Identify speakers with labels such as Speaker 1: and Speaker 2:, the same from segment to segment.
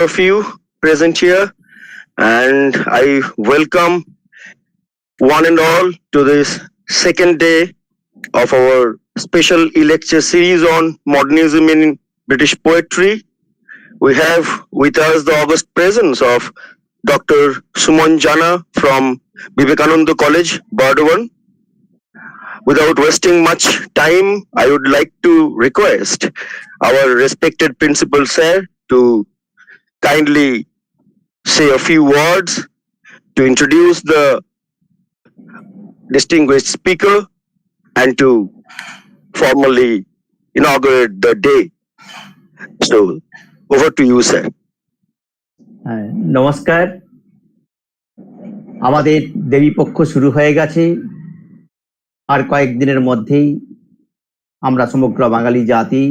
Speaker 1: of you present here, and I welcome one and all to this second day of our special lecture series on modernism in British poetry. We have with us the august presence of Dr. Suman Jana from Vivekananda College, Burdawan. Without wasting much time, I would like to request our respected principal sir to kindly say a few words to introduce the distinguished speaker and to formally inaugurate the day. So, over to you, sir.
Speaker 2: নমস্কার। আমাদের দেবী পক্ষ শুরু হয়ে গেছে। আর কয়েকদিনের মধ্যেই আমরা সমগ্র বাঙালি জাতি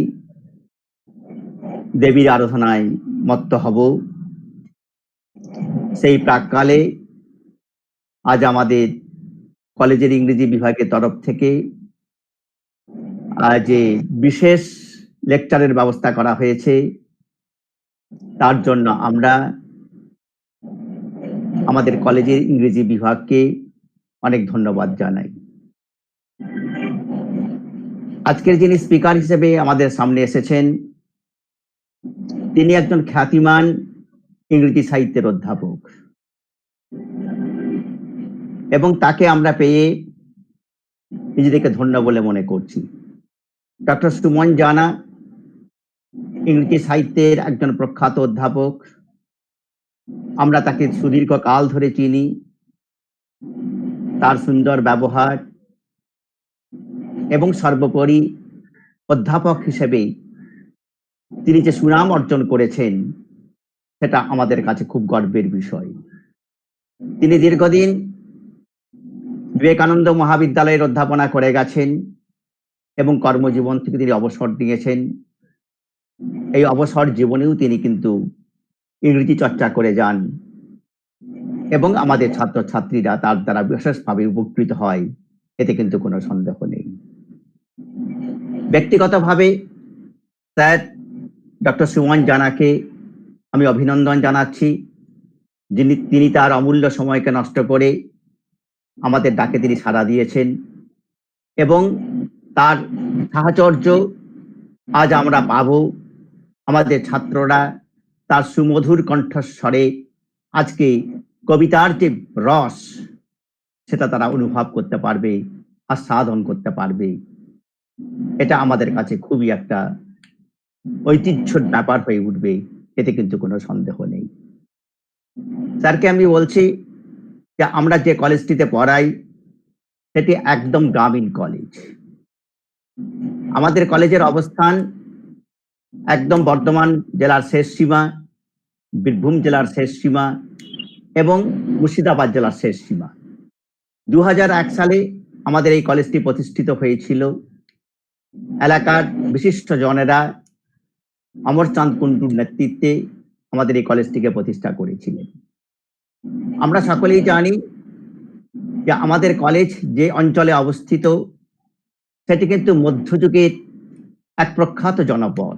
Speaker 2: দেবীর আরাধনায় মত্ত হব। সেই প্রাককালে আজ আমাদের কলেজের ইংরেজি বিভাগের তরফ থেকে যে বিশেষ লেকচারের ব্যবস্থা করা হয়েছে, তার জন্য আমরা আমাদের কলেজের ইংরেজি বিভাগকে অনেক ধন্যবাদ জানাই। আজকের যিনি স্পিকার হিসেবে আমাদের সামনে এসেছেন, তিনি একজন খ্যাতিমান ইংরেজি সাহিত্যের অধ্যাপক, এবং তাকে আমরা পেয়ে নিজেদেরকে ধন্য বলে মনে করছি। ডক্টর সুমন জানা ইংরেজি সাহিত্যের একজন প্রখ্যাত অধ্যাপক। আমরা তাকে সুদীর্ঘ কাল ধরে চিনি। তার সুন্দর ব্যবহার এবং সর্বোপরি অধ্যাপক হিসেবে তিনি যে সুনাম অর্জন করেছেন, সেটা আমাদের কাছে খুব গর্বের বিষয়। তিনি দীর্ঘদিন বিবেকানন্দ মহাবিদ্যালয়ের অধ্যাপনা করে গেছেন এবং কর্মজীবন থেকে তিনি অবসর নিয়েছেন। এই অবসর জীবনেও তিনি কিন্তু ইংরেজি চর্চা করে যান এবং আমাদের ছাত্রছাত্রীরা তার দ্বারা বিশেষভাবে উপকৃত হয়, এতে কিন্তু কোনো সন্দেহ নেই। ব্যক্তিগতভাবে স্যার ডক্টর সুমন জানাকে আমি অভিনন্দন জানাচ্ছি। তিনি তার অমূল্য সময়কে নষ্ট করে আমাদের ডাকে তিনি সাড়া দিয়েছেন, এবং তার সাহচর্য আজ আমরা পাবো। আমাদের ছাত্ররা তার সুমধুর কণ্ঠস্বরে আজকে কবিতার যে রস, সেটা তারা অনুভব করতে পারবে, আস্বাদন করতে পারবে। এটা আমাদের কাছে খুবই একটা ঐতিহ্যের ব্যাপার হয়ে উঠবে, এতে কিন্তু কোনো সন্দেহ নেই। স্যারকে আমি বলছি যে আমরা যে কলেজটিতে পড়াই সেটি একদম গ্রামীণ কলেজ। আমাদের কলেজের অবস্থান একদম বর্ধমান জেলার শেষ সীমা, বীরভূম জেলার শেষ সীমা এবং মুর্শিদাবাদ জেলার শেষ সীমা। 2001 সালে আমাদের এই কলেজটি প্রতিষ্ঠিত হয়েছিল। এলাকার বিশিষ্ট জনেরা অমরচাঁদ কুন্ডুর নেতৃত্বে আমাদের এই কলেজটিকে প্রতিষ্ঠা করেছিলেন। আমরা সকলেই জানি যে আমাদের কলেজ যে অঞ্চলে অবস্থিত, সেটি কিন্তু মধ্যযুগের এক প্রখ্যাত জনপদ।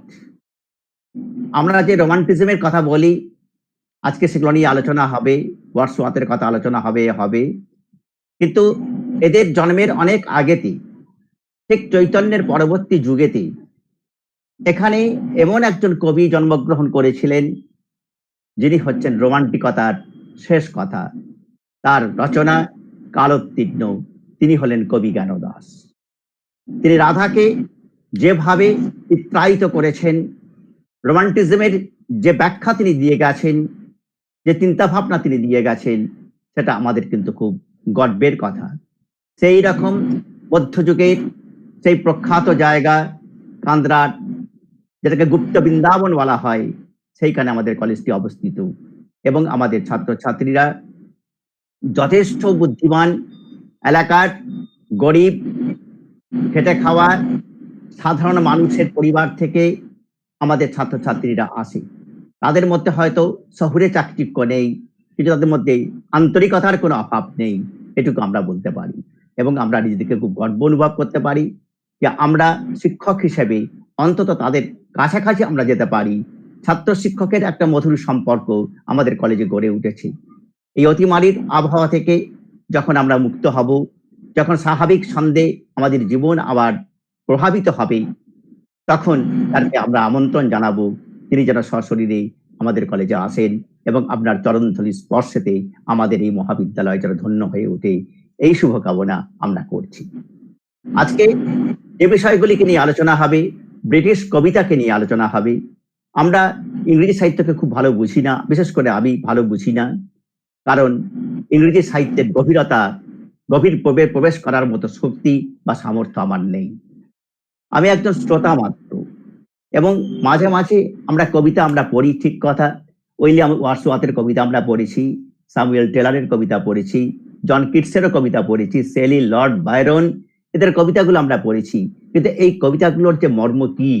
Speaker 2: আমরা যে রোমান্টিজমের কথা বলি, আজকে সেগুলো নিয়ে আলোচনা হবে, ওয়ার্ডসওয়ার্থের কথা আলোচনা হবে, কিন্তু এদের জন্মের অনেক আগেতে, ঠিক চৈতন্যের পরবর্তী যুগেতে এখানে এমন একজন কবি জন্মগ্রহণ করেছিলেন, যিনি হচ্ছেন রোমান্টিকতার শেষ কথা। তার রচনা কালোত্তীর্ণ, তিনি হলেন কবি জ্ঞানদাস। তিনি রাধাকে যেভাবে চিত্রায়িত করেছেন, রোমান্টিজমের যে ব্যাখ্যা তিনি দিয়ে গেছেন, যে চিন্তা ভাবনা তিনি দিয়ে গেছেন, সেটা আমাদের কিন্তু খুব গর্বের কথা। সেই রকম মধ্যযুগের সেই প্রখ্যাত জায়গা কান্দ্রার, যেটাকে গুপ্ত বৃন্দাবন বলা হয়, সেইখানে আমাদের কলেজটি অবস্থিত, এবং আমাদের ছাত্রছাত্রীরা যথেষ্ট বুদ্ধিমান, এলাকার গরিব খেটে খাওয়া সাধারণ মানুষের পরিবার থেকে আমাদের ছাত্রছাত্রীরা আসে। তাদের মধ্যে হয়তো শহুরে চাকচিক্য নেই, কিন্তু তাদের মধ্যে আন্তরিকতার কোনো অভাব নেই, এটুকু আমরা বলতে পারি। এবং আমরা নিজেদেরকে খুব গর্ব অনুভব করতে পারি যে আমরা শিক্ষক হিসেবে অন্তত তাদের কাছাকাছি আমরা যেতে পারি, ছাত্র শিক্ষকের একটা মধুর সম্পর্ক আমাদের কলেজে গড়ে উঠেছে। এই অতিমারীর আবহাওয়া থেকে যখন আমরা মুক্ত হব, যখন স্বাভাবিক ছন্দে আমাদের জীবন আবার প্রভাবিত হবে, তখন তাকে আমরা আমন্ত্রণ জানাবো তিনি যেন সশরীরে আমাদের কলেজে আসেন এবং আপনার চরণধলি স্পর্শেতে আমাদের এই মহাবিদ্যালয় যেন ধন্য হয়ে ওঠে, এই শুভকামনা আমরা করছি। আজকে যে বিষয়গুলিকে নিয়ে আলোচনা হবে, ব্রিটিশ কবিতাকে নিয়ে আলোচনা হবে। আমরা ইংরেজি সাহিত্যকে খুব ভালো বুঝি না, বিশেষ করে আমি ভালো বুঝি না, কারণ ইংরেজি সাহিত্যের গভীর প্রবেশ করার মতো শক্তি বা সামর্থ্য আমার নেই। আমি একজন শ্রোতা মাত্র, এবং মাঝে মাঝে আমরা কবিতা আমরা পড়ি, ঠিক কথা। উইলিয়াম ওয়ার্ডসওয়ার্থের কবিতা আমরা পড়েছি, স্যামুয়েল টেলরের কবিতা পড়েছি, জন কিটসেরও কবিতা পড়েছি, শেলি, লর্ড বায়রন, এদের কবিতাগুলো আমরা পড়েছি, কিন্তু এই কবিতাগুলোর যে মর্ম কি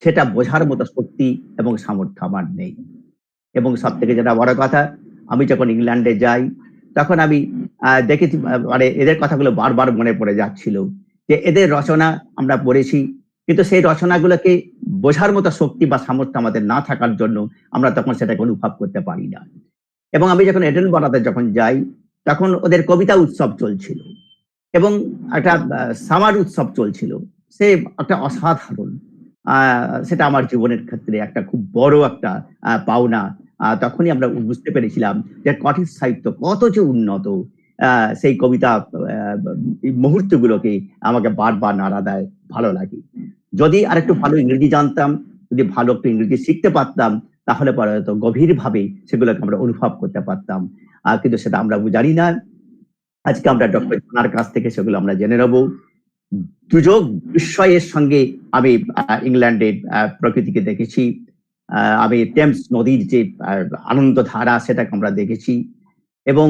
Speaker 2: সেটা বোঝার মতো শক্তি এবং সামর্থ্য আমার নেই। এবং সব থেকে যেটা বড় কথা, আমি যখন ইংল্যান্ডে যাই তখন আমি দেখেছি, মানে এদের কথাগুলো বারবার মনে পড়ে যাচ্ছিল যে এদের রচনা আমরা পড়েছি, কিন্তু সেই রচনাগুলোকে বোঝার মতো শক্তি বা সামর্থ্য আমাদের না থাকার জন্য আমরা তখন সেটাকে অনুভব করতে পারি না। এবং আমি যখন এডেনবরাতে যখন যাই তখন ওদের কবিতা উৎসব চলছিল এবং একটা সামার উৎসব চলছিল, সে একটা অসাধারণ, সেটা আমার জীবনের ক্ষেত্রে একটা খুব বড় একটা পাওনা। তখনই আমরা বুঝতে পেরেছিলাম যে কঠিন সাহিত্য কত যে উন্নত। সেই কবিতা মুহূর্তগুলোকে আমাকে বারবার নাড়া দেয়, ভালো লাগে। যদি আরেকটু ভালো ইংরেজি জানতাম, যদি ভালো একটু ইংরেজি শিখতে পারতাম, তাহলে পরে হয়তো গভীরভাবে সেগুলোকে আমরা অনুভব করতে পারতাম, কিন্তু সেটা আমরা জানি না। আজকে আমরা ডক্টর জানার কাছ থেকে সেগুলো আমরা জেনে নেব। দুযোগ বিস্ময়ের সঙ্গে আমি ইংল্যান্ডের প্রকৃতিকে দেখেছি, আমি টেমস নদীর যে আনন্দ ধারা সেটাকে আমরা দেখেছি, এবং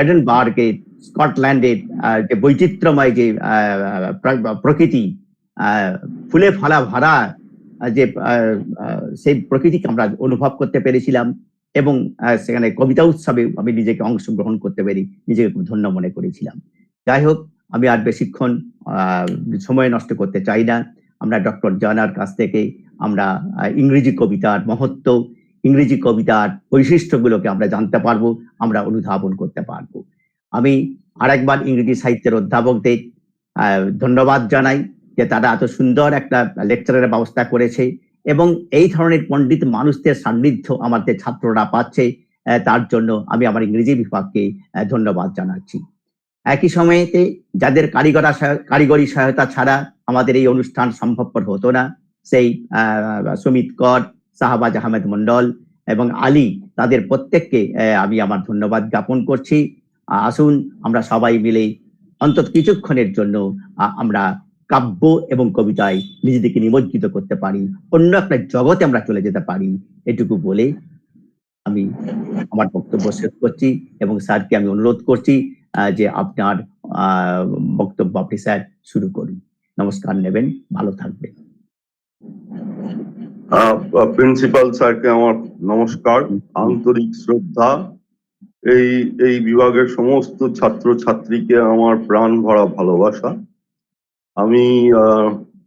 Speaker 2: এডেনবার্গে স্কটল্যান্ডের যে বৈচিত্র্যময় যে প্রকৃতি, ফুলে ফলা ভরা যে সেই প্রকৃতিকে আমরা অনুভব করতে পেরেছিলাম, এবং সেখানে কবিতা উৎসবে আমি নিজেকে অংশগ্রহণ করতে পেরে নিজেকে খুব ধন্য মনে করেছিলাম। যাই হোক, আমি আর বেশিক্ষণ সময় নষ্ট করতে চাই না। আমরা ডক্টর জানার কাছ থেকে আমরা ইংরেজি কবিতার মহত্ব, ইংরেজি কবিতার বৈশিষ্ট্যগুলোকে আমরা জানতে পারবো, আমরা অনুধাবন করতে পারবো। আমি আরেকবার ইংরেজি সাহিত্যের অধ্যাপকদের ধন্যবাদ জানাই যে তারা এত সুন্দর একটা লেকচারের ব্যবস্থা করেছে, এবং এই ধরনের পণ্ডিত মানুষদের সান্নিধ্য আমাদের ছাত্ররা পাচ্ছে, তার জন্য আমি আমার ইংরেজি বিভাগকে ধন্যবাদ জানাচ্ছি। একই সময়েতে যাদের কারিগরি সহায়তা ছাড়া আমাদের এই অনুষ্ঠান সম্ভবপর হতো না, সেই সুমিত কর, সাহাবাজ আহমেদ মন্ডল এবং আলী, তাদের প্রত্যেককে আমি আমার ধন্যবাদ জ্ঞাপন করছি। আসুন আমরা সবাই মিলে অন্তত কিছুক্ষণের জন্য আমরা কাব্য এবং কবিতায় নিজেদেরকে নিমজ্জিত করতে পারি, অন্য একটা জগতে আমরা চলে যেতে পারি, এটুকু বলে আমি আমার বক্তব্য শেষ করছি, এবং স্যারকে আমি অনুরোধ করছি যে আপনার বক্তব্য আপনি স্যার শুরু করুন। নমস্কার নেবেন, ভালো থাকবেন।
Speaker 3: প্রিন্সিপাল স্যারকে আমার নমস্কার, আন্তরিক শ্রদ্ধা। এই বিভাগের সমস্ত ছাত্র ছাত্রীকে আমার প্রাণ ভরা ভালোবাসা। আমি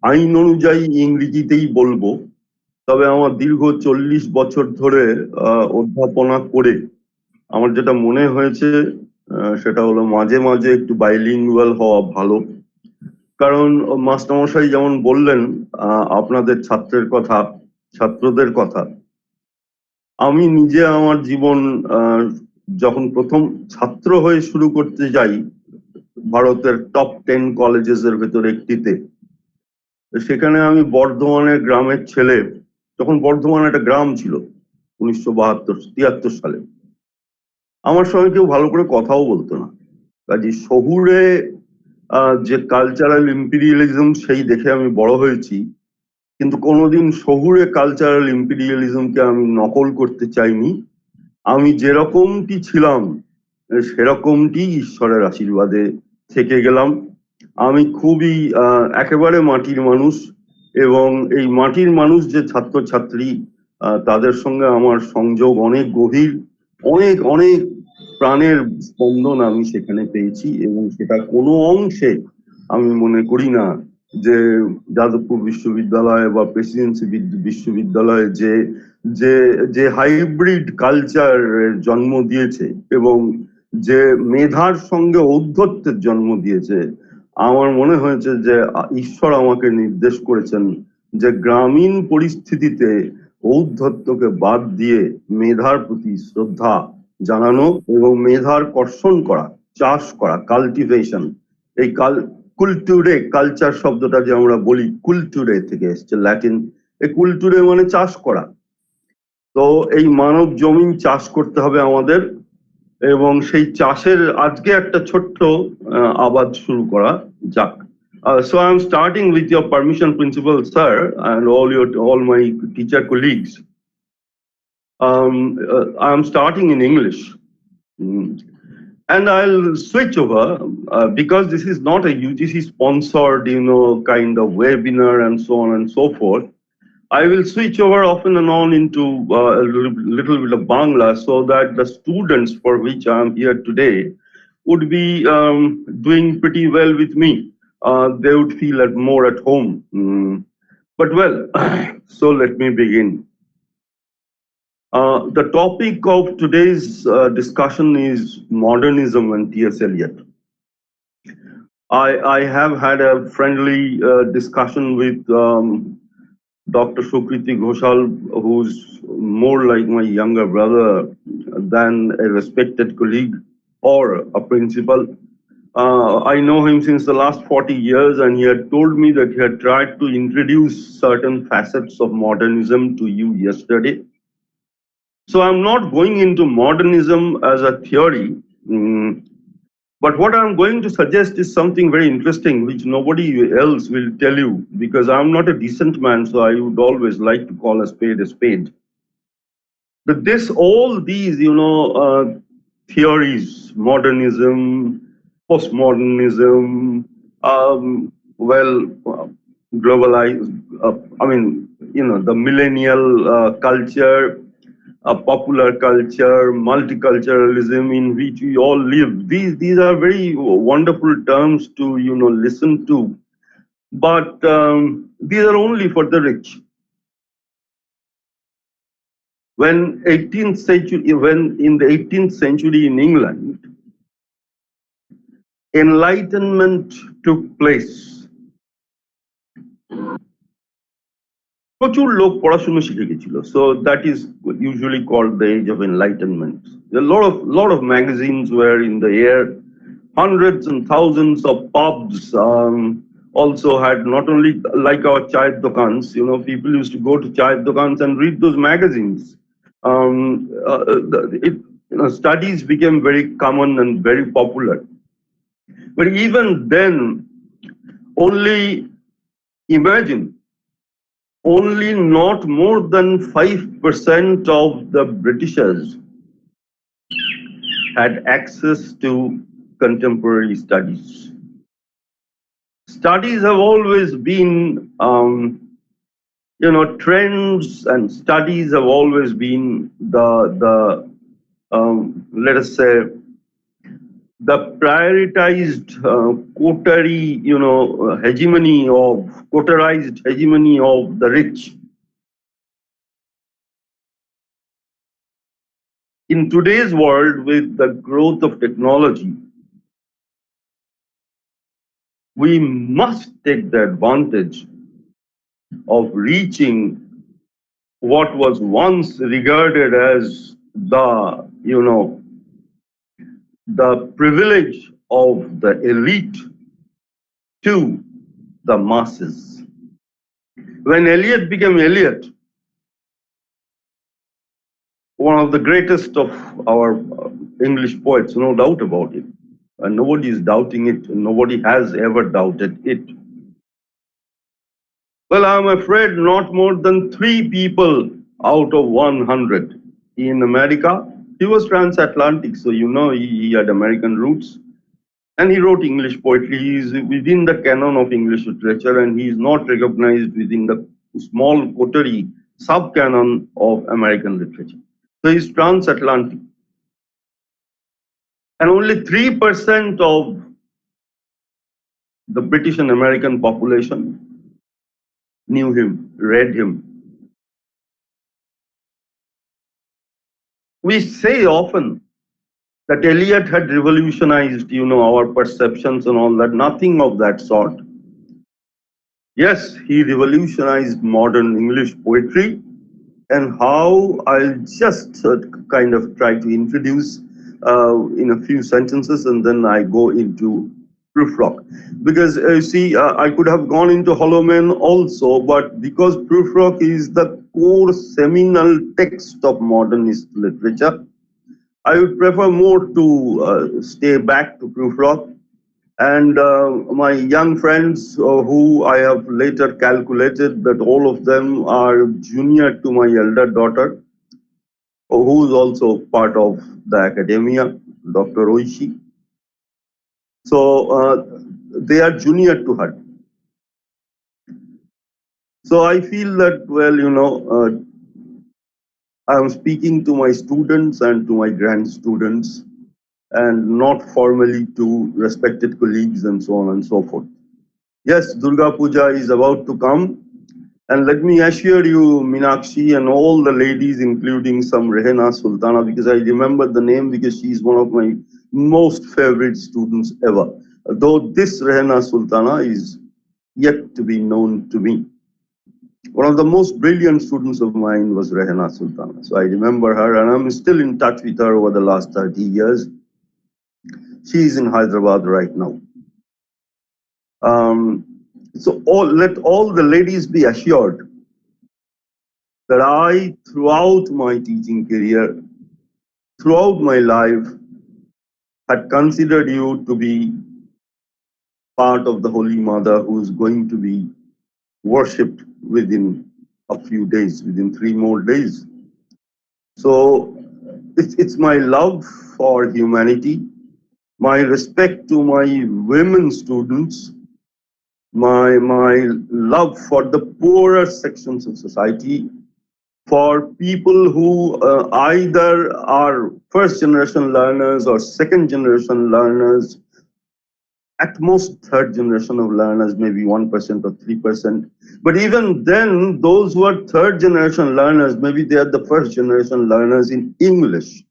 Speaker 3: আইন অনুযায়ী ইংরেজিতেই বলবো, তবে আমার দীর্ঘ 40 বছর ধরে অধ্যাপনা করে আমার যেটা মনে হয়েছে সেটা হলো মাঝে মাঝে একটু বাইলিঙ্গুয়াল হওয়া ভালো। কারণ মাস্টারমশাই যেমন বললেন আপনাদের ছাত্রদের কথা, আমি নিজে আমার জীবন যখন প্রথম ছাত্র হয়ে শুরু করতে যাই ভারতের টপ 10 কলেজেসের ভেতর একটিতে, সেখানে আমি বর্ধমানের গ্রামের ছেলে। তখন বর্ধমান একটা গ্রাম ছিল 1973 সালে। আমার সঙ্গে কেউ ভালো করে কথাও বলতো না, কাজে শহুরে যে কালচারাল ইম্পিরিয়ালিজম সেই দেখে আমি বড় হয়েছি, কিন্তু কোনোদিন শহুরে কালচারাল ইম্পিরিয়ালিজমকে আমি নকল করতে চাইনি। আমি যেরকমটি ছিলাম সেরকমটি ঈশ্বরের আশীর্বাদে থেকে গেলাম। আমি খুবই একেবারে মাটির মানুষ, এবং এই মাটির মানুষ যে ছাত্রছাত্রী তাদের সঙ্গে আমার সংযোগ অনেক গভীর, অনেক অনেক প্রাণের স্পন্দন আমি সেখানে পেয়েছি, এবং সেটা কোনো অংশে আমি মনে করি না যে যাদবপুর বিশ্ববিদ্যালয় বা প্রেসিডেন্সি বিশ্ববিদ্যালয়ে যে যে যে হাইব্রিড কালচার জন্ম দিয়েছে এবং যে মেধার সঙ্গে ঔদ্ধত্যের জন্ম দিয়েছে, আমার মনে হয়েছে যে ঈশ্বর আমাকে নির্দেশ করেছেন যে গ্রামীণ পরিস্থিতিতে ঔদ্ধত্যকে বাদ দিয়ে মেধার প্রতি শ্রদ্ধা জানানো এবং মেধার কর্ষণ করা, চাষ করা, কাল্টিভেশন। এই কুলটুরে, কালচার শব্দটা যে আমরা বলি কুলটুরে থেকে এসছে, ল্যাটিন। এই কুলটুরে মানে চাষ করা। তো এই মানব জমিন চাষ করতে হবে আমাদের, এবং সেই চাষের আজকে একটা ছোট্ট আবাদ শুরু করা যাক। So I'm starting with your permission, Principal Sir, and all my teacher colleagues. I'm starting in English. And I'll switch over because this is not a UGC sponsored, kind of webinar and so on and so forth. I will switch over often and on into a little bit of Bangla so that the students for which I am here today would be doing pretty well with me. They would feel more at home. But well, so let me begin. The topic of today's discussion is modernism and T.S. Eliot. I have had a friendly discussion with Dr.Sukriti Ghoshal, who's more like my younger brother than a respected colleague or a principal. I know him since the last 40 years, and he had told me that he had tried to introduce certain facets of modernism to you yesterday. So I'm not going into modernism as a theory, but what I'm going to suggest is something very interesting, which nobody else will tell you, because I'm not a decent man, so I would always like to call a spade a spade. But all these, theories, modernism, postmodernism, globalized, the millennial culture, popular culture, multiculturalism in which we all live. These are very wonderful terms to listen to, but these are only for the rich. When in the 18th century in England, enlightenment took place. প্রচুর লোক পড়াশোনা শিখে গেছিল, so that is usually called the age of enlightenment. A lot of magazines were in the air. Hundreds and thousands of pubs also had, not only like our chai dokans, people used to go to chai dokans and read those magazines. Studies became very common and very popular. But even then, only not more than 5% of the Britishers had access to contemporary studies. Studies have always been, trends, and studies have always been let us say, the prioritized quotarized hegemony of the rich. In today's world, with the growth of technology, we must take the advantage of reaching what was once regarded as the privilege of the elite to the masses. When Eliot became Eliot, one of the greatest of our English poets, no doubt about it, and nobody is doubting it, nobody has ever doubted it. Well, I'm afraid not more than 3 people out of 100 in America. He was transatlantic, so he had American roots, and he wrote English poetry. He is within the canon of English literature, and he is not recognized within the small coterie sub-canon of American literature. So he's transatlantic. And only 3% of the British and American population knew him, read him. We say often that Eliot had revolutionized, our perceptions and all that. Nothing of that sort. Yes, he revolutionized modern English poetry, and how I'll just kind of try to introduce in a few sentences, and then I go into Prufrock. Because you see, I could have gone into Hollow Men also, but because Prufrock is the core seminal text of modernist literature, I would prefer more to stay back to Prufrock. And my young friends, who I have later calculated that all of them are junior to my elder daughter, who is also part of the academia, Dr. Oishi. So they are junior to her. So I feel that, well, I am speaking to my students and to my grand students, and not formally to respected colleagues and so on and so forth. Yes, Durga Puja is about to come. And let me assure you, Minakshi and all the ladies, including some Rehana Sultana, because I remember the name because she is one of my most favorite students ever. Though this Rehana Sultana is yet to be known to me. One of the most brilliant students of mine was Rehana Sultana. So I remember her, and I'm still in touch with her over the last 30 years. She is in Hyderabad right now. So let all the ladies be assured that I, throughout my teaching career, throughout my life, had considered you to be part of the Holy Mother who is going to be worshipped within a few days, within 3 more days. So it's my love for humanity, my respect to my women students, my love for the poorer sections of society, for people who either are first generation learners or second generation learners, at most third generation of learners, maybe 1% or 3%. But even then, those who are third generation learners, maybe they are the first generation learners in English.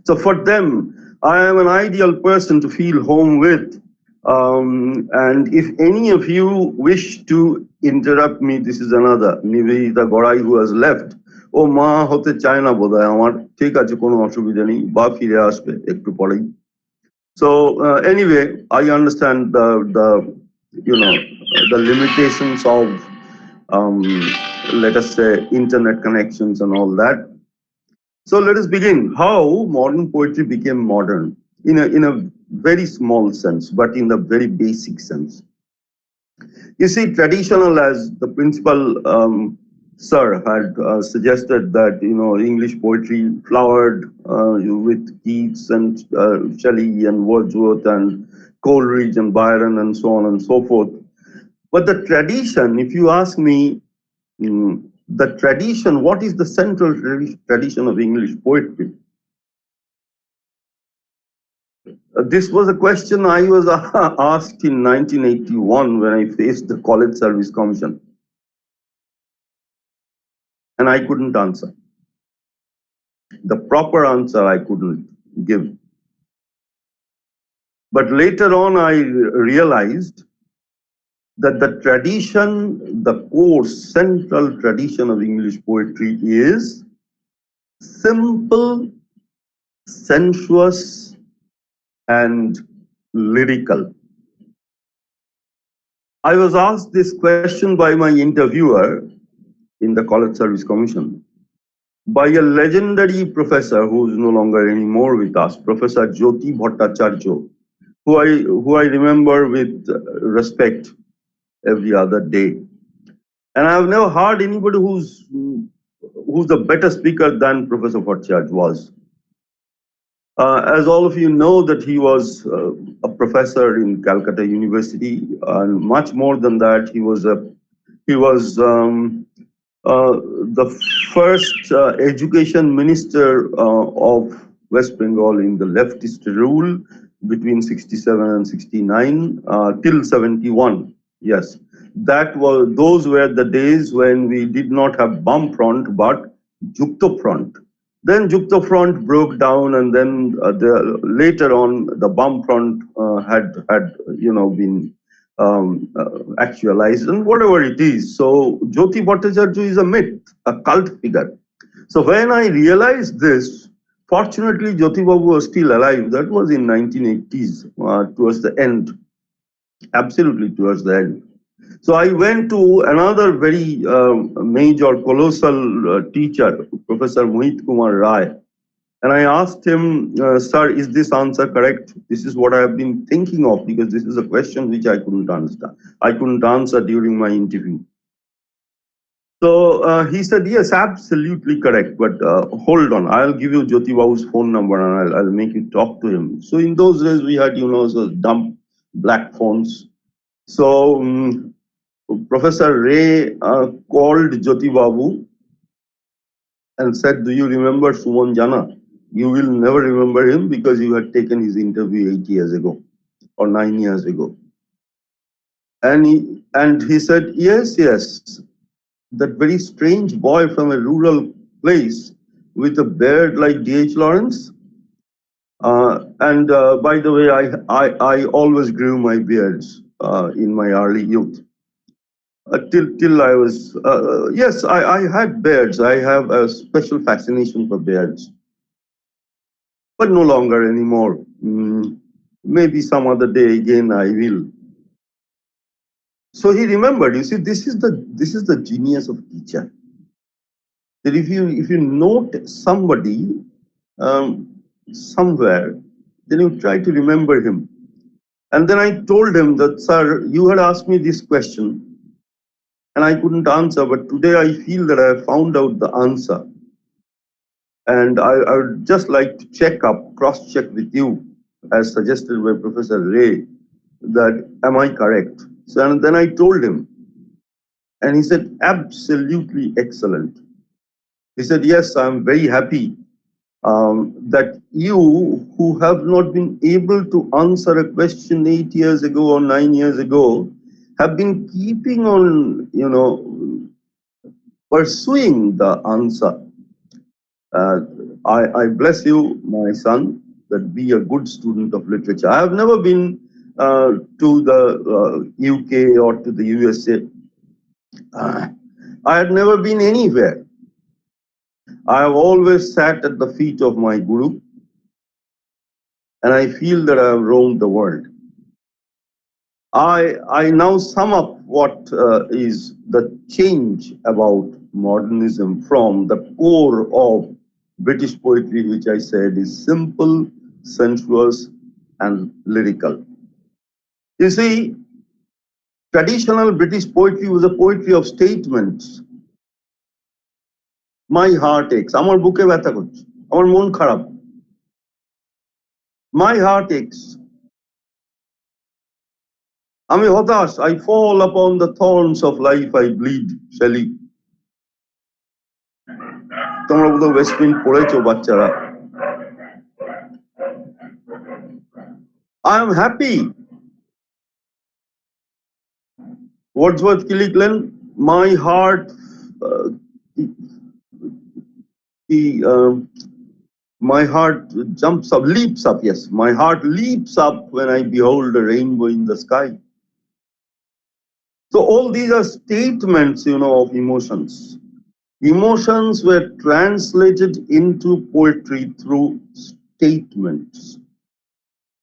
Speaker 3: So for them, I am an ideal person to feel home with. And if any of you wish to interrupt me, this is another, maybe the Gorai who has left. ও মা হতে চায় না বোধহয় আমার, ঠিক আছে, কোনো অসুবিধা নেই, বা ফিরে আসবে একটু পরেই. So anyway, I understand the limitations of let us say internet connections and all that. So let us begin. How modern poetry became modern in a very small sense, but in a very basic sense. You see, traditional, as the principal sir had suggested, that English poetry flowered with Keats and Shelley and Wordsworth and Coleridge and Byron and so on and so forth. But the tradition, if you ask me, the tradition, what is the central tradition of English poetry? This was a question I was asked in 1981 when I faced the College Service Commission. And I couldn't answer. The proper answer I couldn't give. But later on I realized that the tradition, the core central tradition of English poetry is simple, sensuous, and lyrical. I was asked this question by my interviewer in the College Service Commission by a legendary professor who is no longer anymore with us, Professor Jyoti Bhattacharya, who I remember with respect every other day. And I have never heard anybody who's a better speaker than Professor Bhattacharya was. As all of you know, that he was a professor in Calcutta University, and much more than that, he was the first education minister of West Bengal in the leftist rule. between 67 and 69 till 71. Yes, those were the days when we did not have Bum Front but Jukto Front. Then Jukto Front broke down, and then later on the Bum Front had been actualized, and whatever it is. So Jyoti Bhattacharya is a myth, a cult figure. So when I realized this, fortunately Jyoti Babu was still alive. That was in 1980s, towards the end, absolutely towards the end. So I went to another very major, colossal teacher, Professor Mohit Kumar Rai, and I asked him, sir, is this answer correct? This is what I have been thinking of, because this is a question which I couldn't understand. I couldn't answer during my interview. So he said, yes, absolutely correct. But hold on, I'll give you Jyoti Babu's phone number and I'll make you talk to him. So in those days, we had, so dumb black phones. So Professor Ray called Jyoti Babu and said, do you remember Suman Jana? You will never remember him because you had taken his interview 8 years ago or 9 years ago. And he said, yes, yes, that very strange boy from a rural place with a beard like D.H. Lawrence. By the way, I always grew my beards in my early youth. Till I was, yes, I had beards. I have a special fascination for beards, but no longer anymore. Maybe some other day again I will. So he remembered. You see, this is the genius of teacher. That if you note somebody somewhere, then you try to remember him. And then I told him that, sir, you had asked me this question and I couldn't answer, but today I feel that I have found out the answer. And I would just like to cross-check with you, as suggested by Professor Ray, that am I correct? So and then I told him, and he said, absolutely excellent. He said, yes, I'm very happy that you, who have not been able to answer a question 8 years ago or 9 years ago, have been keeping on, pursuing the answer. I bless you, my son, that be a good student of literature. I have never been to the UK or to the USA. I had never been anywhere. I have always sat at the feet of my guru, and I feel that I have roamed the world. I now sum up what is the change about modernism from the core of British poetry, which I said is simple, sensuous, and lyrical. You see, traditional British poetry was a poetry of statements. My heart aches. আমার বুকে ব্যথা করছে, আমার মন খারাপ. My heart aches. আমি হতাশ. I fall upon the thorns of life, I bleed. Shelley. তোমরা বোধহয় ওয়েস্টমিন্ট পড়েছো বাচ্চারা. I am happy. Wordsworth কি লিখলেন? My heart my heart jumps up, leaps up, yes. My heart leaps up when I behold a rainbow in the sky. So all these are statements, of emotions. Emotions were translated into poetry through statements.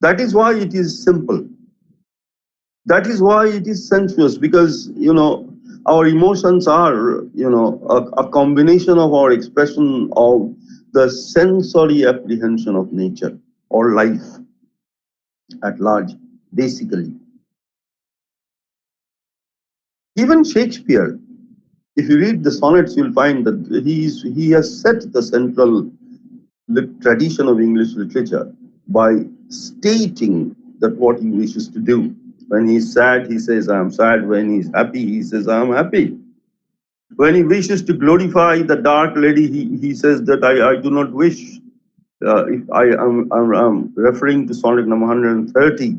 Speaker 3: That is why it is simple. That is why it is sensuous, because, our emotions are, a combination of our expression of the sensory apprehension of nature or life at large, basically. Even Shakespeare, if you read the sonnets, you'll find that he has set the central tradition of English literature by stating that what he wishes to do. When he's sad, he says, I am sad. When he's happy, he says, I am happy. When he wishes to glorify the dark lady, he says that I do not wish if I am referring to sonnet number 130,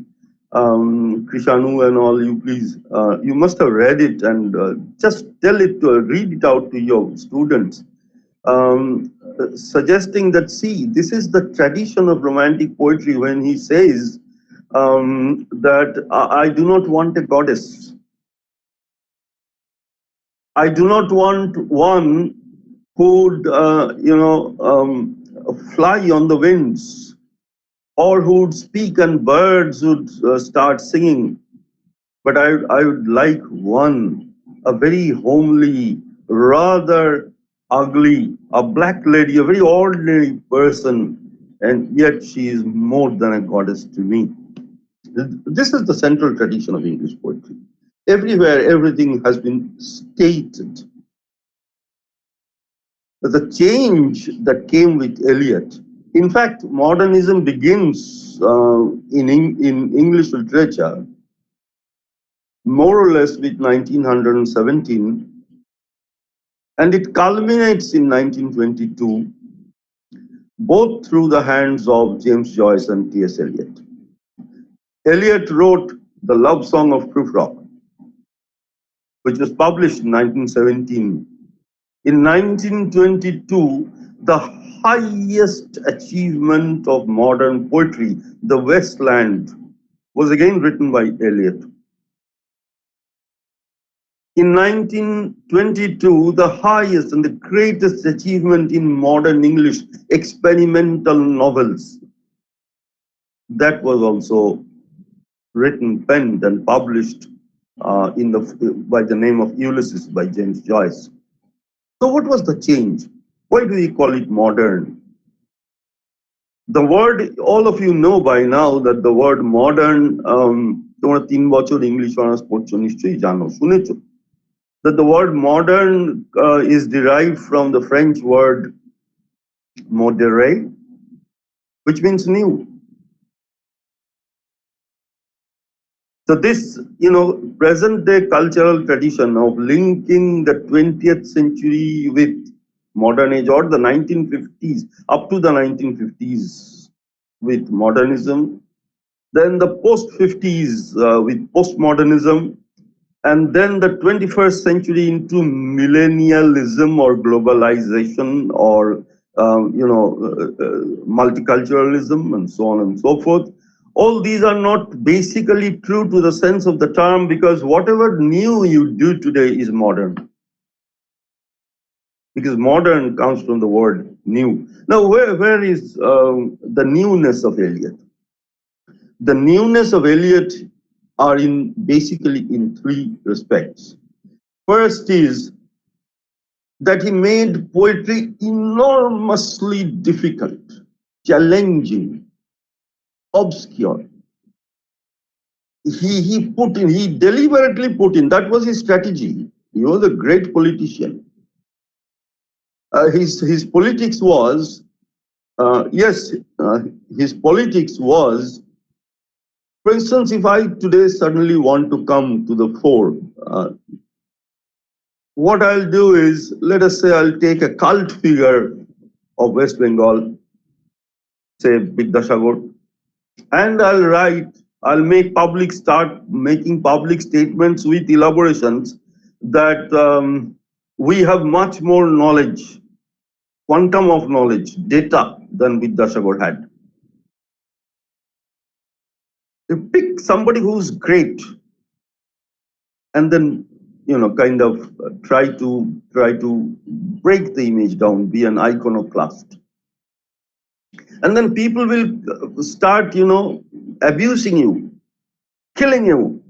Speaker 3: Krishanu and all, you please, you must have read it and just tell it, read it out to your students, suggesting that, see, this is the tradition of romantic poetry when he says that I do not want a goddess. I do not want one who would, fly on the winds, or who would speak and birds would start singing. But I would like one, a very homely, rather ugly, a black lady, a very ordinary person, and yet she is more than a goddess to me. This is the central tradition of English poetry. Everywhere, everything has been stated. The change that came with Eliot, in fact, modernism begins in English literature more or less with 1917, and it culminates in 1922, both through the hands of James Joyce and T.S. Eliot. Eliot wrote The Love Song of Prufrock, which was published in 1917. In 1922, the highest achievement of modern poetry, The Westland, was again written by Eliot. In 1922, the highest and the greatest achievement in modern English, experimental novels, that was also written, penned, and published by the name of Ulysses by James Joyce. So what was the change? Why do we call it modern? The word, all of you know by now that the word modern, তোমরা 3 বছর English honours পড়ছো নিশ্চয়ই জানো, শুনেছো, that the word modern is derived from the French word modéré, which means new. So this, present day cultural tradition of linking the 20th century with modern age, or the 1950s, up to the 1950s with modernism, then the post-50s with postmodernism, and then the 21st century into millennialism or globalization or multiculturalism and so on and so forth. All these are not basically true to the sense of the term, because whatever new you do today is modern. Because modern comes from the word new. Now, where is the newness of Eliot? The newness of Eliot are basically in 3 respects. First is that he made poetry enormously difficult, challenging, obscure. He deliberately put in, that was his strategy. He was a great politician. His politics was, his politics was, for instance, if I today suddenly want to come to the fore, what I'll do is, let us say I'll take a cult figure of West Bengal, say Bidhasagor, and I'll start making public statements with elaborations that we have much more knowledge, quantum of knowledge, data than Bidhasagor had. You pick somebody who's great, and then kind of try to break the image down, be an iconoclast. And then people will start, abusing you, killing you,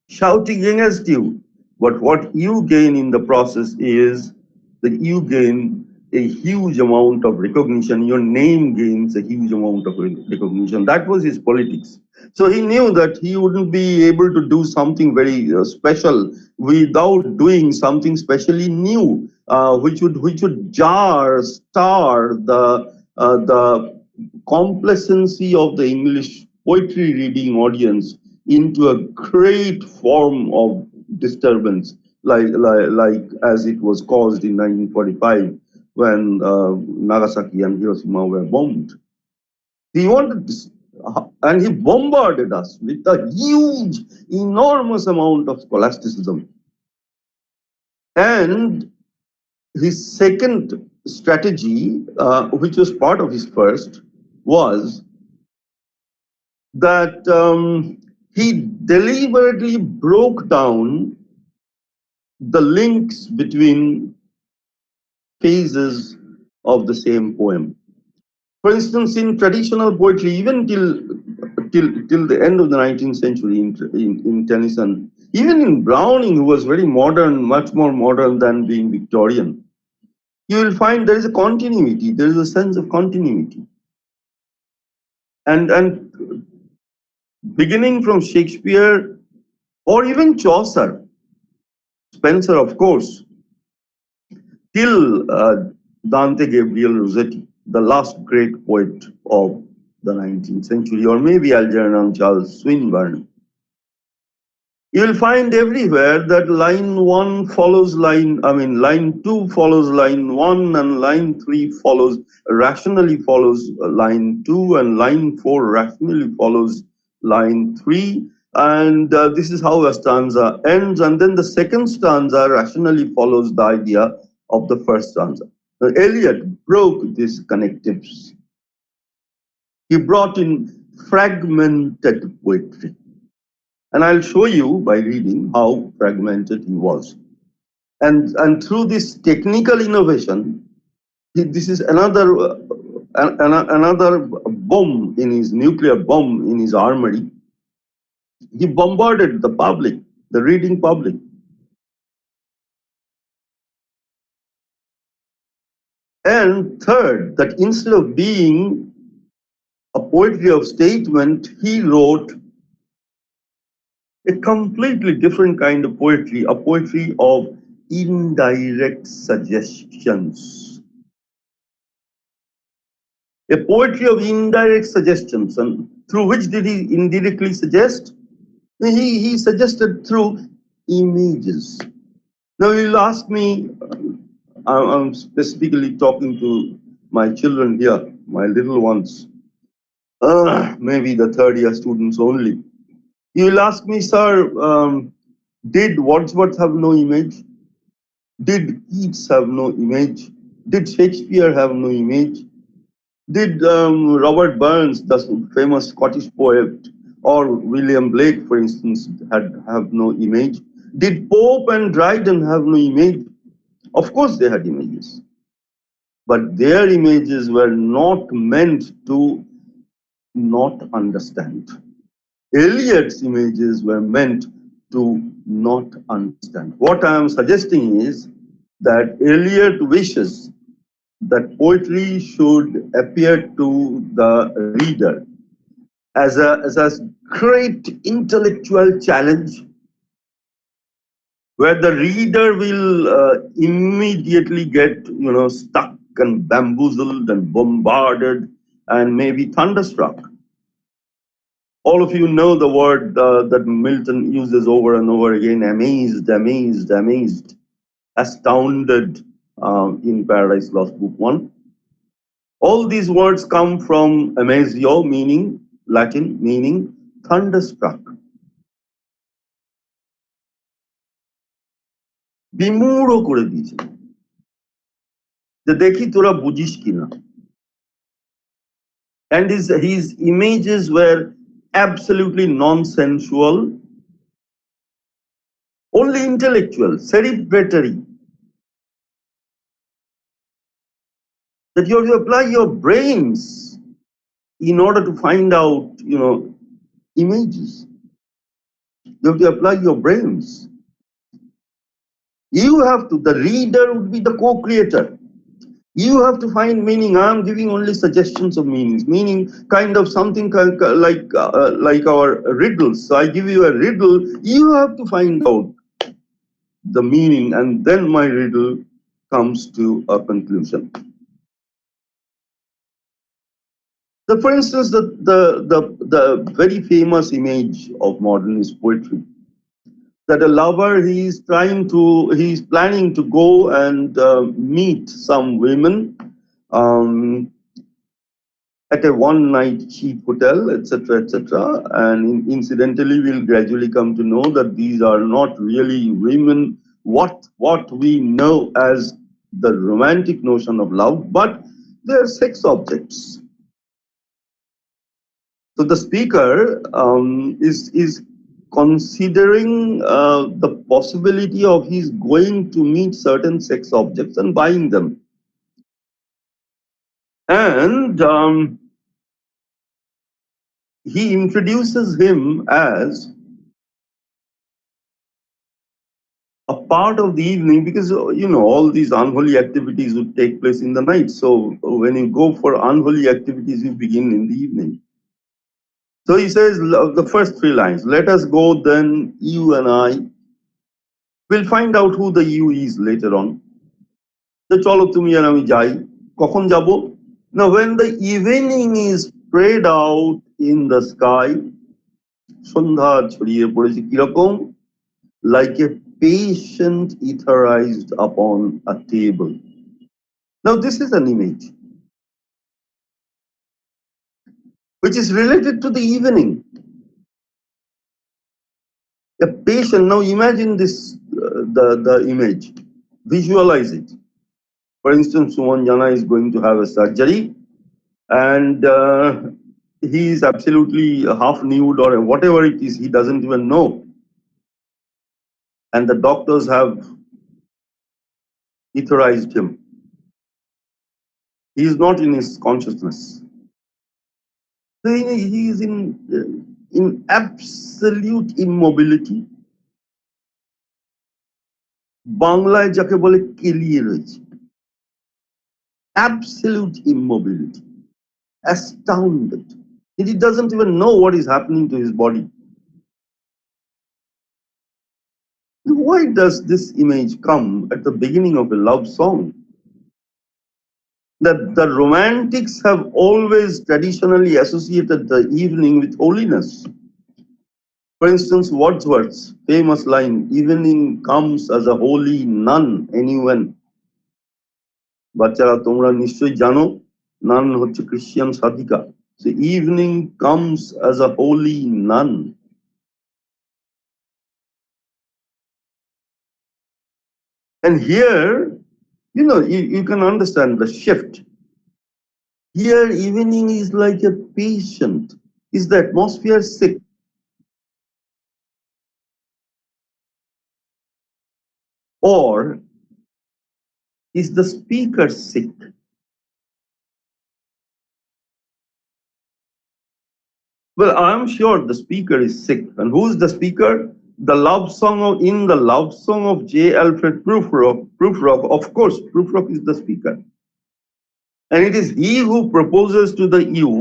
Speaker 3: shouting against you. But what you gain in the process is that you gain a huge amount of recognition. Your name gains a huge amount of recognition. That was his politics. So he knew that he wouldn't be able to do something very special without doing something specially new, which would star the complacency of the English poetry reading audience into a great form of disturbance, like as it was caused in 1945 when Nagasaki and Hiroshima were bombed. He wanted this, and he bombarded us with a huge, enormous amount of scholasticism. And his second strategy, which was part of his first, was that he deliberately broke down the links between phases of the same poem. For instance, in traditional poetry, even till the end of the 19th century, in Tennyson, even in Browning, who was very modern, much more modern than being Victorian, you will find there is a continuity, there is a sense of continuity. And beginning from Shakespeare or even Chaucer, Spenser, of course, till Dante Gabriel Rossetti, the last great poet of the 19th century, or maybe Algernon Charles Swinburne, you will find everywhere that line 1 follows line 2 follows line 1, and line 3 rationally follows line 2, and line 4 rationally follows line 3. And this is how a stanza ends, and then the second stanza rationally follows the idea of the first stanza. Now, Eliot broke these connectives. He brought in fragmented poetry. And I'll show you by reading how fragmented he was. And through this technical innovation, this is another bomb in his nuclear bomb in his armory. He bombarded the public, the reading public. And third, that instead of being a poetry of statement, he wrote a completely different kind of poetry, a poetry of indirect suggestions. A poetry of indirect suggestions. And through which did he indirectly suggest? He suggested through images. Now you'll ask me, I'm specifically talking to my children here, my little ones, maybe the third year students only. You'll ask me, sir, did Wordsworth have no image? Did Keats have no image? Did Shakespeare have no image? Did Robert Burns, the famous Scottish poet, or William Blake, for instance, have no image? Did Pope and Dryden have no image? Of course they had images. But their images were not meant to not understand. Eliot's images were meant to not understand. What I am suggesting is that Eliot wishes that poetry should appear to the reader as a great intellectual challenge, where the reader will immediately get stuck and bamboozled and bombarded and maybe thunderstruck. All of you know the word that Milton uses over and over again: amazed, amazed, amazed, astounded, in Paradise Lost Book 1. All these words come from amazio, meaning Latin, meaning thunderstruck. বিমূঢ় করে দিয়েছে যে দেখি তোরা বুঝিস কিনা. And his images were absolutely non-sensual, only intellectual, celebratory. That you have to apply your brains in order to find out, images. You have to apply your brains. You have to, the reader would be the co-creator. You have to find meaning. I am giving only suggestions of meanings. Meaning kind of something like our riddles. So I give you a riddle, you have to find out the meaning, and then my riddle comes to a conclusion. So for instance, the very famous image of modernist poetry, that a lover, he's planning to go and meet some women, at a one-night cheap hotel, etc., etc. And incidentally, we'll gradually come to know that these are not really women, what we know as the romantic notion of love, but they're sex objects. So the speaker is considering the possibility of he's going to meet certain sex objects and buying them. And he introduces him as a part of the evening because, you know, all these unholy activities would take place in the night. So when you go for unholy activities, you begin in the evening. So he says the first three lines, let us go then, you and I. We'll find out who the you is later on. So cholo tumi আর আমি যাই কখন যাব Now when the evening is spread out in the sky সন্ধ্যা ছড়িয়ে পড়েছে কিরকম like a patient etherized upon a table. Now this is an image which is related to the evening. A patient, now imagine this, the image, visualize it. For instance, Suman Jana is going to have a surgery and he is absolutely half nude or whatever it is, he doesn't even know. And the doctors have etherized him. He is not in his consciousness. He is in absolute immobility. বাংলায় যাকে বলে কেলিয়ে রয়েছে, absolute immobility, astounded. He doesn't even know what is happening to his body. Why does this image come at the beginning of a love song? That the romantics have always traditionally associated the evening with holiness. For instance, Wordsworth's famous line, evening comes as a holy nun anywhen. বাচ্চারা তোমরা নিশ্চয়ই জানো নান হচ্ছে Christian সাধিকা. So evening comes as a holy nun. And here, you know, you can understand the shift. Here, evening is like a patient. Is the atmosphere sick? Or is the speaker sick? Well, I'm sure the speaker is sick. And who's the speaker? The love song in the love song of J. Alfred Prufrock, of course, Prufrock is the speaker. And it is he who proposes to the you,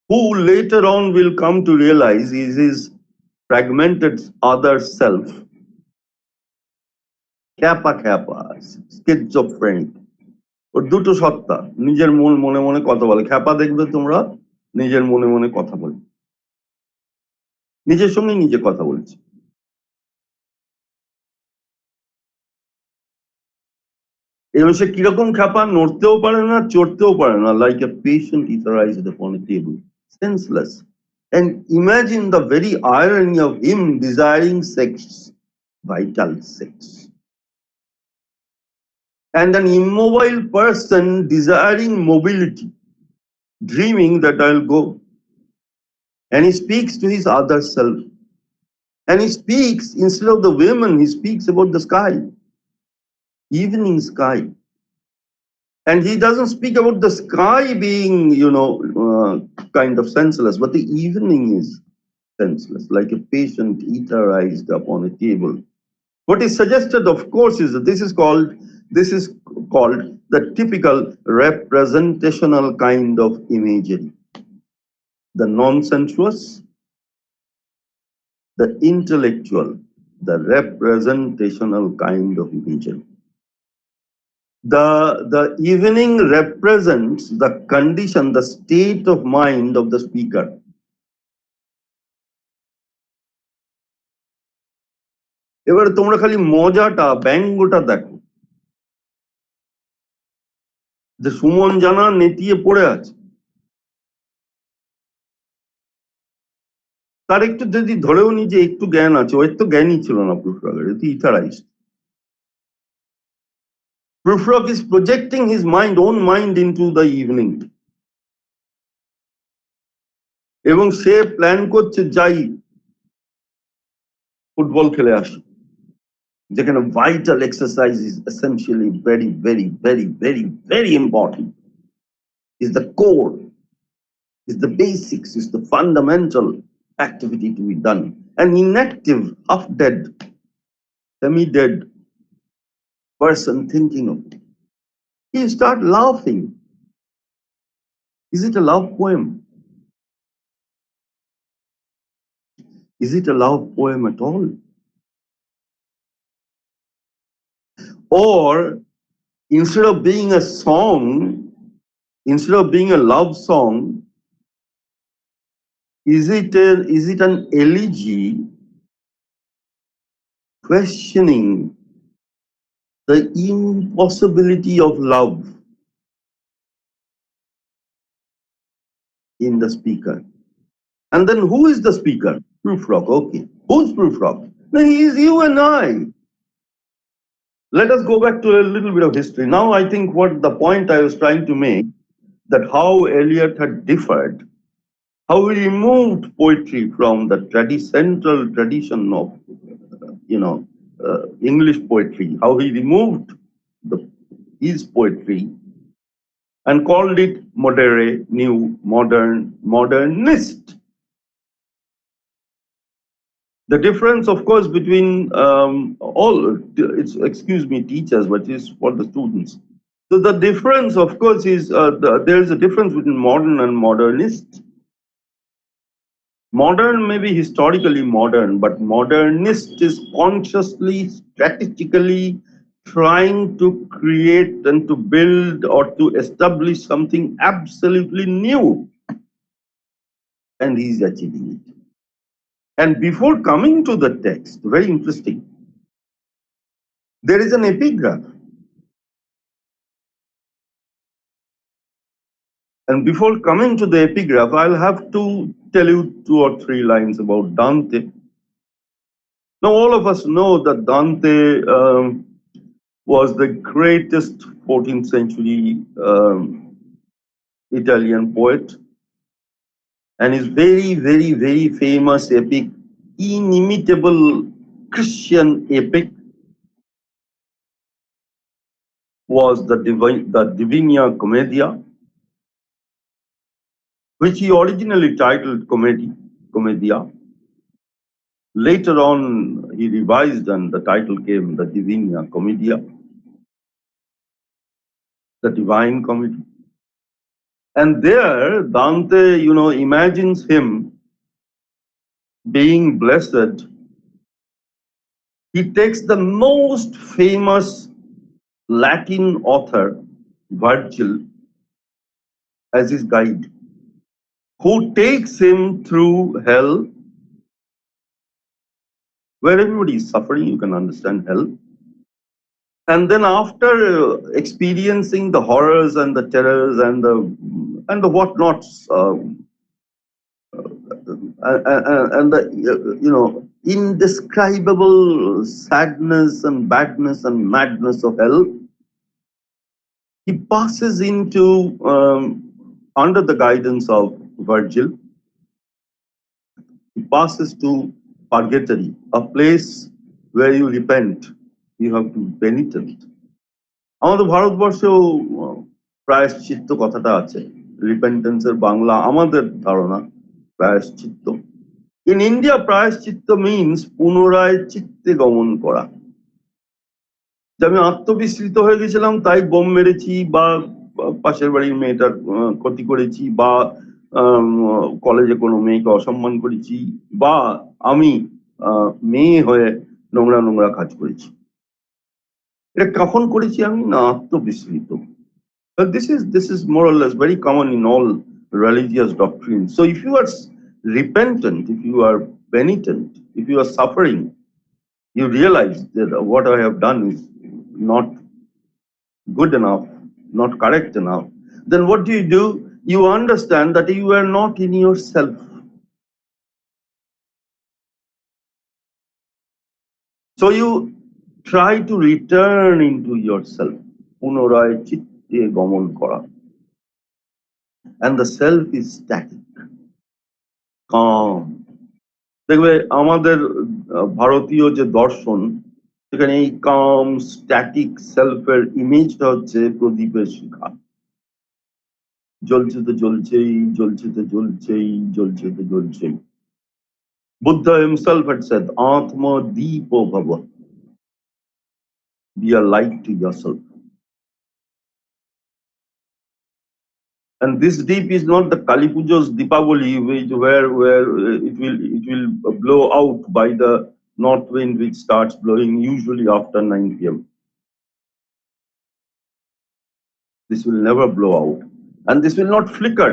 Speaker 3: who later on will come to realize is his fragmented other self. Kappa, schizophrenic. ওর দুটো সত্তা, নিজের মনে মনে কথা বলে। খ্যাপা দেখবে তোমরা, নিজের মনে মনে কথা বলে, নিজের সঙ্গে নিজে কথা বলছে। এবং সে কিরকম খ্যাপা, নড়তেও পারে না, চড়তেও পারে না, like a patient etherized upon a table, senseless. And imagine the very irony of him desiring sex, vital sex. And an immobile person desiring mobility, dreaming that I'll go. And he speaks to his other self. And he speaks, instead of the women, he speaks about the sky, evening sky. And he doesn't speak about the sky being, you know, kind of senseless, but the evening is senseless, like a patient etherized upon a table. What is suggested, of course, is that this is called the typical representational kind of imagery. The non-sensuous, the intellectual, the representational kind of imagery. The evening represents the condition, the state of mind of the speaker. এবারে তোমরা খালি মজাটা, ব্যঙ্গটা দেখো, যে সুমন জানা নেতিয়ে পড়ে আছে, তার একটু যদি ধরেও নি যে একটু জ্ঞান আছে, ওর তো জ্ঞানই ছিল না প্রুফরগের, এটি ইথারাইজড। Prufrock is projecting his own mind into the evening. এবং সে প্ল্যান করছে যাই ফুটবল খেলে আসি, যেখানে vital exercise is essentially very very very very very important, is the core, is the basics, is the fundamental activity to be done. An inactive, half dead, semi-dead person thinking of it, you start laughing. Is it a love poem? Is it a love poem at all? Or instead of being a song, instead of being a love song, is it an elegy questioning the impossibility of love in the speaker? And then who is the speaker? Prufrock. Okay. Who's Prufrock? No, he is you and I. Let us go back to a little bit of history. Now I think what the point I was trying to make, that how Eliot had differed, how he removed poetry from the central tradition of, English poetry, how he removed his poetry and called it modere, new, modern, modernist. The difference, of course, between excuse me, teachers, but it's for the students. So the difference, of course, is there is a difference between modern and modernist. Modern may be historically modern, but modernist is consciously, strategically trying to create and to build or to establish something absolutely new. And he's achieving it. And before coming to the text, very interesting, there is an epigraph. And before coming to the epigraph, I'll have to tell you 2 or 3 lines about Dante. Now, all of us know that Dante was the greatest 14th century Italian poet, and his very, very, very famous epic, inimitable Christian epic, was the Divina Commedia, which he originally titled Commedia. Later on, he revised and the title came the Divina Commedia, the Divine Comedy. And there, Dante, imagines him being blessed. He takes the most famous Latin author, Virgil, as his guide, who takes him through hell, where everybody is suffering. You can understand hell. And then after experiencing the horrors and the terrors and the whatnots, and the indescribable sadness and badness and madness of hell, he passes into, under the guidance of Virgil, he passes to purgatory, a place where you repent, you have to be penitent. আমাদের ভারতবর্ষেও প্রায়শ্চিত্ত কথাটা আছে, রিপেন্টেন্সের বাংলা আমাদের ধারণা প্রায়শ্চিত্ত। In India, প্রায়শ্চিত্ত means পুনরায় চিত্তে গমন করা। যে আমি আত্মবিস্মৃত হয়ে গেছিলাম তাই বোম মেরেছি, বা পাশের বাড়ির মেয়েটার ক্ষতি করেছি, বা কলেজে কোনো মেয়েকে অসম্মান করেছি, বা আমি মেয়ে হয়ে নোংরা নোংরা কাজ করেছি। এটা কখন করেছি আমি? না, আত্মবিস্মৃত। This is more or less very common in all religious doctrines. So if you are repentant, if you are penitent, if you are suffering, you realize that what I have done is not good enough, not correct enough. Then what do? You understand that you are not in yourself. So you try to return into yourself. Punoray chitte gamon kora. And the self is static, calm. দেখবে আমাদের ভারতীয় যে দর্শন সেখানে এই কাম static সেলফের ইমেজটা হচ্ছে প্রদীপের শিখা, জ্বলছে তো জ্বলছেই, জ্বলছে তো জ্বলছেই, জ্বলছে তো জ্বলছেই। Buddha himself had said, Atma Deepo Bhava. Be a light to yourself. And this deep is not the Kali Puja's Deepavali, where it will blow out by the north wind, which starts blowing usually after 9 p.m. This will never blow out, and this will not flicker.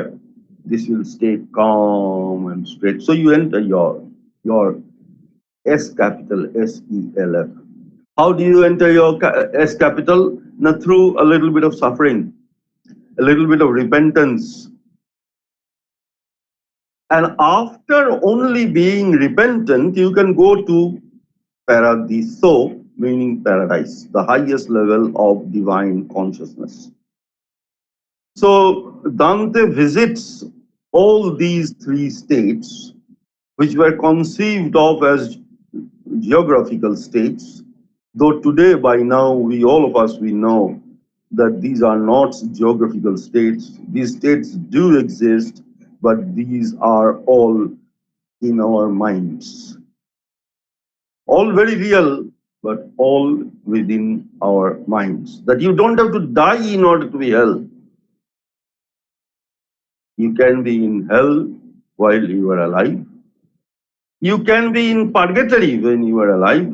Speaker 3: This will stay calm and straight. So you enter your S capital, S-E-L-F. How do you enter your S capital? Now, through a little bit of suffering, a little bit of repentance. And after only being repentant, you can go to paradiso, meaning paradise, the highest level of divine consciousness. So Dante visits all these three states, which were conceived of as geographical states, though today by now all of us know that these are not geographical states. These states do exist, but these are all in our minds. All very real, but all within our minds. That you don't have to die in order to be hell. You can be in hell while you are alive. You can be in purgatory when you are alive.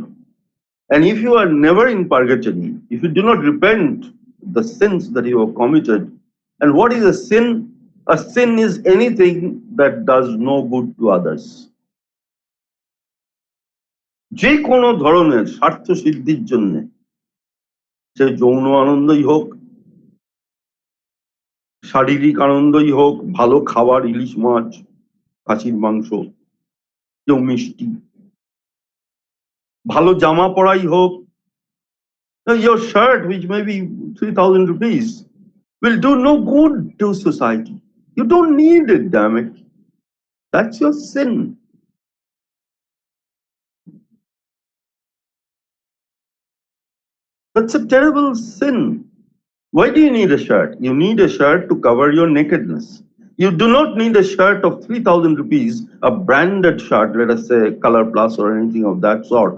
Speaker 3: And if you are never in purgatory, if you do not repent the sins that you have committed, and what is a sin? A sin is anything that does no good to others. যে কোনো ধরনের স্বার্থ সিদ্ধির জন্য, সে যৌন আনন্দই হোক, শারীরিক আনন্দই হোক, ভালো খাবার, ইলিশ মাছ, খাসির মাংস, কেউ মিষ্টি, ভালো জামা পরাই হোক, your shirt, which may be 3,000 rupees, will do no good to society. You don't need it, damn it. That's your sin. That's a terrible sin. Why do you need a shirt? You need a shirt to cover your nakedness. You do not need a shirt of 3,000 rupees, a branded shirt, let us say Color Plus or anything of that sort.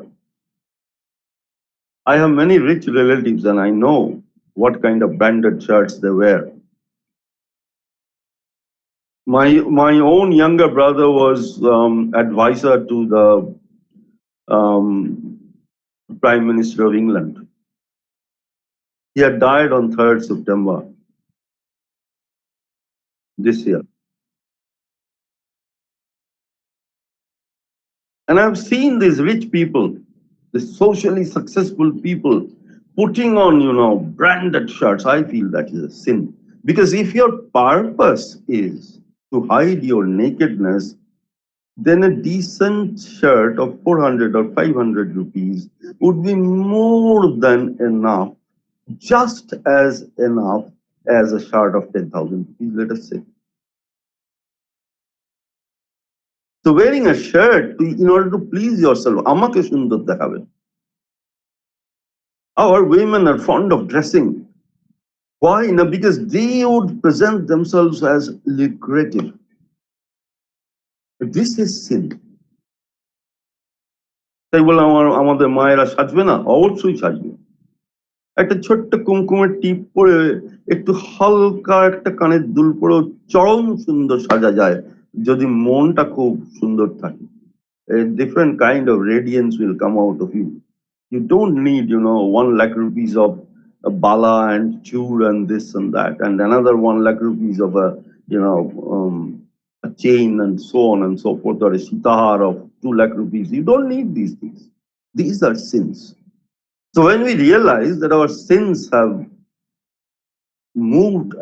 Speaker 3: I have many rich relatives and I know what kind of branded shirts they wear. My own younger brother was advisor to the Prime Minister of England. He had died on 3rd September this year. And I've seen these rich people, the socially successful people, putting on, branded shirts. I feel that is a sin. Because if your purpose is to hide your nakedness, then a decent shirt of 400 or 500 rupees would be more than enough, just as enough as a shirt of 10,000 rupees, let us say. So wearing a shirt in order to please yourself, amake sundar dekhabe. Our women are fond of dressing. Why? Because they would present themselves as lucrative. This is sin. তাই বলে আমাদের মায়েরা সাজবে না? অবশ্যই সাজবে। একটা ছোট্ট কুমকুমের টিপ পরে, একটু হালকা একটা কানের দুল পরেও চরম সুন্দর সাজা যায়, যদি মনটা খুব সুন্দর থাকে। A different kind of radiance will come out of you. You don't need, 1 lakh rupees of a bala and chur and this and that, and another 1 lakh rupees of a chain and so on and so forth, or a sitahar of 2 lakh rupees. You don't need these things. These are sins. So when we realize that our sins have moved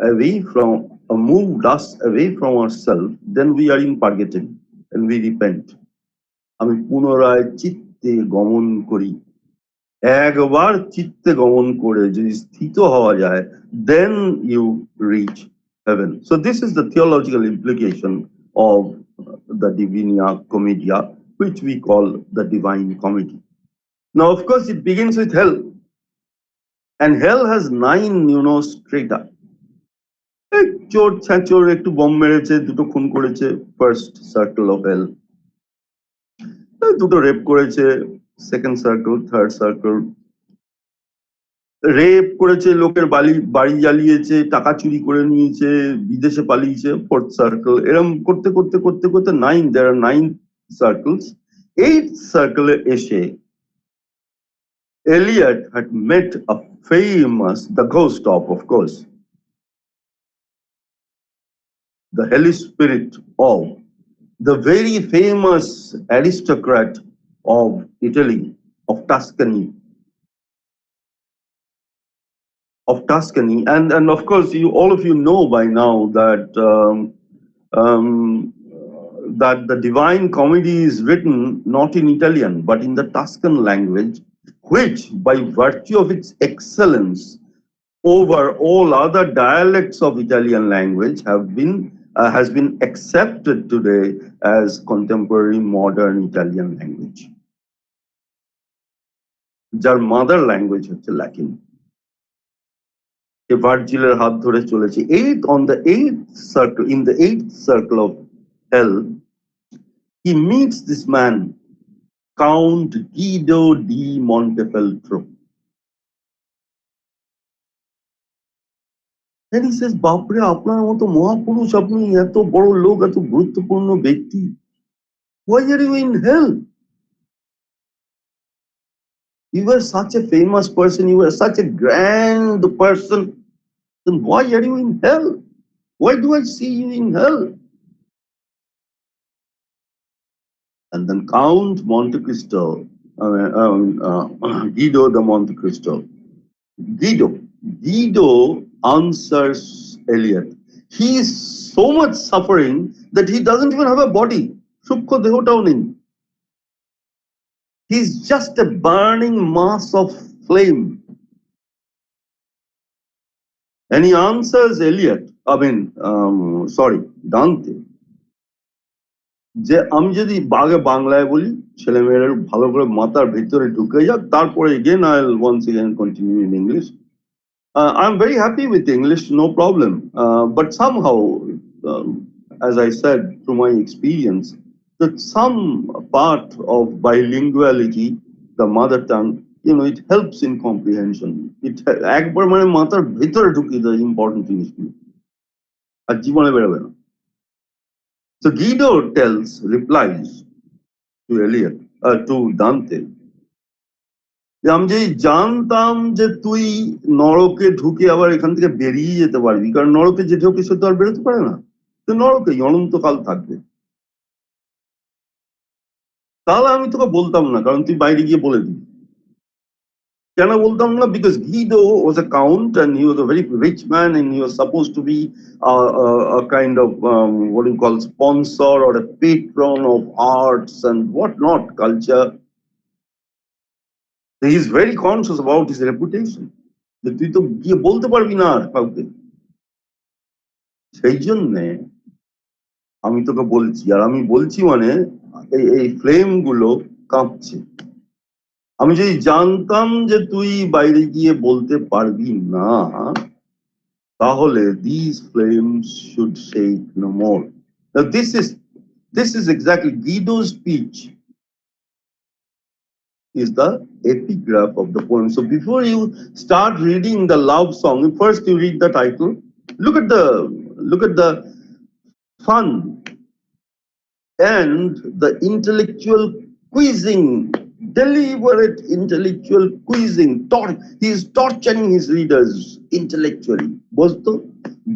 Speaker 3: us away from ourselves, then we are in purgatory and we repent. Ami punoray chitte gamon kori. একবার চিত্তে গমন করে যদি স্থিত হওয়া যায়, then you reach heaven. So this is the theological implication of the Divina Commedia, which we call the Divine Comedy. Now, of course, it begins with hell, and hell has 9, strata. এক চোর ছাঁচোর একটু bomb মেরেছে, দুটো খুন করেছে, first circle of হেল। দুটো rape করেছে, second circle, third circle. Rape করেছে, লোকের বাড়ি জ্বালিয়েছে, টাকা চুরি করে নিয়েছে, বিদেশে পালিয়েছে, ফোর্থ সার্কেল। এরকম করতে করতে করতে করতে 9, there are 9 circles. 8th সার্কেলে এসে Eliot had met a famous, the ghost of course, the hellish spirit of the very famous aristocrat of Italy, of Tuscany, and of course, all of you know by now that that the Divine Comedy is written not in Italian but in the Tuscan language, which, by virtue of its excellence over all other dialects of Italian language, has been accepted today as contemporary modern Italian language. যার mother language হচ্ছে Latin. ভার্জিলের হাত ধরে চলেছে। On the 8th circle, in the 8th circle of hell, he meets this man, Count Guido di Montefeltro. And he says, বাপরে, আপনার মতো মহাপুরুষ, আপনি এত বড় লোক, এত গুরুত্বপূর্ণ ব্যক্তি, why are you in hell? You were such a famous person, you were such a grand person, then why are you in hell? Why do I see you in hell? And then Count Monte Cristo, Guido the Monte Cristo, Guido answers Eliot. He is so much suffering that he doesn't even have a body. Sukho dehotaও নেই. He's just a burning mass of flame. And he answers Eliot, Dante, যে আমি যদি বাংলায় বলি, ছেলেমেয়েরা ভালো করে মাথার ভিতরে ঢুকে যাক, তারপরে again I'll once again continue in English. I'm very happy with English, no problem. But somehow, as I said, through my experience, that some part of bilinguality, the mother tongue, it helps in comprehension. একবার মানে মাথার ভিতরে ঢুকিয়ে দেয় important জিনিসগুলো, আর জীবনে বেরোবে না। So Guido replies to Eliot, to Dante, আমি যদি জানতাম যে তুই নরকে ঢুকে আবার এখান থেকে বেরিয়ে যেতে পারবি, কারণ নরকে যে ঢুকে সে তো আর বেরোতে পারে না, তো নরকেই অনন্তকাল থাকবে, তাহলে আমি তোকে বলতাম না, কারণ তুই বাইরে গিয়ে বলে দিবি। কেন বলতাম না? Because Guido was a count and he was a very rich man and he was supposed to be a kind of what you call sponsor or a patron of arts and what not, culture. He is very conscious about his reputation. তুই তো গিয়ে বলতে পারবি না কাউকে, সেই জন্যে আমি তোকে বলছি, আর আমি বলছি মানে এই ফ্লেম গুলো কাঁপছে। আমি যদি জানতাম যে তুই বাইরে গিয়ে বলতে পারবি না, তাহলে these flames should shake no more. Now this is exactly Guido's speech is the epigraph of the poem. So before you start reading the love song, first you read the title. Look at the fun and the intellectual quizzing, deliberate intellectual quizzing. He is torturing his readers intellectually.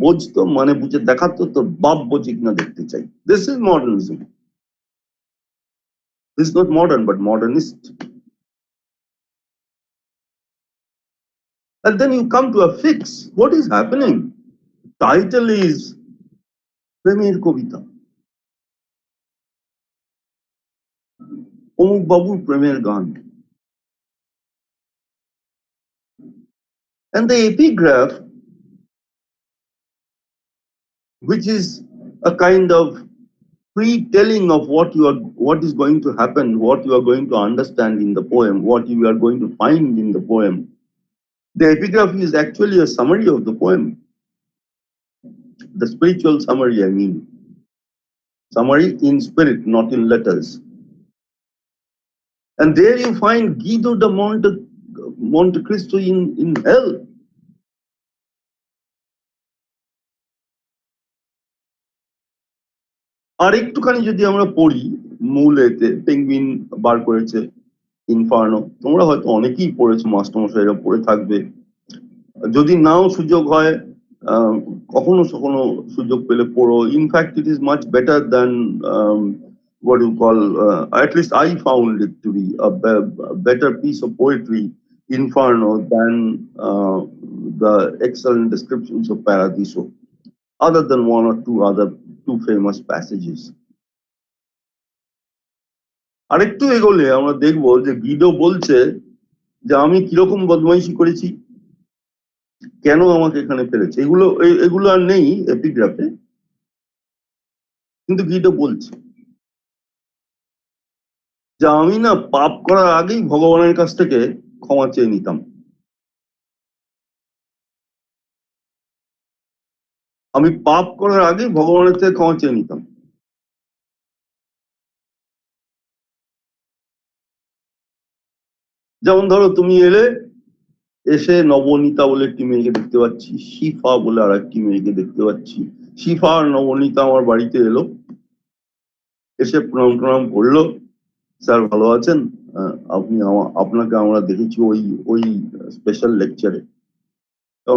Speaker 3: বুঝতো মানে বুঝে দেখাতো, তোর বাপ বুঝি না দেখতে চাই। This is modernism. This is not modern but modernist. And then you come to a fix. What is happening? Title is প্রেমের কবিতা, অমুক বাবুর প্রেমের গান। And the epigraph, which is a kind of pre-telling of what is going to happen, what you are going to understand in the poem, what you are going to find in the poem. The epigraph is actually a summary of the poem. The spiritual summary, I mean. Summary in spirit, not in letters. And there you find Guido de Monte Cristo in hell. আর একটুখানি যদি আমরা পড়ি মূল এতে penguin বার করেছে Inferno, তোমরা হয়তো অনেকেই পড়েছো, মাস্টারমশাইরা পড়ে থাকবে। যদি নাও সুযোগ হয় কখনো কখনো সুযোগ পেলে পড়ো। In fact it is much better than what you call, at least I found it to be a better piece of poetry, Inferno, than the excellent descriptions of Paradiso, other than one or two famous passages. আরেকটু এগোলে আমরা দেখবো যে গিডো বলছে যে আমি কিরকম বদমাইশি করেছি, কেন আমাকে এখানে ফেলেছে। এগুলো আর নেই এপিগ্রাফে, কিন্তু গিডো বলছে যে আমি না পাপ করার আগেই ভগবানের কাছ থেকে ক্ষমা চেয়ে নিতাম। আমি পাপ করার আগেই ভগবানের থেকে ক্ষমা চেয়ে নিতাম। যেমন ধরো তুমি এলে, এসে নবনীতা বলে একটি মেয়েকে দেখতে পাচ্ছি, শিফা বলে আর একটি মেয়েকে দেখতে পাচ্ছি। শিফা আর নবনীতা আমার বাড়িতে এলো, এসে প্রণাম টনাম করলো, স্যার ভালো আছেন, আপনাকে আমরা দেখেছি ওই স্পেশাল লেকচারে।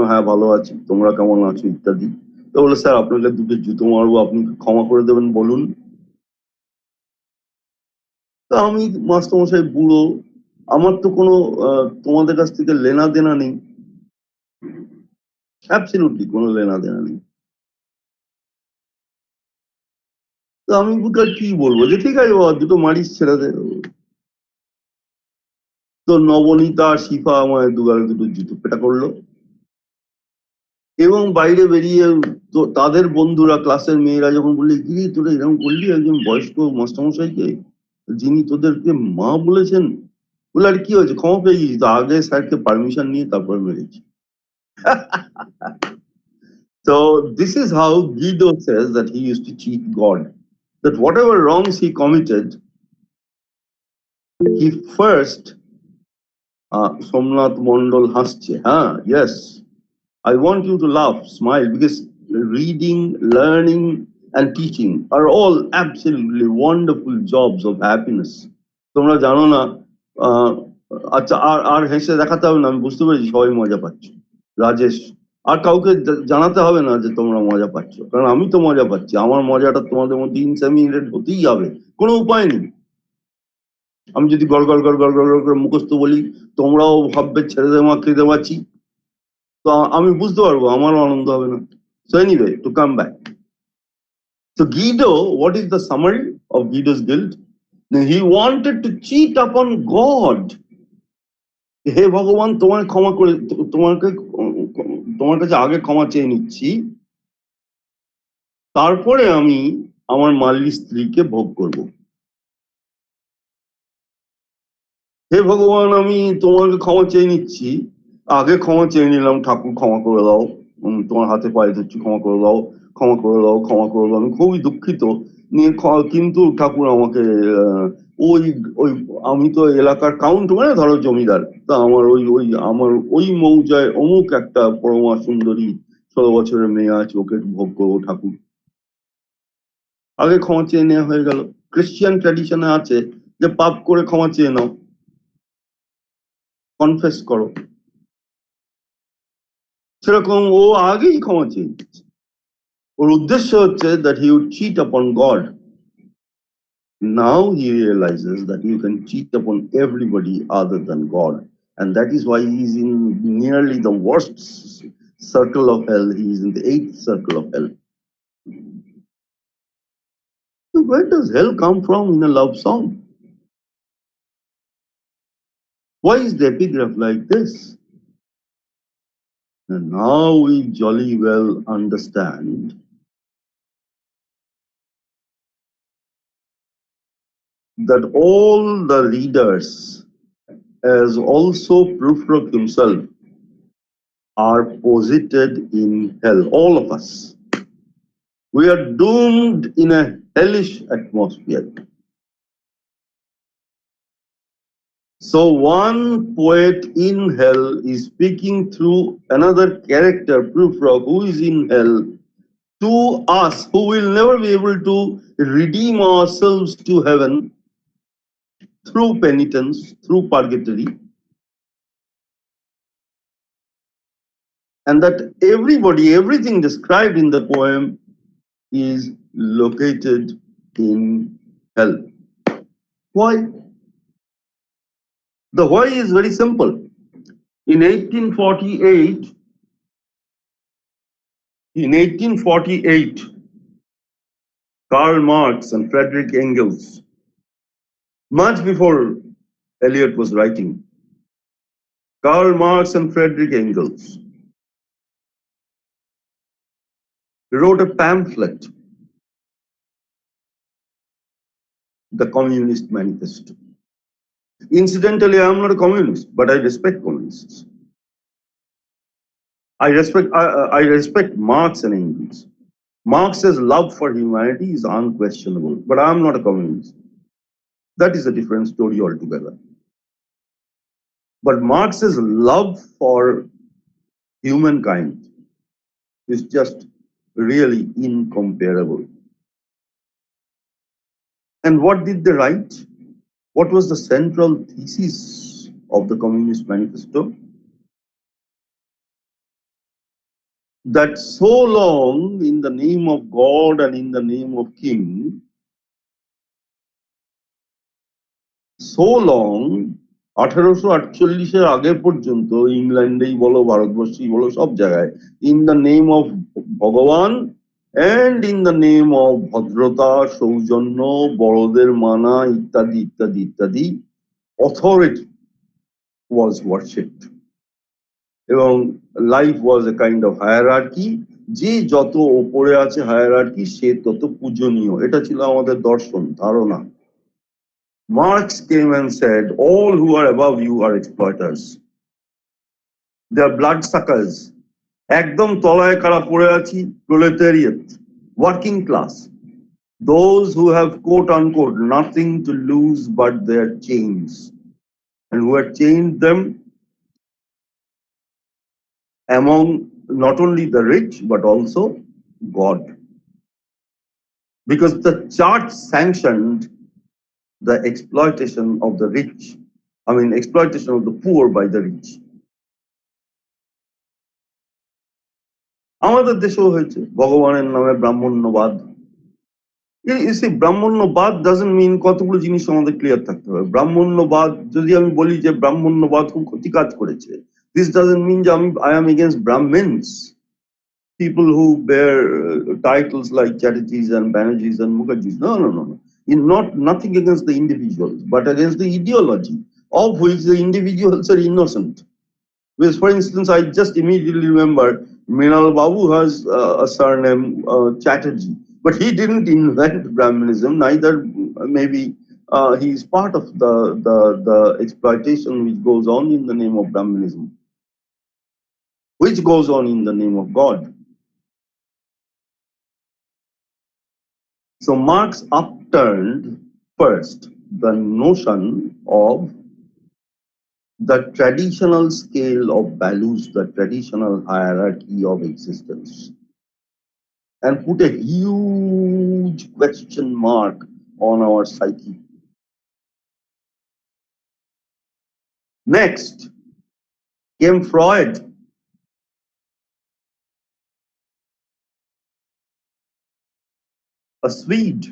Speaker 3: হ্যাঁ ভালো আছি, তোমরা কেমন আছো ইত্যাদি। তো বলে স্যার আপনাকে দুটো জুতো মারবো, আপনি ক্ষমা করে দেবেন বলুন। তা আমি মাস্টারমশাই বুড়ো, আমার তো কোনো তোমাদের কাছ থেকে লেনা দেনা নেই, অ্যাবসলিউটলি কোনো লেনা দেনা নেই। তো আমি কি বলবো, যে ঠিক আছে বাবা দুটো মারিস, ছেড়ে দে। তো নবনীতা আর শিফা আমায় দুগালে দুটো জুতো পেটা করলো, এবং বাইরে বেরিয়ে তাদের বন্ধুরা, ক্লাসের মেয়েরা যখন বললি কি তোরা এরকম করলি একজন বয়স্ক মাস্টারমশাইকে, যিনি তোদেরকে মা বলেছেন, বলে আর কি হয়েছে, ক্ষমা পেয়ে গেছি তো, আগে স্যারকে পারমিশন নিয়ে তারপর মেরেছি। So this is how Guido says that he used to cheat God, that whatever wrongs he committed, he first Somnath Mondal hasche, yes, I want you to laugh, smile, because reading, learning and teaching are all absolutely wonderful jobs of happiness. তোমরা জানো না, আচ্ছা আর হেসে দেখাতে হবে না, আমি বুঝতে পেরেছি সবাই মজা পাচ্ছ। রাজেশ, আর কাউকে জানাতে হবে না যে তোমরা মজা পাচ্ছ, কারণ আমি তো মজা পাচ্ছি। আমার মজাটা তোমাদের মধ্যে ইনসেমিনেট হতেই হবে, কোনো উপায় নেই। আমি যদি গড় গড় গড় গড় গড় করে মুখস্থ বলি, তোমরাও ভাববে ছেড়ে দেওয়া খেতে পাচ্ছি, তো আমি বুঝতে পারবো আমারও আনন্দ হবে না। So anyway, to come back. So Guido, what is the summary of Guido's guilt? He wanted to cheat upon God. হে ভগবান, তোমায় ক্ষমা করে, তোমার কাছে আগে ক্ষমা চেয়ে নিচ্ছি, তারপরে আমি আমার মালির স্ত্রীকে ভোগ করব। হে ভগবান, আমি তোমাকে ক্ষমা চেয়ে নিচ্ছি, আগে ক্ষমা চেয়ে নিলাম, ঠাকুর ক্ষমা করে দাও, তোমার হাতে পায়ে ধরছি, ক্ষমা করে দাও, ক্ষমা করে দাও, ক্ষমা করে দাও, আমি খুবই দুঃখিত নিয়ে, কিন্তু ঠাকুর আমাকে ওই ওই আমি তো এলাকার কাউন্ট, মানে ধরো জমিদার, তা আমার ওই মৌজায় অমুক একটা পরমা সুন্দরী 16 বছরের মেয়ে আছে, ওকে ভোগ করবো ঠাকুর। আগে ক্ষমা চেয়ে নেওয়া হয়ে গেল। ক্রিশ্চিয়ান ট্র্যাডিশনে আছে যে পাপ করে ক্ষমা চেয়ে নাও, কনফেস করো, সেরকম ও আগেই ক্ষমা চেয়ে নিচ্ছে। ওর উদ্দেশ্য হচ্ছে that he would cheat upon God. Now he realizes that you can cheat upon everybody other than God, and that is why he is in nearly the worst circle of hell. He is in the 8th circle of hell. So where does hell come from in a love song? Why is the epigraph like this? And now we jolly well understand that all the readers, as also Prufrock himself, are posited in hell, all of us. We are doomed in a hellish atmosphere. So one poet in hell is speaking through another character, Prufrock, who is in hell, to us who will never be able to redeem ourselves to heaven through penitence, through purgatory, and that everybody, everything described in the poem is located in hell. Why? The why is very simple. In 1848, Karl Marx and Friedrich Engels, much before Eliot was writing, Karl Marx and Friedrich Engels wrote a pamphlet, The Communist Manifesto. Incidentally, I am not a communist, but I respect communists. I respect Marx and Engels. Marx's love for humanity is unquestionable, but I am not a communist. That is a different story altogether. But Marx's love for humankind is just really incomparable. And what did they write? What was the central thesis of the Communist Manifesto? That so long, in the name of God and in the name of King, so long 1848 আগে পর্যন্ত ইংল্যান্ডেই বলো ভারতবর্ষেই বলো সব জায়গায় in the name of ভগবান and in the name of ভদ্রতা সৌজন্য বড়দের মানা ইত্যাদি ইত্যাদি ইত্যাদি authority was worshipped এবং life was a kind of hierarchy যে যত উপরে আছে hierarchy সে তত পূজনীয় এটা ছিল আমাদের দর্শন ধারণা Marx came and said, all who are above you are exploiters. They are bloodsuckers. একদম তলায় কারা পড়ে আছি proletariat, working class. Those who have quote unquote nothing to lose but their chains. And who had chained them among not only the rich but also God. Because the church sanctioned the exploitation of the rich, exploitation of the poor by the rich. আমাদের দেশেও হয়েছে ভগবানের নামে ব্রাহ্মণ্যবাদ ব্রাহ্মণ্যবাদ doesn't mean কতগুলো জিনিস আমাদের clear থাকতে হবে ব্রাহ্মণ্যবাদ যদি আমি বলি যে ব্রাহ্মণ্যবাদ খুব ক্ষতি কাজ করেছে this doesn't mean যে I am against Brahmins, people who bear titles like Chatterjees and Banerjees and Mukherjees. No. Nothing against the individuals, but against the ideology of which the individuals are innocent. Because, for instance, I just immediately remember Mrinal Babu has a surname Chatterjee, but he didn't invent Brahmanism. Neither, maybe he is part of the exploitation which goes on in the name of Brahmanism, which goes on in the name of God. So Marx upturned first the notion of the traditional scale of values, the traditional hierarchy of existence, and put a huge question mark on our psyche. Next came Freud. A Swede,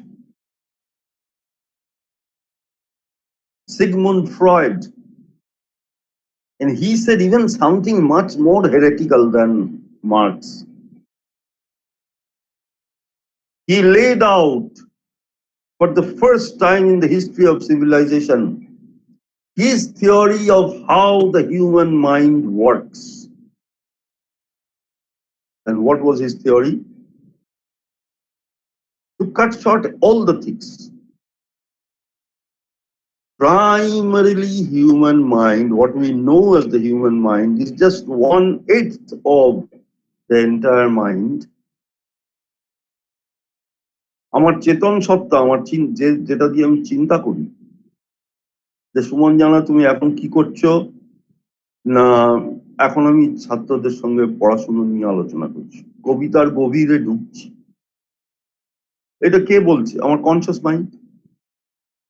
Speaker 3: Sigmund Freud. And he said even something much more heretical than Marx. He laid out for the first time in the history of civilization his theory of how the human mind works. And what was his theory? To cut short all the things, primarily human mind, what we know as the human mind, is just 1/8 of the entire mind. আমার চেতন সত্তা, আমার যেটা দিয়ে আমি চিন্তা করি, যে সুমন জানা তুমি এখন কি করছো, না এখন আমি ছাত্রদের সঙ্গে পড়াশোনা নিয়ে আলোচনা করছি, কবিতার গভীরে ঢুকছি, এটা কে বলছে? আমার কনসিয়াস মাইন্ড।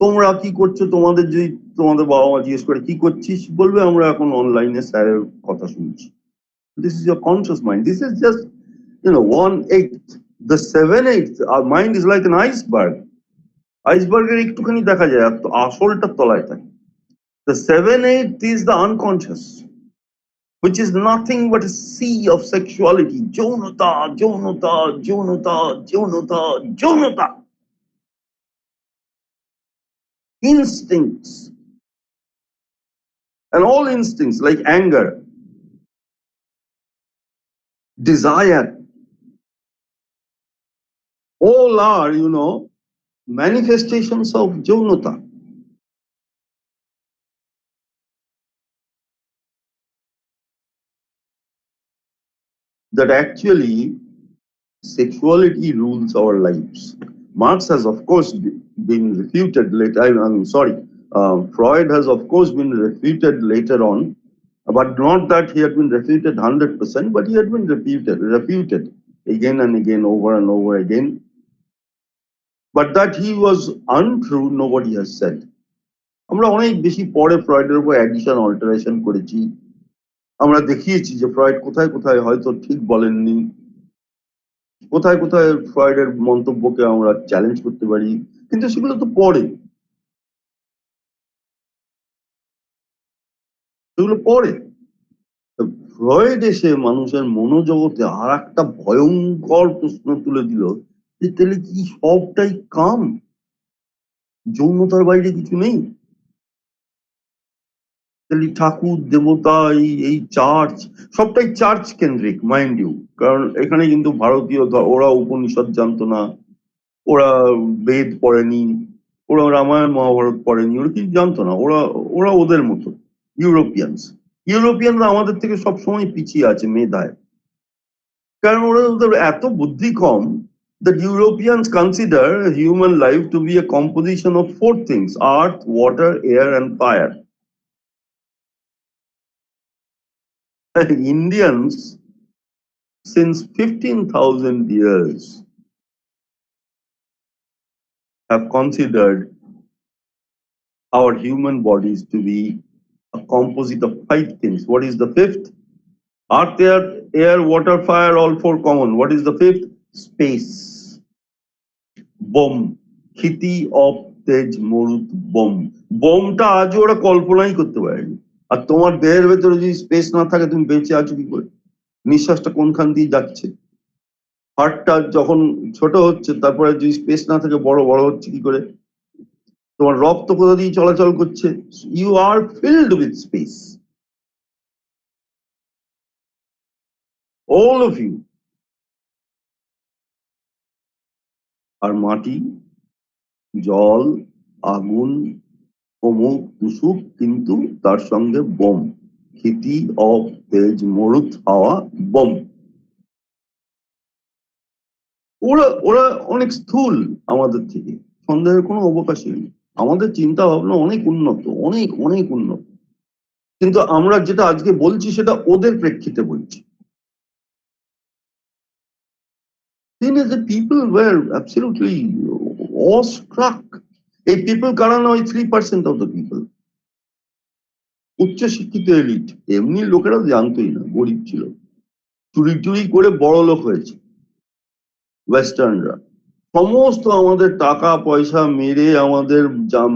Speaker 3: তোমরা কি করছো? তোমাদের যদি তোমাদের বাবা মা জিজ্ঞেস করে কি করছিস, বলবে আমরা এখন অনলাইনে স্যারের কথা শুনছি। This is your conscious mind. This is just 1/8. The 7/8, our mind is like an iceberg. আইসবার্গের একটুখানি দেখা যায়, আর আসলটা তলায় থাকে। The 7/8 is the unconscious, which is nothing but a sea of sexuality. Jaunata, jaunata, jaunata, jaunata, jaunata. Instincts. And all instincts like anger, desire, all are, manifestations of jaunata. That actually sexuality rules our lives. Marx has of course been refuted later. Freud has of course been refuted later on, but not that he had been refuted 100%, but he had been refuted again and again, over and over again. But that he was untrue, nobody has said. আমরা অনেক বেশি পরে ফ্রয়েডের উপর addition alteration করেছি, আমরা দেখিয়েছি যে Freud কোথায় কোথায় হয়তো ঠিক বলেননি, কোথায় কোথায় ফ্রয়েডের মন্তব্যকে আমরা চ্যালেঞ্জ করতে পারি, কিন্তু সেগুলো তো পরে, সেগুলো পরে। ফ্রয়েড এসে মানুষের মনোজগতে আর একটা ভয়ঙ্কর প্রশ্ন তুলে দিল যে তাহলে কি সবটাই কাম, যৌনতার বাইরে কিছু নেই? তাহলে ঠাকুর দেবতা, এই চার্চ, সবটাই চার্চ কেন্দ্রিক, মাইন্ড ইউ, কারণ এখানে কিন্তু ভারতীয়, ওরা উপনিষদ জানতো না, ওরা বেদ পড়েনি, ওরা রামায়ণ মহাভারত পড়েনি, ওরা কিছু জানতো না, ওরা ওদের মতো ইউরোপিয়ানরা আমাদের থেকে সবসময় পিছিয়ে আছে মেধায়, কারণ ওদের এত বুদ্ধি কম। that Europeans consider human life to be a composition of 4 things: earth, water, air and fire. Indians since 15,000 years have considered our human bodies to be a composite of 5 things. What is the 5th? Earth, air, water, fire, all 4 common. What is the 5th? Space. Bomb. Khiti of tej morut bomb. বোমটা আজ ওরা কল্পনাই করতে পারেনি। আর তোমার দেহের ভেতরে যদি space না থাকে, তুমি বেঁচে আছো কি করে? নিঃশ্বাসটা কোনখান দিয়ে যাচ্ছে? হার্টটা যখন ছোট হচ্ছে, তারপরে যদি স্পেস না থাকে বড় বড় হচ্ছে কি করে? তোমার রক্ত কোথা দিয়ে চলাচল করছে? You are filled with space, all of you. আর মাটি, জল, আগুন, অমুক তুসুক, কিন্তু তার সঙ্গে বোম, ক্ষিতি অব তেজ মরুত হাওয়া বোম। ওরা অনেক স্থূল আমাদের থেকে, সন্দেহের কোনো অবকাশই নেই। আমাদের চিন্তা ভাবনা অনেক উন্নত, অনেক অনেক উন্নত, কিন্তু আমরা যেটা আজকে বলছি সেটা ওদের প্রেক্ষিতে বলছি। The people were absolutely awestruck. এই পিপল কারা না? ওই 3% of the people, উচ্চ শিক্ষিত এলিট। এমনি লোকেরা জানতোই না, গরিব ছিল, চুরি চুরি করে বড় লোক হয়েছে ওয়েস্টার্নরা। সমস্ত আমাদের টাকা পয়সা মেরে, আমাদের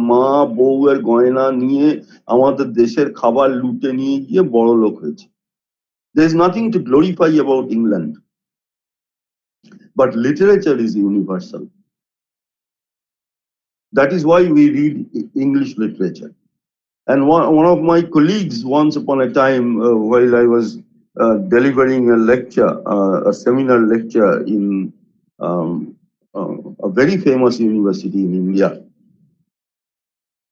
Speaker 3: মা বউয়ের গয়না নিয়ে, আমাদের দেশের খাবার লুটে নিয়ে গিয়ে বড় লোক হয়েছে। There is nothing to glorify about England, but literature is universal. That is why we read English literature. And one of my colleagues, once upon a time, while I was delivering a lecture, a seminar lecture in a very famous university in India.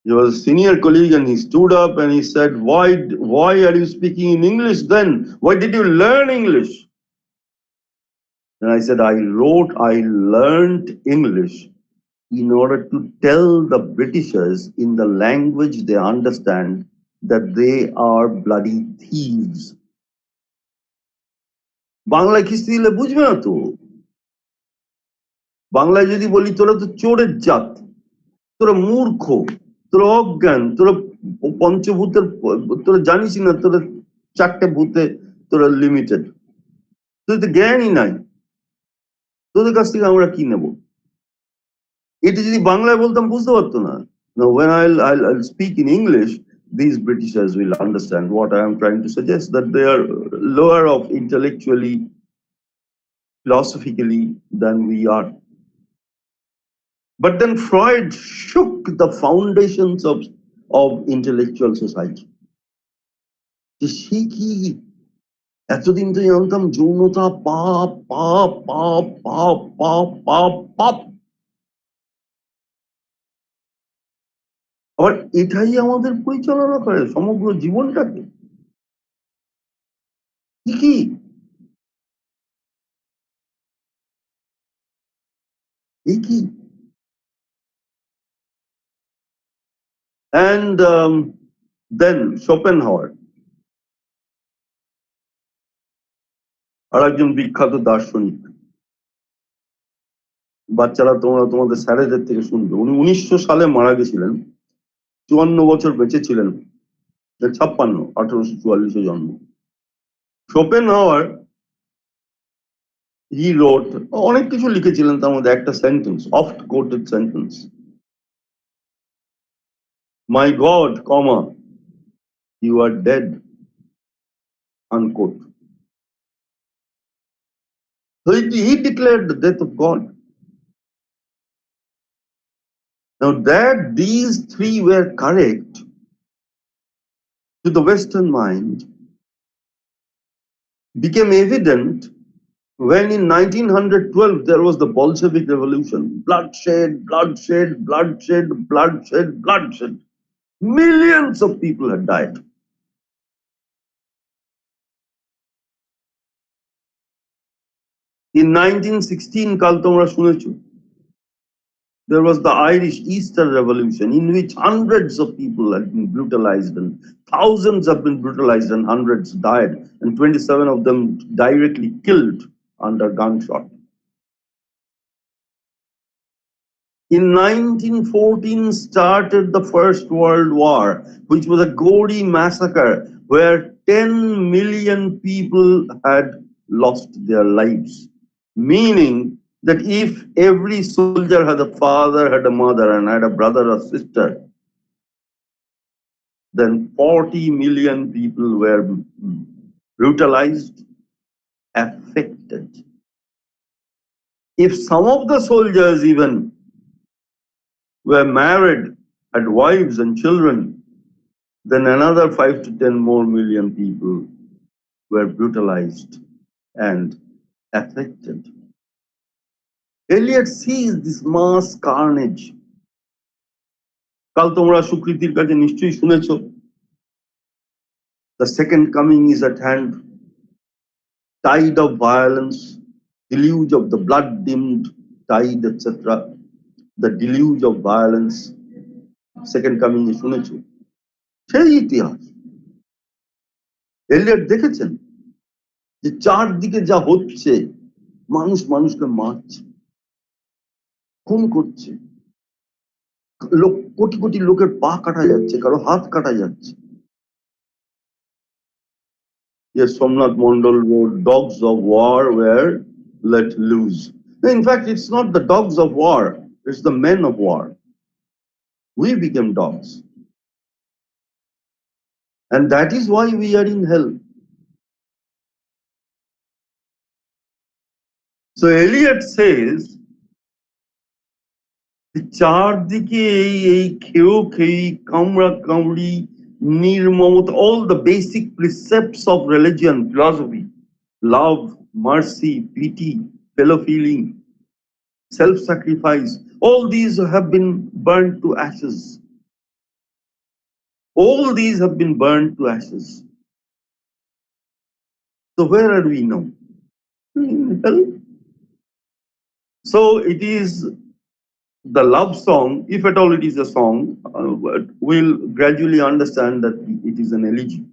Speaker 3: He was a senior colleague and he stood up and he said, why are you speaking in English then? Why did you learn English? And I said, I learned English in order to tell the Britishers in the language they understand that they are bloody thieves. বাংলায় খিস্তি দিলে বুঝবে না তো। বাংলায় যদি বলি তোরা তো চোরের জাত, তোরা মূর্খ, তোরা অজ্ঞান, তোরা পঞ্চভূতের, তোরা জানিস না তোরা চারটে ভূতে তোরা লিমিটেড, তোদের তো জ্ঞানই নাই, তোদের কাছ থেকে আমরা কি নেব? এটা যদি বাংলায় বলতাম বুঝতে পারতো না। Now when I'll speak in English, these Britishers will understand what I am trying to suggest, that they are lower of intellectually, philosophically than we are. But then Freud shook the foundations of intellectual society. সে কি এতদিন তো জানতাম যৌনতা পাপ পাপ পাপ পাপ পাপ পাপ পাপ, আবার এটাই আমাদের পরিচালনা করে সমগ্র জীবনটাকে। কি কি and then Schopenhauer, আর একজন বিখ্যাত দার্শনিক, বাচ্চারা তোমরা তোমাদের স্যারেদের থেকে শুনবে, উনি 1900 সালে মারা গেছিলেন, 54 বছর বেঁচে ছিলেন, 56, 1844 জন্ম। Schopenhauer, he wrote, অনেক কিছু লিখেছিলেন, তার মধ্যে একটা sentence, oft quoted sentence, my God, comma, you are dead, unquote. So he declared the death of God. Now that these three were correct to the Western mind became evident when in 1912 there was the Bolshevik Revolution. Bloodshed, bloodshed, bloodshed, bloodshed, bloodshed. Millions of people had died. In 1916, কাল তোমরা শুনেছো, there was the Irish Easter Revolution in which hundreds of people had been brutalized and thousands have been brutalized and hundreds died and 27 of them directly killed under gunshot. In 1914 started the First World War, which was a gory massacre where 10 million people had lost their lives, meaning that if every soldier had a father, had a mother, and had a brother or sister, then 40 million people were brutalized, affected. If some of the soldiers even were married, had wives and children, then another 5 to 10 more million people were brutalized and affected. Eliot sees this mass carnage. কাল তোমরা সুকৃতির কাছে নিশ্চয়ই শুনেছো, the second coming is at hand, tide of violence, deluge of the blood-dimmed tide, etc. The deluge of violence, second coming এ শুনেছো, সেই ইতিহাস। Elliot দেখেছেন যে চারদিকে যা হচ্ছে, মানুষ মানুষকে মারছে, খুন করছে, লোক কোটি কোটি লোকের পা কাটা যাচ্ছে, কারো হাত কাটা যাচ্ছে। Yes, Somnath Mondal wrote, dogs of war were let loose. In fact, it's not the dogs of war, it's the men of war. We became dogs. And that is why we are in hell. So Eliot says, চারদিকে এই খেয়েও খেয়ে, কামড়া কামড়ি, nirmamata, all the basic precepts of religion, philosophy, love, mercy, pity, fellow feeling, self-sacrifice, all these have been burned to ashes. All these have been burned to ashes. So where are we now? In hell. So it is the love song, if at all it is a song, we'll gradually understand that it is an elegy.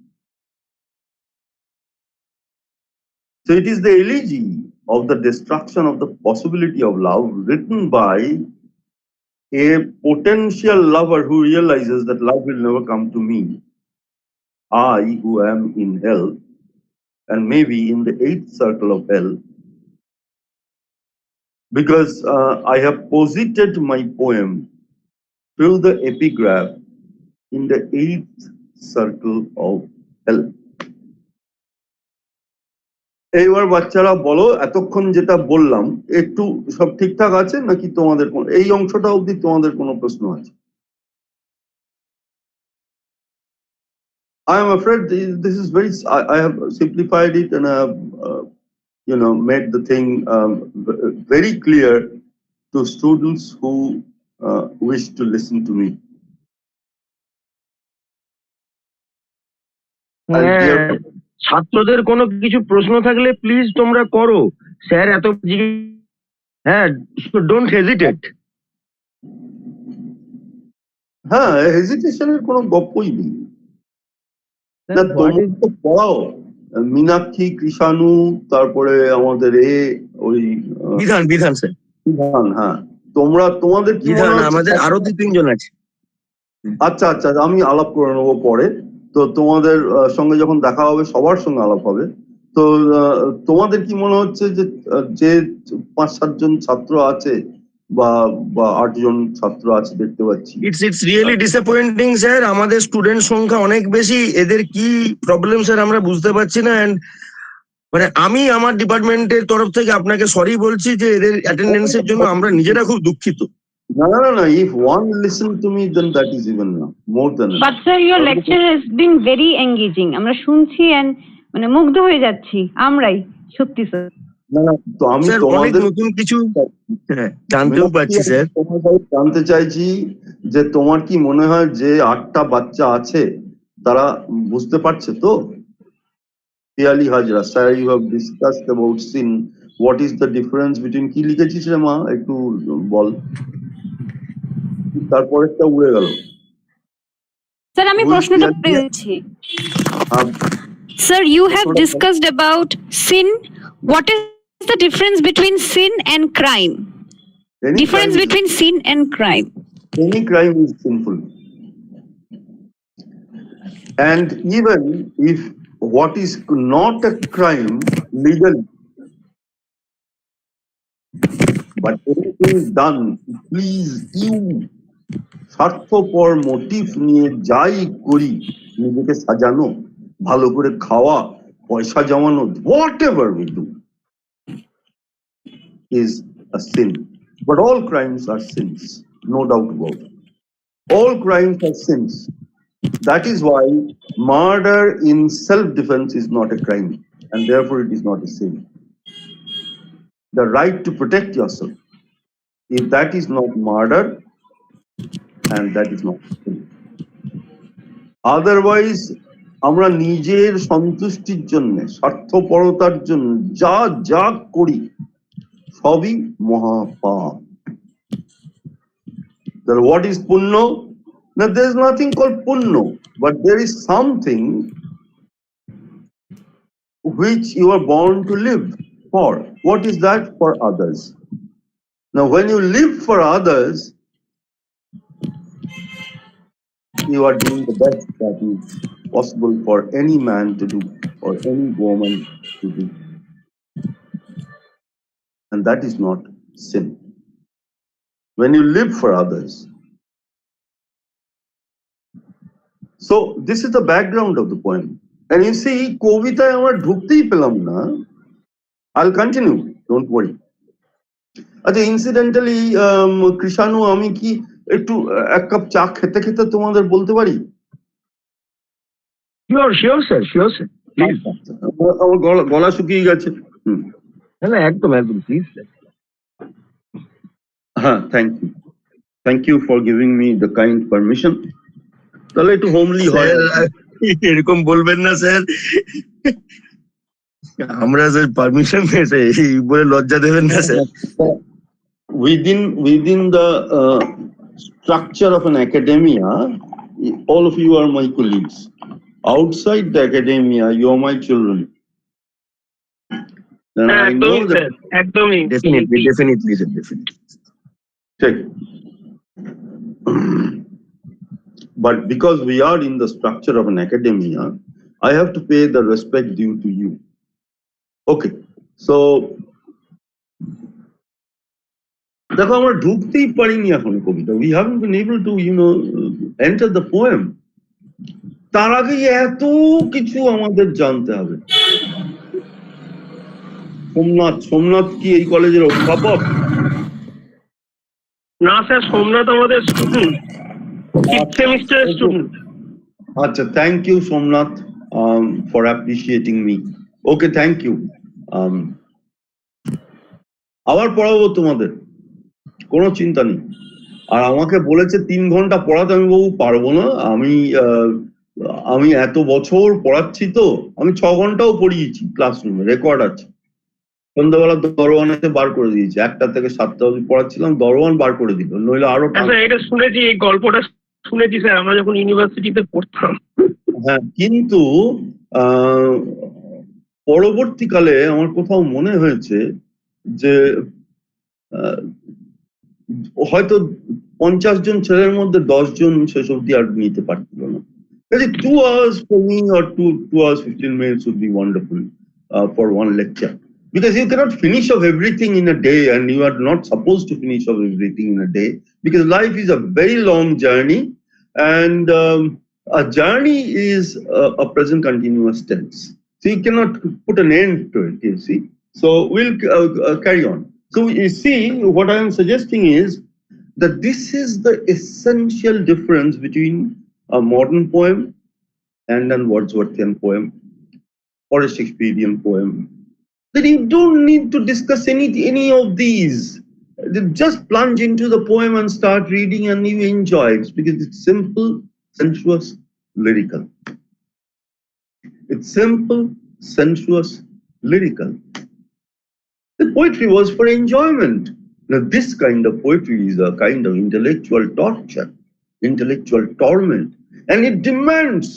Speaker 3: So it is the elegy of the destruction of the possibility of love, written by a potential lover who realizes that love will never come to me, I who am in hell, and maybe in the 8th circle of hell, because I have posited my poem through the epigraph in the 8th circle of hell. এইবার বাচ্চারা বলো, এতক্ষণ যেটা বললাম একটু সব ঠিকঠাক আছে নাকি তোমাদের এই অংশটা অবধি তোমাদের কোনো প্রশ্ন আছে? I am afraid this is very, I have simplified it and I have made the thing very clear to students who wish to listen to me.
Speaker 1: ছাত্রদের কোনো কিছু প্রশ্ন থাকলে প্লিজ তোমরা করো, স্যার এত হ্যাঁ, ডোন্ট হেজিটেট।
Speaker 3: হ্যাঁ, হেজিটেশনের কোনো গল্পই নেই। তোমরা তো পড়াও মীনাক্ষী, কৃষাণু, তারপরে আমাদের ওই
Speaker 1: বিধান স্যার,
Speaker 3: বিধান। হ্যাঁ, তোমরা তোমাদের কি মনে হয়?
Speaker 1: আমাদের আরো 2-3 জন আছে।
Speaker 3: আচ্ছা আচ্ছা, আমি আলাপ করে নেবো পরে। তো তোমাদের সঙ্গে যখন দেখা হবে সবার সঙ্গে আলাপ হবে। তো তোমাদের কি মনে হচ্ছে যে 5-7 জন ছাত্র আছে বা 8 জন ছাত্র আছে দেখতে পাচ্ছি,
Speaker 1: ইটস রিয়েলি ডিসঅ্যাপয়েন্টিং স্যার। আমাদের স্টুডেন্ট সংখ্যা অনেক বেশি, এদের কি প্রবলেম স্যার আমরা বুঝতে পারছি না। এন্ড মানে আমি আমার ডিপার্টমেন্টের তরফ থেকে আপনাকে সরি বলছি যে এদের অ্যাটেন্ডেন্সের জন্য আমরা নিজেরা খুব দুঃখিত।
Speaker 3: No. If one listen to me, then that is even more than enough.
Speaker 4: But sir, your lecture has been very engaging. আমরা শুনছি and মানে মুগ্ধ হয়ে যাচ্ছি আমরাই, সত্যি স্যার।
Speaker 3: না, তো আমি
Speaker 1: তোমাদের নতুন কিছু জানতেও পাচ্ছি স্যার।
Speaker 3: জানতে চাইছি যে তোমার কি মনে হয় যে 8টা বাচ্চা আছে তারা বুঝতে পারছে তো? Piyali Hazra, sir, you have discussed about sin, what is the difference between, কি লিখেছিস রে মা একটু বল। তারপর একটা উড়ে গেল।
Speaker 4: স্যার আমি প্রশ্নটা পেয়েছি। Sir, you have discussed about sin. What is the difference between sin and crime? Difference between sin and crime.
Speaker 3: Any crime is sinful. And even if what is not a crime legally, but anything done to please you, স্বার্থপর motive নিয়ে যাই করি, নিজেকে সাজানো, ভালো করে খাওয়া, পয়সা জমানো, whatever we do is a sin. But all crimes are sins, no doubt about it. All crimes are sins. That is why murder in self-defense is not a crime, and therefore it is not a sin. The right to protect yourself, if that is not murder, and that is not a sin. Otherwise, আমরা নিজের সন্তুষ্টির জন্য, স্বার্থপরতার জন্য যা যা করি সবই মহাপাপ। What is punno? Now there is nothing called punno, but there is something which you are born to live for. What is that? For others. Now when you live for others, you are doing the best that is possible for any man to do or any woman to do. And that is not sin. When you live for others. So this is the background of the poem. And you see, কবিতায় আমার ঢুকতেই পেলাম না। I'll continue, don't worry. আচ্ছা, incidentally Krishanu, আমি কি একটু এক কাপ চা খেতে খেতে তোমাদের বলতে পারি?
Speaker 5: Sure, sir. Please.
Speaker 3: আমার গলা শুকিয়ে গেছে।
Speaker 5: না, একদম, please, sir.
Speaker 3: হ্যাঁ, thank you for giving me the kind permission. তাহলে একটু হোমলি হয়।
Speaker 1: এরকম বলবেন না স্যার, আমরা স্যার পারমিশন বলে লজ্জা দেবেন না sir.
Speaker 3: Within the structure of an academia, all of you are my colleagues. Outside the academia, you are my children. And I know that
Speaker 1: Definitely, sir, definitely.
Speaker 3: check. But because we are in the structure of an academia, I have to pay the respect due to you. Okay, so দেখো আমরা ঢুকতেই পারিনি এখন কবিতা। We haven't been able to, enter the poem. তার আগে এত কিছু আমাদের জানতে হবে। সোমনাথ কি এই কলেজের অধ্যাপক?
Speaker 5: না স্যার, সোমনাথ আমাদের স্টুডেন্ট, 5th সেমিস্টার স্টুডেন্ট।
Speaker 3: আচ্ছা, thank you Somnath for appreciating me. Okay, thank you. আবার পড়াবো তোমাদের, কোনো চিন্তা নেই। আর আমাকে বলেছে 3 ঘন্টা পড়াতে, আমি বাবু পারবো না। আমি এত বছর পড়াচ্ছি, তো আমি 6 ঘন্টাও পড়িয়েছি ক্লাসরুমে, রেকর্ড আছে। সন্ধ্যাবেলা দরওয়ানেতে বার করে দিয়েছি, 1টা থেকে 7টা অবধি পড়াচ্ছিলাম, দরওয়ান বার করে দিল, নইলে আরো।
Speaker 5: এটা শুনেছি, এই গল্পটা শুনেছি স্যার, আমরা যখন ইউনিভার্সিটিতে পড়তাম।
Speaker 3: হ্যাঁ, কিন্তু পরবর্তীকালে আমার কোথাও মনে হয়েছে যে হয়তো 50 জন ছেলের মধ্যে 10 জন শেষ অব্দি আর নিতে পারছিল না। 2 hours for me or 2 hours 15 minutes would be wonderful for one lecture, because you cannot finish off everything in a day, and you are not supposed to finish off everything in a day, because life is a very long journey, and a journey is a present continuous tense, so you cannot put an end to it, you see. So we'll carry on. So you see, what I am suggesting is that this is the essential difference between a modern poem and an Wordsworthian poem or a Shakespearean poem. That you don't need to discuss any of these. Just plunge into the poem and start reading, and you enjoy it, because it's simple, sensuous, lyrical. It's simple, sensuous, lyrical. The poetry was for enjoyment. Now, this kind of poetry is a kind of intellectual torture, intellectual torment, and it demands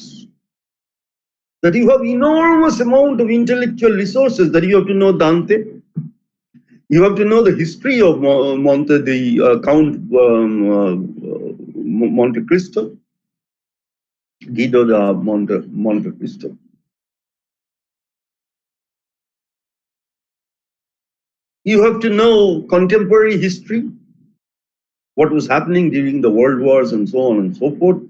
Speaker 3: that you have enormous amount of intellectual resources, that you have to know Dante, you have to know the history of Count Monte Cristo, Guido da Monte Cristo. You have to know contemporary history, what was happening during the world wars and so on and so forth.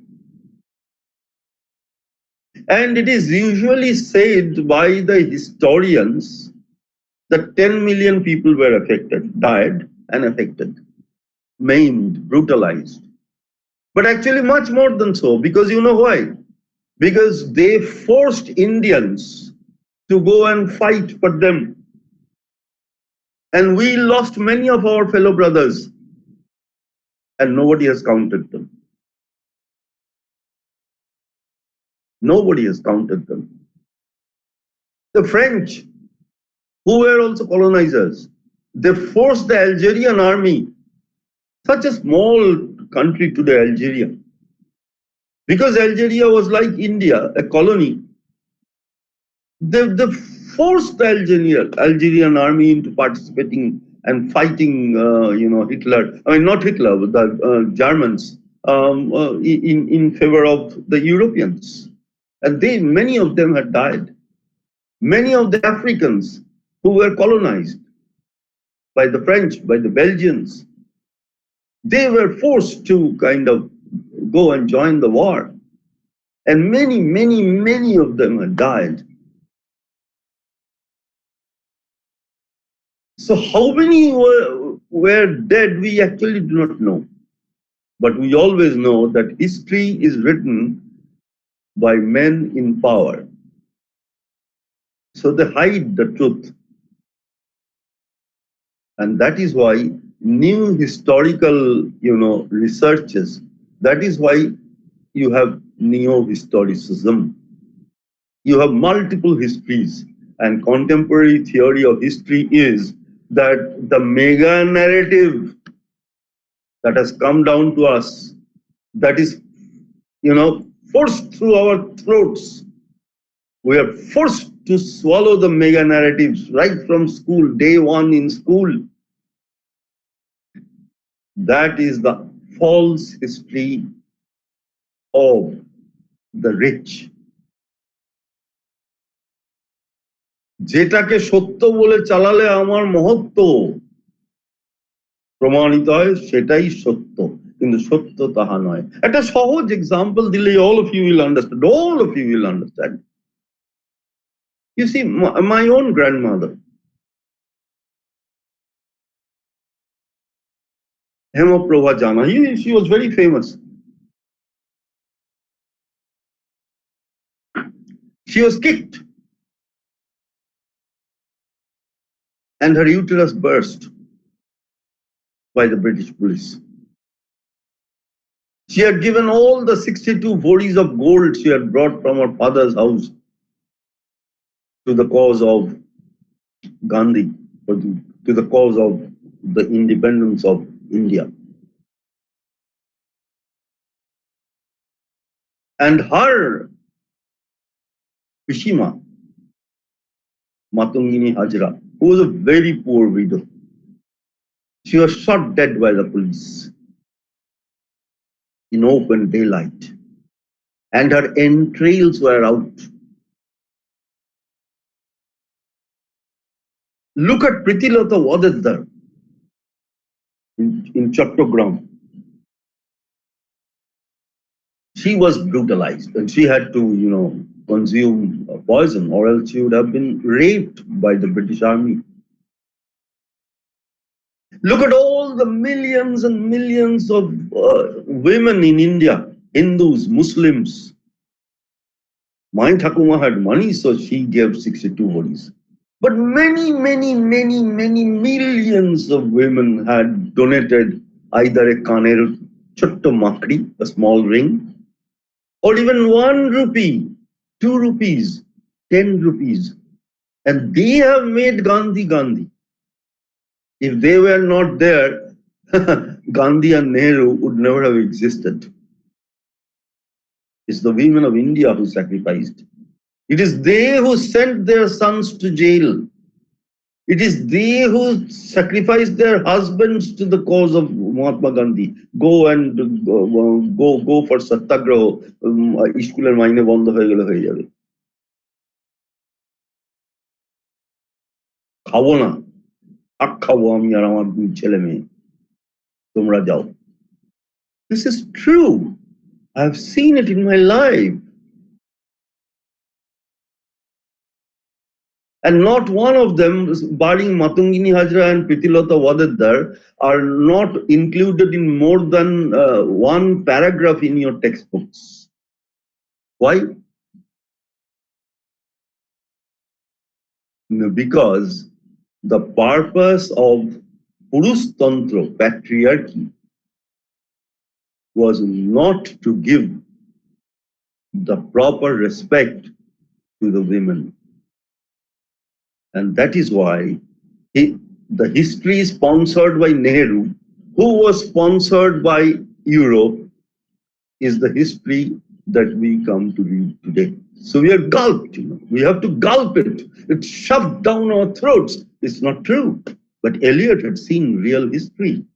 Speaker 3: And it is usually said by the historians that 10 million people were died and affected, maimed, brutalized. But actually much more than so, because you know why? Because they forced Indians to go and fight for them. And we lost many of our fellow brothers, and nobody has counted them. Nobody has counted them. The French, who were also colonizers, they forced the Algerian army, such a small country today, Algeria, because Algeria was like India, a colony. They forced the Algerian army into participating and fighting, Hitler. I mean, not Hitler, but the Germans, in favor of the Europeans. And many of them had died. Many of the Africans who were colonized by the French, by the Belgians, they were forced to kind of go and join the war. And many of them had died. So how many were dead, we actually do not know. But we always know that history is written by men in power. So they hide the truth. And that is why new historical, researches, that is why you have neo-historicism. You have multiple histories, and contemporary theory of history is that the mega narrative that has come down to us, that is, forced through our throats. We are forced to swallow the mega narratives right from school, day one in school. That is the false history of the rich. যেটাকে সত্য বলে চালালে আমার মহত্ব প্রমাণিত হয়, সেটাই সত্য, কিন্তু সত্য তাহা নয়। একটা সহজ এক্সাম্পল দিলেই all of you will understand. You see, my own grandmother, M.U.C.Women Jana, she was very famous. She was kicked and her uterus burst by the British police. She had given all the 62 bodies of gold she had brought from her father's house to the cause of Gandhi, or to the cause of the independence of India. And her Pishima, Matungini Hajra, who was a very poor widow, she was shot dead by the police in open daylight, and her entrails were out. Look at Pritilata Wadadar in Chattopadhyay. She was brutalized and she had to, consume poison, or else she would have been raped by the British Army. Look at all the millions and millions of women in India, Hindus, Muslims. My Thakuma had money, so she gave 62 bodies. But many, many, many, many millions of women had donated either a kaner chotto makri, a small ring, or even 1 rupee, 2 rupees, 10 rupees. And they have made Gandhi Gandhi. If they were not there, Gandhi and Nehru would never have existed. It's the women of India who sacrificed. It is they who sent their sons to jail. It is they who sacrificed their husbands to the cause of Mahatma Gandhi. Go for satyagraha. Iskuler maine bondho hoye gele hoye jabe. Khabo na, ak khabo ami ar amar dui chele meye. Tomra jao. This is true. I have seen it in my life. And not one of them, barring Matungini Hajra and Pritilata Wadadar, are not included in more than one paragraph in your textbooks. Why? Because the purpose of Purush Tantra, patriarchy, was not to give the proper respect to the women. And that is why the history sponsored by Nehru, who was sponsored by Europe, is the history that we come to read today. So we are gulped, we have to gulp it. It's shoved down our throats. It's not true. But Eliot had seen real history.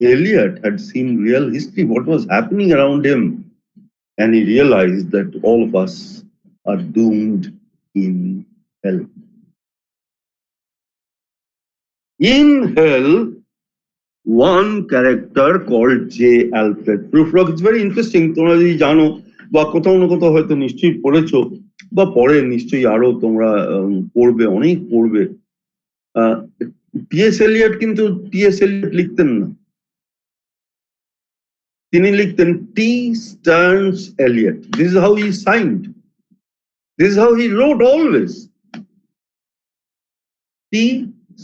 Speaker 3: Eliot had seen real history, what was happening around him. And he realized that all of us are doomed in hell. In hell, one character called J. Alfred Prufrock. It's very interesting. তোমরা যদি জানো বা কোথাও না কোথাও হয়তো নিশ্চয়ই পড়েছো বা পরে নিশ্চয়ই আরো তোমরা পড়বে, অনেক পড়বে। টি.এস. এলিয়ট কিন্তু টি.এস. এলিয়ট লিখতেন না। তিনি লিখতেন T. Stearns Eliot. This is how he signed. This is how he wrote always. T.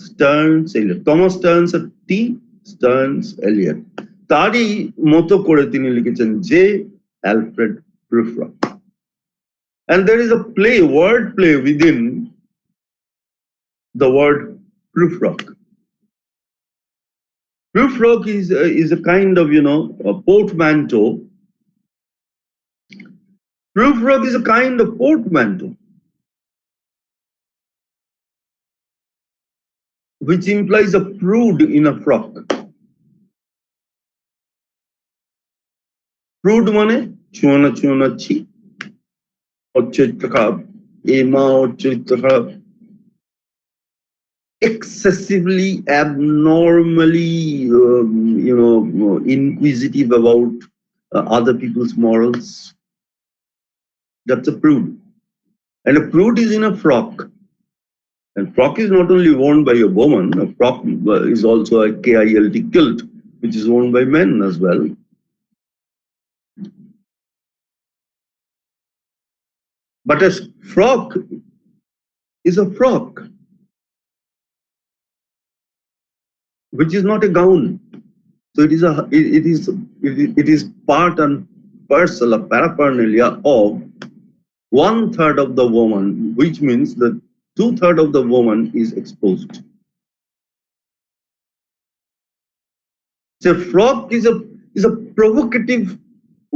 Speaker 3: Stearns Eliot. Thomas Stearns R T. Stearns Eliot. তারই মতো করে তিনি লিখেছেন J. Alfred Prufrock. And there is a play, word play within the word Prufrock. Prufrock is a kind of, a portmanteau. Prufrock is a kind of portmanteau, which implies a prude in a frock. Prude মানে চুয়ানা চুয়ানা ছি, ওর চরিত্র খারাপ, এ মা ওর চরিত্র খারাপ, excessively, abnormally, inquisitive about other people's morals. That's a prude. And a prude is in a frock. And frock is not only worn by a woman, a frock is also a KILT kilt, which is worn by men as well. But a frock is a frock, which is not a gown. So it is part and parcel, a paraphernalia of 1/3 of the woman, which means that 2/3 of the woman is exposed. So frock is a provocative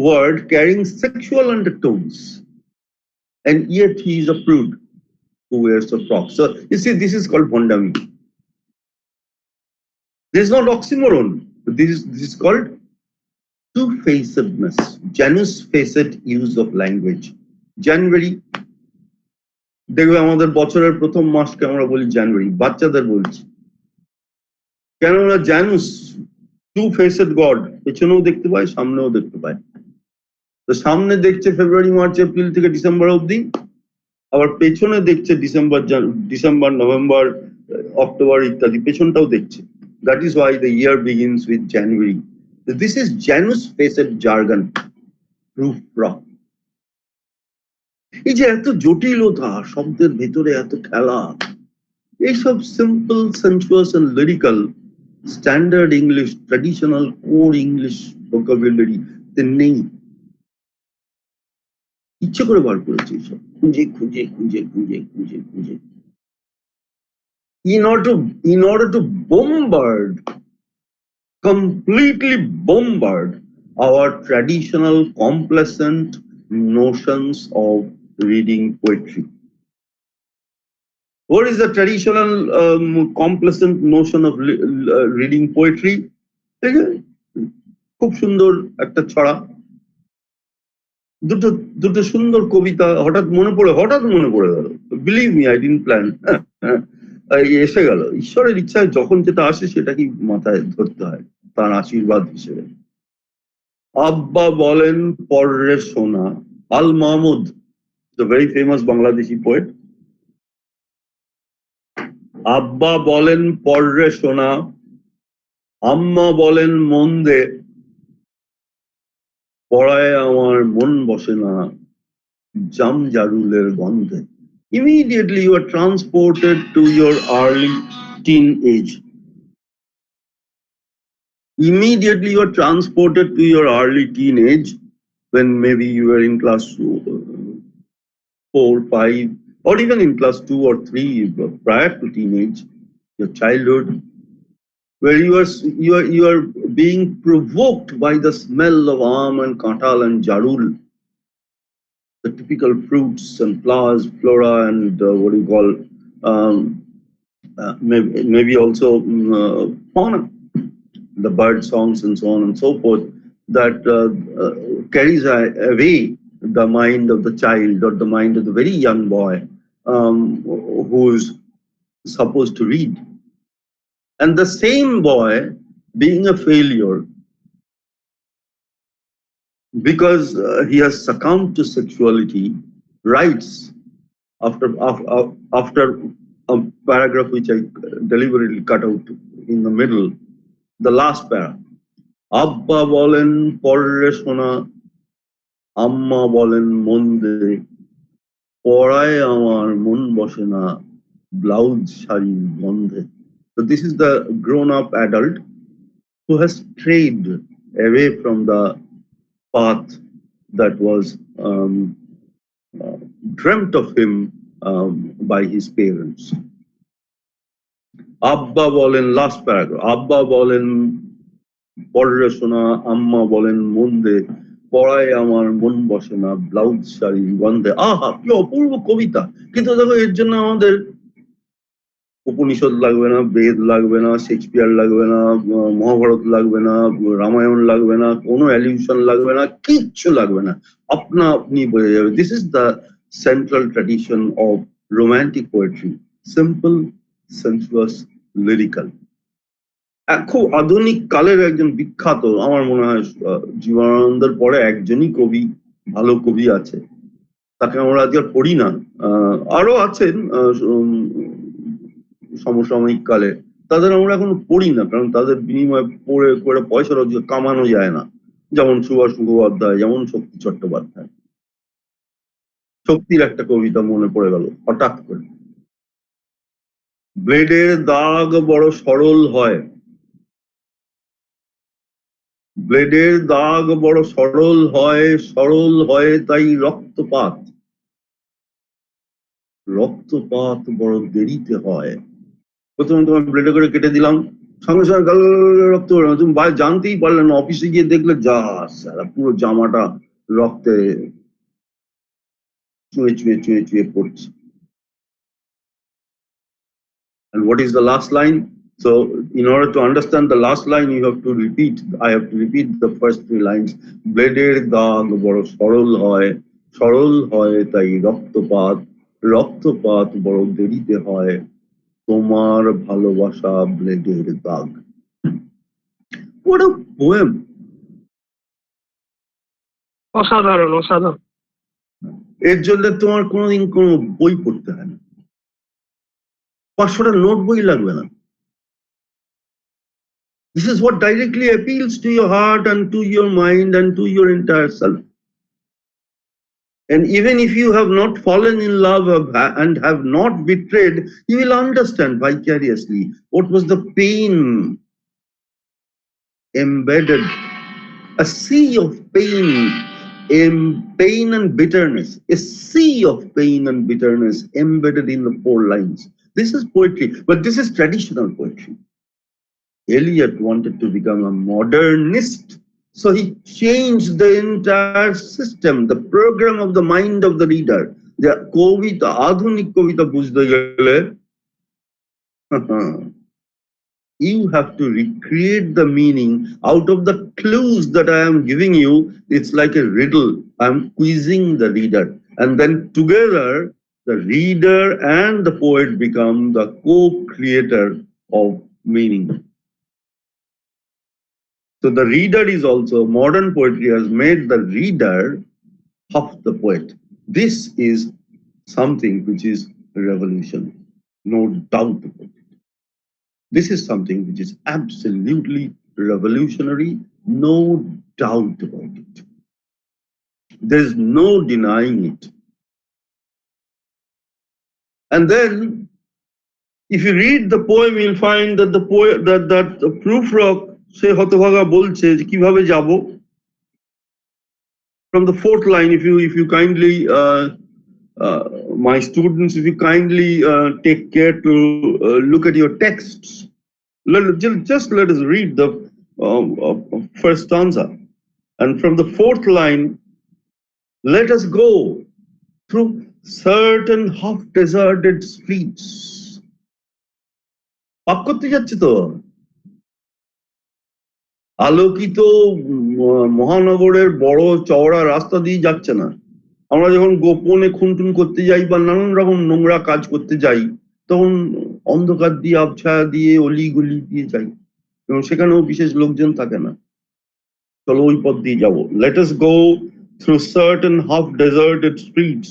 Speaker 3: word carrying sexual undertones, and yet he is a prude who wears a frock. So you see, this is called bondami. This is not oxymoron. This is called two-facedness, Janus-faced use of language. January, দেখবে আমাদের বছরের প্রথম মাসকে আমরা বলি জানুয়ারি, বাচ্চাদের বলছি কেন? আমরা জানুস, two-faced God, পেছনেও দেখতে পায়, সামনেও দেখতে পায়। তো সামনে দেখছে ফেব্রুয়ারি, মার্চ, এপ্রিল থেকে ডিসেম্বর অবধি, আবার পেছনে দেখছে ডিসেম্বর, নভেম্বর, অক্টোবর ইত্যাদি, পেছনটাও দেখছে। That is why the year begins with January. This is Janus-faced jargon, Prufrock. এই যে এত জটিলতা, শব্দের ভেতরে এত খেলা, এইসব simple, sensuous and lyrical standard English, traditional core English vocabulary নেই। ইচ্ছে করে বার করেছে এইসব, খুঁজে খুঁজে খুঁজে খুঁজে খুঁজে খুঁজে, in order to completely bombard our traditional complacent notions of reading poetry. What is the traditional complacent notion of reading poetry? খুব সুন্দর একটা ছড়া, দুটো সুন্দর কবিতা হঠাৎ মনে পড়ে গেল, believe me, I didn't plan, এসে গেল। ঈশ্বরের ইচ্ছায় যখন যেটা আসে সেটাকেই মাথায় ধরতে হয় তার আশীর্বাদ হিসেবে। আব্বা বলেন পররে সোনা, Al Mahmud, the very famous Bangladeshi poet. আব্বা বলেন পররে সোনা, আম্মা বলেন মন দে, পড়ায় আমার মন বসে না জাম জারুলের গন্ধে। Immediately you are transported to your early teenage. Immediately you are transported to your early teenage, when maybe you were in class 4, 5, or even in class 2 or 3, prior to teenage, your childhood, where you are being provoked by the smell of aam and katal and jarul, the typical fruits and flowers, flora, and what do you call, maybe also fauna, the bird songs and so on and so forth, that carries away the mind of the child or the mind of the very young boy who is supposed to read. And the same boy, being a failure because he has succumbed to sexuality, writes after a paragraph which I deliberately cut out in the middle, the last para. আব্বা বলেন পড়রে শোনা, আম্মা বলেন মন দে, পড়ায় আমার মন বসে না, ব্লাউজ শাড়ির গন্ধে. So this is the grown-up adult who has strayed away from the path that was dreamt of him by his parents. Abba bolen, last paragraph. Abba bolen পড়রে শোনা, আম্মা বলেন মন দে, পড়ায় আমার মন বসে না, ব্লাউজ শাড়ি গন্ধে. আহা কি অপূর্ব কবিতা! কিন্তু দেখো এর জন্য আমাদের উপনিষদ লাগবে না, বেদ লাগবে না, শেক্সপিয়ার লাগবে না, মহাভারত লাগবে না, রামায়ণ লাগবে না, কোনো অ্যালিউশন লাগবে না, কিচ্ছু লাগবে না, আপনা আপনি বোঝা যাবে. This is the central tradition of romantic poetry, simple, sensuous, lyrical. খুব আধুনিক কালের একজন বিখ্যাত, আমার মনে হয় জীবনানন্দের পরে একজনই কবি, ভালো কবি আছে, তাকে আমরা আজকে পড়ি না. আরো আছেন সমসাময়িক কালে, তাদের আমরা এখন পড়ি না, কারণ তাদের বিনিময়ে পড়ে করে পয়সা রোজগার কামানো যায় না. যেমন সুভাষ মুখোপাধ্যায়, যেমন শক্তি চট্টোপাধ্যায়. শক্তির একটা কবিতা মনে পড়ে গেল হঠাৎ করে. ব্লেডের দাগ বড় সরল হয়, ব্লেডের দাগ বড় সরল হয় তাই রক্তপাত, রক্তপাত বড় দেরিতে হয়. প্রথমে তোমার ব্লেডে করে কেটে দিলাম, সঙ্গে সঙ্গে গাল রক্ত, তুমি জানতেই পারলে না, অফিসে গিয়ে দেখলে যা সারা পুরো জামাটা রক্তে চুয়ে চুয়ে চুয়ে চুয়ে পড়ছে. And what is the last line? So in order to understand the last line, you have to repeat, I have to repeat the first three lines. ব্লেডের দাগ বড় সরল হয় তাই রক্তপাত, রক্তপাত বড় দেরিতে হয়, তোমার ভালোবাসা ব্লেডের দাগ. What a poem!
Speaker 5: অসাধারণ অসাধারণ.
Speaker 3: এর জন্য তোমার কোনোদিন কোনো বই পড়তে হয় না, 500টা নোট বই লাগবে না. This is what directly appeals to your heart and to your mind and to your entire self. And even if you have not fallen in love and have not betrayed, you will understand vicariously what was the pain embedded, a sea of pain, pain and bitterness, a sea of pain and bitterness embedded in the 4 lines. This is poetry, but this is traditional poetry. Eliot wanted to become a modernist, so he changed the entire system, the program of the mind of the reader. The kobita, adhunik kobita bujhte gele, you have to recreate the meaning out of the clues that I am giving you. It's like a riddle. I'm quizzing the reader, and then together the reader and the poet become the co-creator of meaning. So the reader is also, modern poetry has made the reader half the poet. This is something which is a revolution, no doubt about it. This is something which is absolutely revolutionary, no doubt about it. There's no denying it. And then, if you read the poem, you'll find that the poet, that the proofreader, সে হতভাগা বলছে যে কিভাবে যাব. From the 4th line, if you kindly my students, if you kindly take care to look at your texts, just let us read the first stanza, and from the 4th line, let us go through certain half deserted streets. পাপ করতে যাচ্ছে তো, আলোকিত মহানগরের বড় চওড়া রাস্তা দিয়ে যাচ্ছে না. আমরা যখন গোপনে খুনটুন করতে যাই বা নানান রকম নোংরা কাজ করতে যাই, তখন অন্ধকার দিয়ে আবছায়া দিয়ে অলিগলি দিয়ে যাই, এবং সেখানেও বিশেষ লোকজন থাকে না. চলো ওই পথ দিয়ে যাবো. Let us go through certain half deserted streets,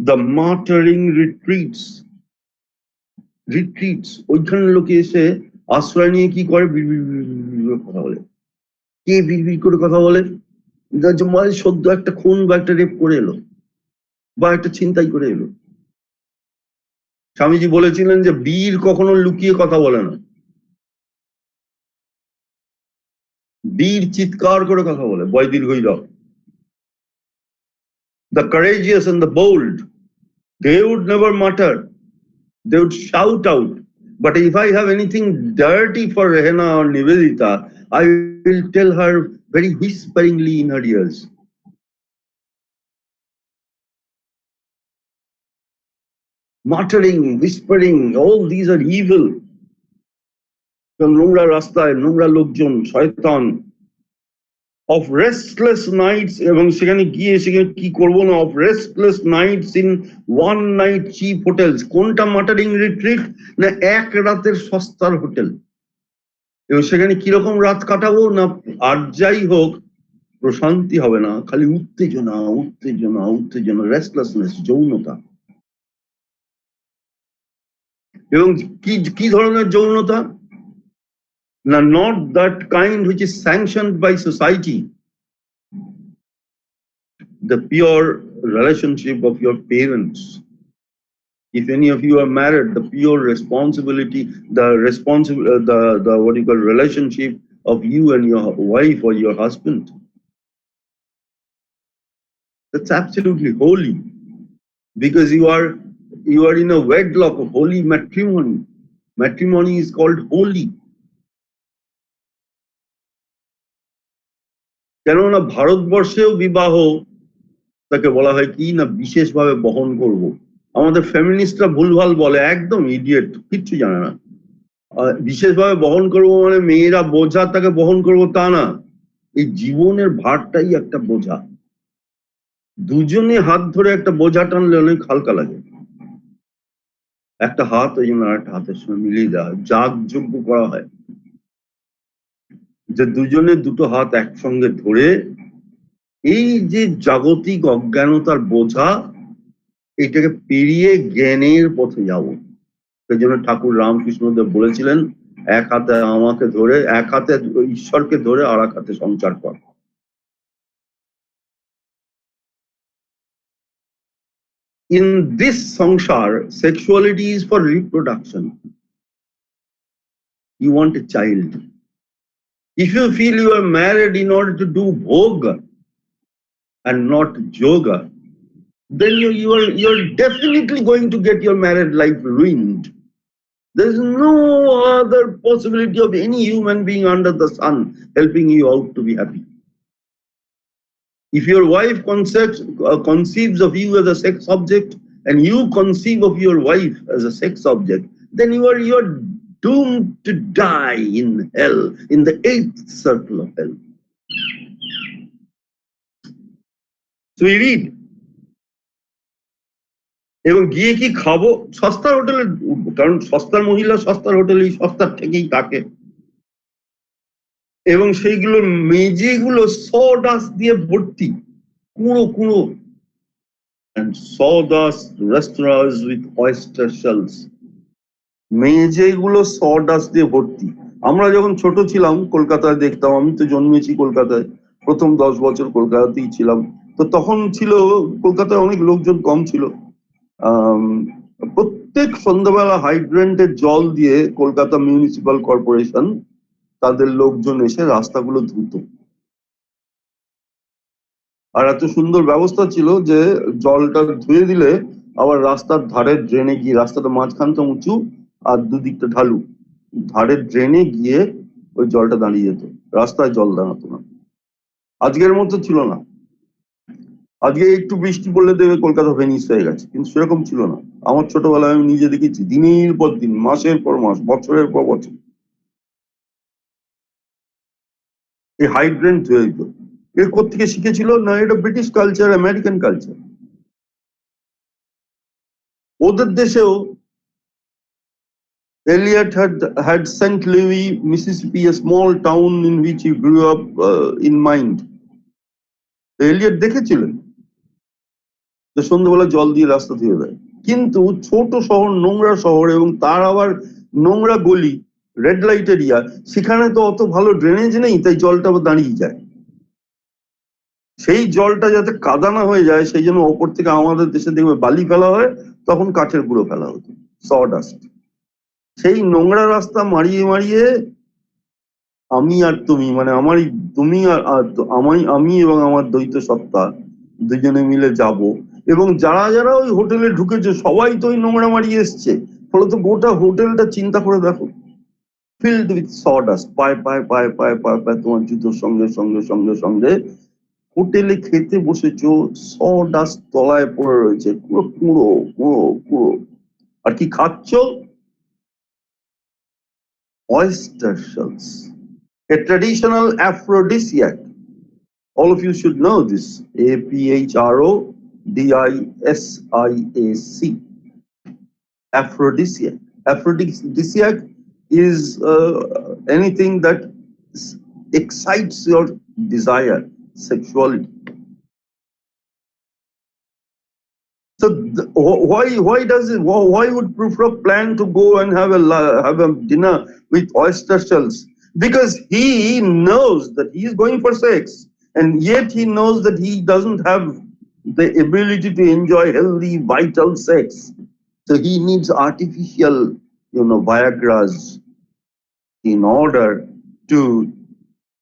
Speaker 3: the martyring retreats. ওইখানে লোকে এসে আশ্রয় নিয়ে কি করে, কথা বলে. কে বিড়বিড় করে কথা বলে? সদ্য একটা খুন বা একটা রেপ করে এলো বা একটা ছিনতাই করে এলো। স্বামীজি বলেছিলেন যে বীর কখনো লুকিয়ে কথা বলে না, বীর চিৎকার করে কথা বলে। বয় দীর্ঘইরব। The courageous and the bold, they would never mutter, they would shout out. But if I have anything dirty for Rehana or Nivedita, I will tell her very whisperingly in her ears. Muttering, whispering, all these are evil. নোংরা রাস্তায় নোংরা লোকজন, শয়তান, of restless nights, এবং সেখানে গিয়ে সেখানে কি করবো না, of restless nights in one night cheap hotels. কোনটা মাটারিং রিট্রিট? না এক রাতের সস্তার হোটেল। এবং সেখানে কিরকম রাত কাটাবো না, আর যাই হোক প্রশান্তি হবে না, খালি উত্তেজনা উত্তেজনা উত্তেজনা, রেস্টলেসনেস, যৌনতা। এবং কি ধরনের যৌনতা? না, not that kind which is sanctioned by society. The pure relationship of your parents. If any of you are married, the pure responsibility, the what you call relationship of you and your wife or your husband. That's absolutely holy, because you are in a wedlock of holy matrimony. Matrimony is called holy. কেননা ভারতবর্ষেও বিবাহ তাকে বলা হয় কি না, বিশেষভাবে বহন করব। আমাদের ফেমিনিস্টরা ভুলভাল বলে, একদম ইডিয়েট, কিচ্ছু জানে না। বিশেষভাবে বহন করব মানে মেয়েরা বোঝা তাকে বহন করব তা না, এই জীবনের ভারটাই একটা বোঝা। দুজনে হাত ধরে একটা বোঝা টানলে অনেক হালকা লাগে। একটা হাত ওই জন্য একটা হাতের সঙ্গে মিলিয়ে দেওয়া হয়, যাগযজ্ঞ করা হয়, যে দুজনে দুটো হাত একসঙ্গে ধরে এই যে জাগতিক অজ্ঞানতার বোঝা, এটাকে পেরিয়ে জ্ঞানের পথে যাব। সেই জন্য ঠাকুর রামকৃষ্ণদেব বলেছিলেন, এক হাতে আমাকে ধরে, এক হাতে ঈশ্বরকে ধরে আর এক হাতে সংসার কর। In this samsar, sexuality is for reproduction. You want a child. If you feel you are married in order to do bhoga and not yoga, then you're definitely going to get your married life ruined. There is no other possibility of any human being under the sun helping you out to be happy. If your wife conceives of you as a sex object, and you conceive of your wife as a sex object, then you're doomed to die in hell, in the 8th circle of hell. So we read, এবং গিয়ে কি খাবো? সস্তার হোটেলে উঠবো, কারণ সস্তার মহিলা সস্তার হোটেলেই সস্তার থেকেই থাকে। এবং সেইগুলো মেঝেগুলো সডাস্ট দিয়ে ভর্তি, কুঁড়ো কুঁড়ো, and sawdust restaurants with oyster shells. মেঝেগুলো সডাস্ট দিয়ে ভর্তি। আমরা যখন ছোট ছিলাম কলকাতায় দেখতাম, আমি তো জন্মেছি কলকাতায়, প্রথম 10 বছর কলকাতাতেই ছিলাম, তো তখন ছিল কলকাতায় অনেক লোকজন কম ছিল। প্রত্যেক সন্ধ্যাবেলা হাইড্রেন্টের জল দিয়ে কলকাতা মিউনিসিপাল কর্পোরেশন তাদের লোকজন এসে রাস্তাগুলো ধুতো। আর এত সুন্দর ব্যবস্থা ছিল যে জলটা ধুয়ে দিলে আবার রাস্তার ধারের ড্রেনে গিয়ে, রাস্তাটা মাঝখানটা উঁচু আর দুদিকটা ঢালু, ধারের ড্রেনে গিয়ে ওই জলটা দাঁড়িয়ে যেত, রাস্তায় জল দাঁড়াতো না। আজকের মতো ছিল না, আজকে একটু বৃষ্টি পড়লে দেবে কলকাতা ভেনিস হয়ে গেছে, কিন্তু সেরকম ছিল না। আমার ছোটবেলায় আমি নিজে দেখেছি, দিনের পর দিন, মাসের পর মাস, বছরের পর বছর এই হাইড্রেন্ট হয়ে যেত। এর কোত্থেকে শিখেছিল? না, এটা ব্রিটিশ কালচার, আমেরিকান কালচার। ওদের দেশেও Eliot had St. Louis, Mississippi, a small town in which he grew up, in mind. Eliot দেখেছিলেন যে সন্ধ্যাবেলা জল দিয়ে রাস্তা ধুয়ে দেয়, কিন্তু ছোট শহর, নোংরা শহর, এবং তার আবার নোংরা গলি, রেড লাইট এরিয়া, সেখানে তো অত ভালো ড্রেনেজ নেই, তাই জলটা দাঁড়িয়ে যায়। সেই জলটা যাতে কাদা না হয়ে যায় সেই জন্য ওপর থেকে আমাদের দেশে দেখবে বালি ফেলা হয়, তখন কাঠের গুঁড়ো ফেলা হতো, সডাস্ট। সেই নোংরা রাস্তা মারিয়ে মারিয়ে আমি আর তুমি, মানে আমারই তুমি আর আমি এবং আমার দ্বৈত সত্তা দুজনে মিলে যাব, এবং যারা যারা ওই হোটেলে ঢুকেছে সবাই তো ওই নোংরা মারিয়ে এসছে, ফলত গোটা হোটেলটা চিন্তা করে দেখো, ফিল্ড উইথ সডাস্ট, পায়ে পায়ে পায়ে পায়ে পায়ে পায়ে তোমার জুতোর সঙ্গে সঙ্গে সঙ্গে সঙ্গে হোটেলে খেতে বসেছো, সডাস্ট তলায় পড়ে রয়েছে, পুরো পুরো পুরো পুরো। আর কি খাচ্ছ? oyster shells, a traditional aphrodisiac. All of you should know this. Aphrodiasiac. Aphrodisiac. Aphrodisiac is anything that excites your desire, sexuality. So why would Prufrock plan to go and have a dinner with oyster shells? Because he knows that he is going for sex, and yet he knows that he doesn't have the ability to enjoy healthy, vital sex. So he needs artificial, Viagras in order to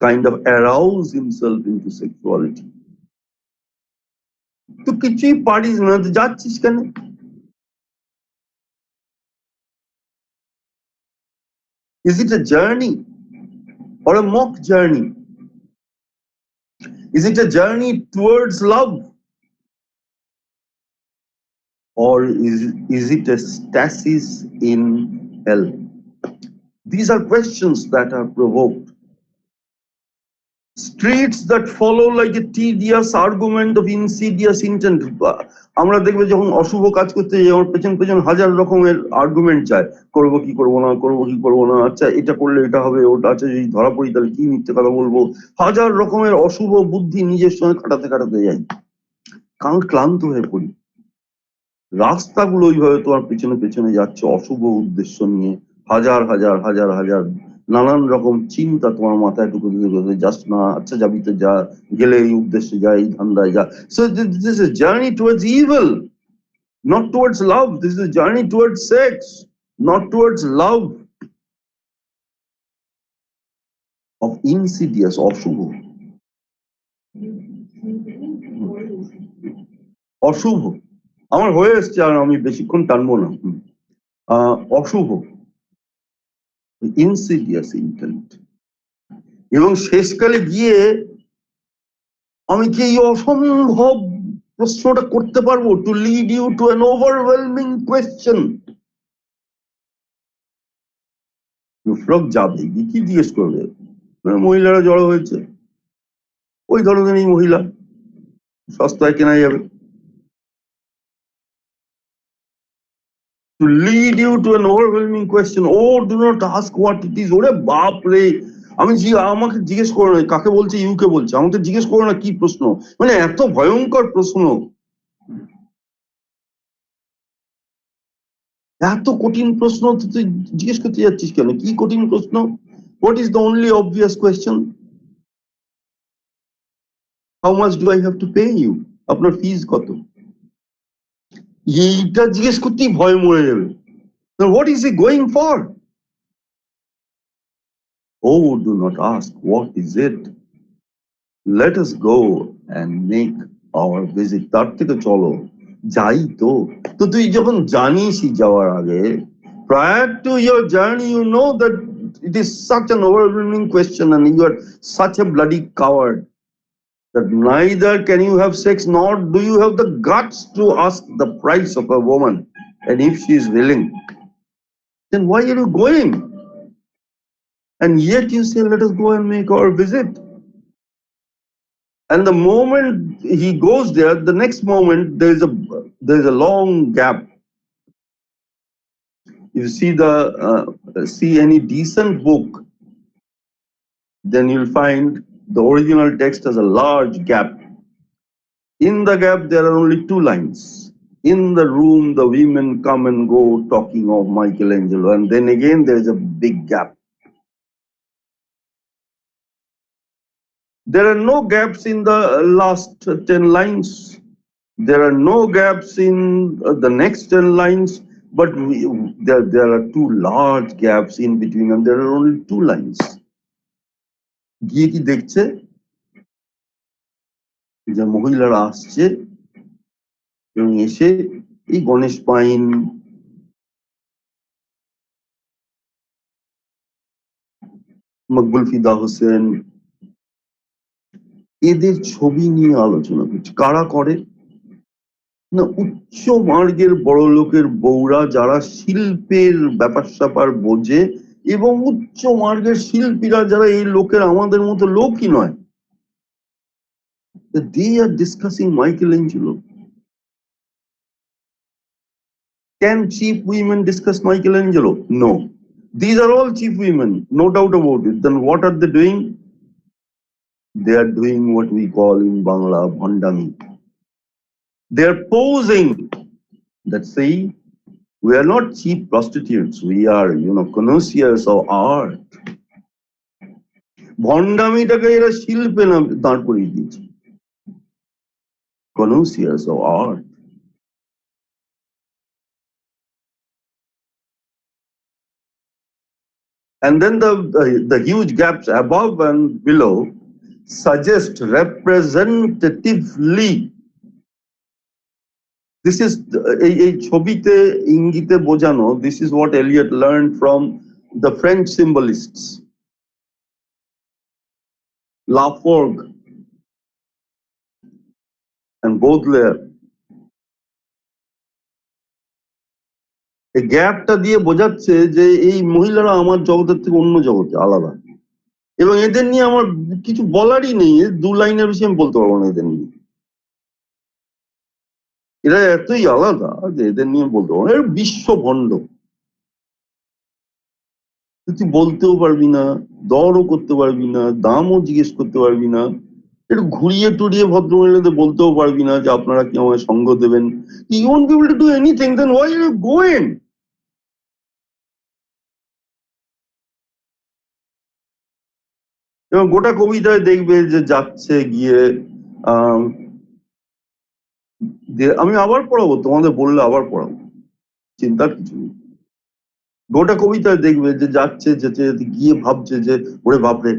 Speaker 3: kind of arouse himself into sexuality. তো কিছুই পারিস না, তো যাচ্ছিস কেন? Is it a journey or a mock journey? Is it a journey towards love, or is it a stasis in hell? These are questions that are provoked. Streets that follow like a tedious argument of insidious intent. আমরা দেখবে যখন অশুভ কাজ করতে যাই, আমার পেছন পেছন হাজার রকমের আর্গুমেন্ট যায়, করবো কি করবো না, করবো কি করবো না, আচ্ছা এটা করলে এটা হবে, ওটা আচ্ছা যদি ধরা পড়ি তাহলে কি মিথ্যে কথা বলবো, হাজার রকমের অশুভ বুদ্ধি নিজের সঙ্গে কাটাতে কাটাতে যাই, কারণ ক্লান্ত হয়ে পড়ি। রাস্তাগুলো ওইভাবে তোমার পেছনে পেছনে যাচ্ছে অশুভ উদ্দেশ্য নিয়ে, হাজার হাজার হাজার হাজার নানান রকম চিন্তা তোমার মাথায় ঢুকে যাস না, আচ্ছা যাবি তো যা, গেলে এই উদ্দেশ্যে যা, এই ধান্দায় যা। So this is a journey towards evil, not towards love. This is a journey towards sex, not towards love. Of insidious, অশুভ, অশুভ। আমার হয়ে এসছে, আর আমি বেশিক্ষণ টানবো না। অশুভ, ইনসিডিয়াস ইন্টেন্ট। এবং শেষকালে গিয়ে আমি কি এই অসম্ভব প্রশ্নটা করতে পারবো? To lead you to an overwhelming question. ফ্রক যাবে, কি জিজ্ঞেস করবে? মহিলারা জড়ো হয়েছে, ওই ধরনের এই মহিলা সস্তায় কেনা যাবে। To lead you to an overwhelming question. Oh, do not ask what it is. ওরে বাপ রে, আমাকে জিজ্ঞেস করো না কাকে বলছে, ইউকে বলছে, আমাকে জিজ্ঞেস করো না কি প্রশ্ন, মানে এত ভয়ঙ্কর প্রশ্ন, এত কঠিন প্রশ্ন তুই জিজ্ঞেস করতে যাচ্ছিস কেন? কি কঠিন প্রশ্ন? What is the only obvious question? How much do I have to pay you? আপনার ফিস কত? এইটা জিজ্ঞেস করতেই ভয় মরে যাবে। What is he going for? Oh, do not ask what is it. Let us go and make our visit. তার থেকে চলো যাই। তো তুই যখন জানিসই যাওয়ার আগে, prior to your journey, you know that it is such an overwhelming question and you are such a bloody coward that neither can you have sex nor do you have the guts to ask the price of a woman, and if she is willing, then why are you going? And yet you say, let us go and make our visit. And the moment he goes there, the next moment there is a long gap. If you see any decent book, then you'll find the original text has a large gap. In the gap there are only 2 lines. In the room the women come and go talking of Michelangelo, and then again there is a big gap. There are no gaps in the last 10 lines. There are no gaps in the next 10 lines, but there are two large gaps in between, and there are only 2 lines. গিয়ে কি দেখছে যে মহিলারা আসছে এবং এসে এই Ganesh pine, Maqbool ফিদা হোসেন, এদের ছবি নিয়ে আলোচনা করছে। কারা করে না? উচ্চ মার্গের বড় লোকের বউরা, যারা শিল্পের ব্যাপার স্যাপার বোঝে, এবং উচ্চ মার্গের শিল্পীরা যারা এই লোকের আমাদের মতো লোকই নয়। They are discussing Michelangelo. Can cheap women discuss Michelangelo? No. These are all cheap women, no doubt about it. Then what are they doing? They are doing what we call in Bangla bhandami. They are posing that, see, we are not cheap prostitutes. We are, connoisseurs of art. ভণ্ডামিটাকে এরা শিল্পে দাঁড় করিয়ে দিয়েছে। Connoisseurs of art. And then the huge gaps above and below suggest representatively. This is এই ছবিতে ইঙ্গিতে বোঝানো, this is what Eliot learned from the French symbolists, Laforgue and Baudelaire. এই গ্যাপটা দিয়ে বোঝাচ্ছে যে এই মহিলারা আমার জগতের থেকে অন্য জগতে আলাদা, এবং এদের নিয়ে আমার কিছু বলারই নেই। 2 লাইনের বেশি আমি বলতে পারবো না এদের নিয়ে। এরা এতই আলাদা যে এদের নিয়ে বলতে পারবো না। এর বিশ্ব ভণ্ড, তুই বলতেও পারবি না, দরও করতে পারবি না, দামও জিজ্ঞেস করতে পারবি না, একটু ঘুরিয়ে টুরিয়ে ভদ্রমহিলাদের বলতেও পারবি না যে আপনারা কি আমায় সঙ্গ দেবেন। You won't be able to do anything, then why are you going? এবং গোটা কবিতায় দেখবে যে যাচ্ছে গিয়ে আমি আবার পড়াবো, তোমাদের বললে আবার পড়াবো, চিন্তার কিছু নেই। গোটা কবিতায় দেখবে যে যাচ্ছে, যেতে যেতে গিয়ে ভাবছে যে ওরে বাপরে,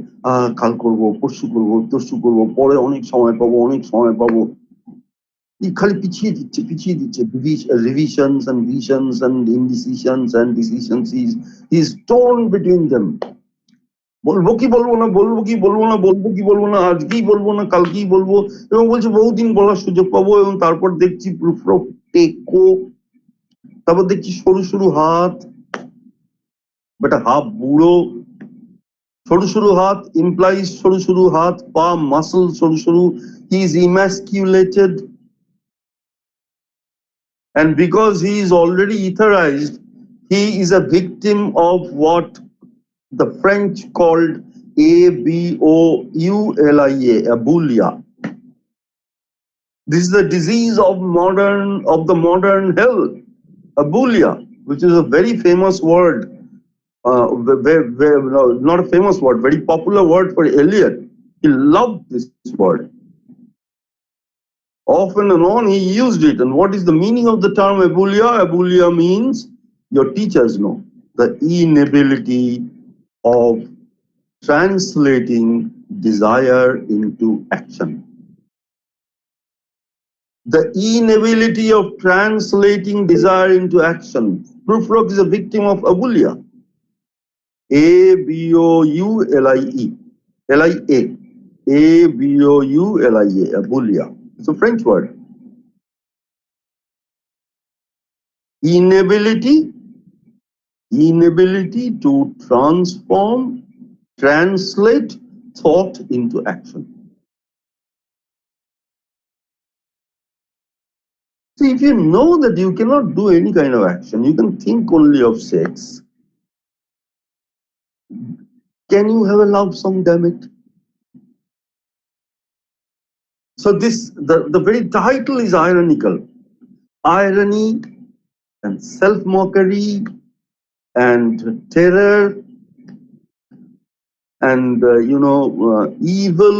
Speaker 3: কাল করবো, পরশু করবো, তরশু করবো, পরে অনেক সময় পাবো, অনেক সময় পাবো। খালি পিছিয়ে দিচ্ছে revisions and visions and indecisions and decisions. He's torn between them. বলবো কি বলবো না, বলবো কি বলবো না, বলবো কি বলবো না, আজকেই বলবো না কালকেই বলবো, এবং বলছে বহুদিন বলার সুযোগ পাবো। এবং তারপর দেখছি টেকো, তারপর দেখছি সরু সরু হাত, বেটা হাফ বুড়ো। সরু সরু হাত implies সরু সরু হাত, পা মাসল সরু সরু। He is emasculated, and because he is already etherized, he is a victim of what the French called ABOULIA, abulia. This is the disease of the modern hell, abulia, which is a very famous word, not a famous word, very popular word for Eliot. He loved this word. Off and on he used it. And what is the meaning of the term abulia? Abulia means, your teachers know, the inability of translating desire into action. The inability of translating desire into action. Prufrock is a victim of abulia. A-B-O-U-L-I-E. L-I-A. A-B-O-U-L-I-A. Abulia. It's a French word. Inability to translate thought into action. See, if you know that you cannot do any kind of action, you can think only of sex, can you have a love song, damn it? So the very title is ironical. Irony and self-mockery and terror and evil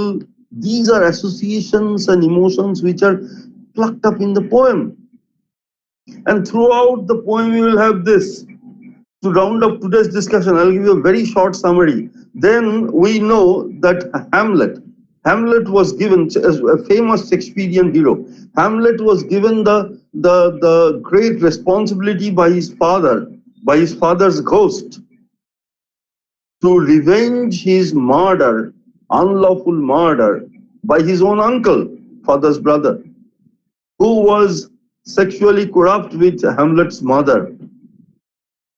Speaker 3: These are associations and emotions which are plucked up in the poem. And throughout the poem, you will have this. To round up today's discussion, I'll give you a very short summary. Then we know that Hamlet was given, as a famous Shakespearean hero, Hamlet was given the great responsibility by his father's ghost, to revenge his murder, unlawful murder, by his own uncle, father's brother, who was sexually corrupt with Hamlet's mother,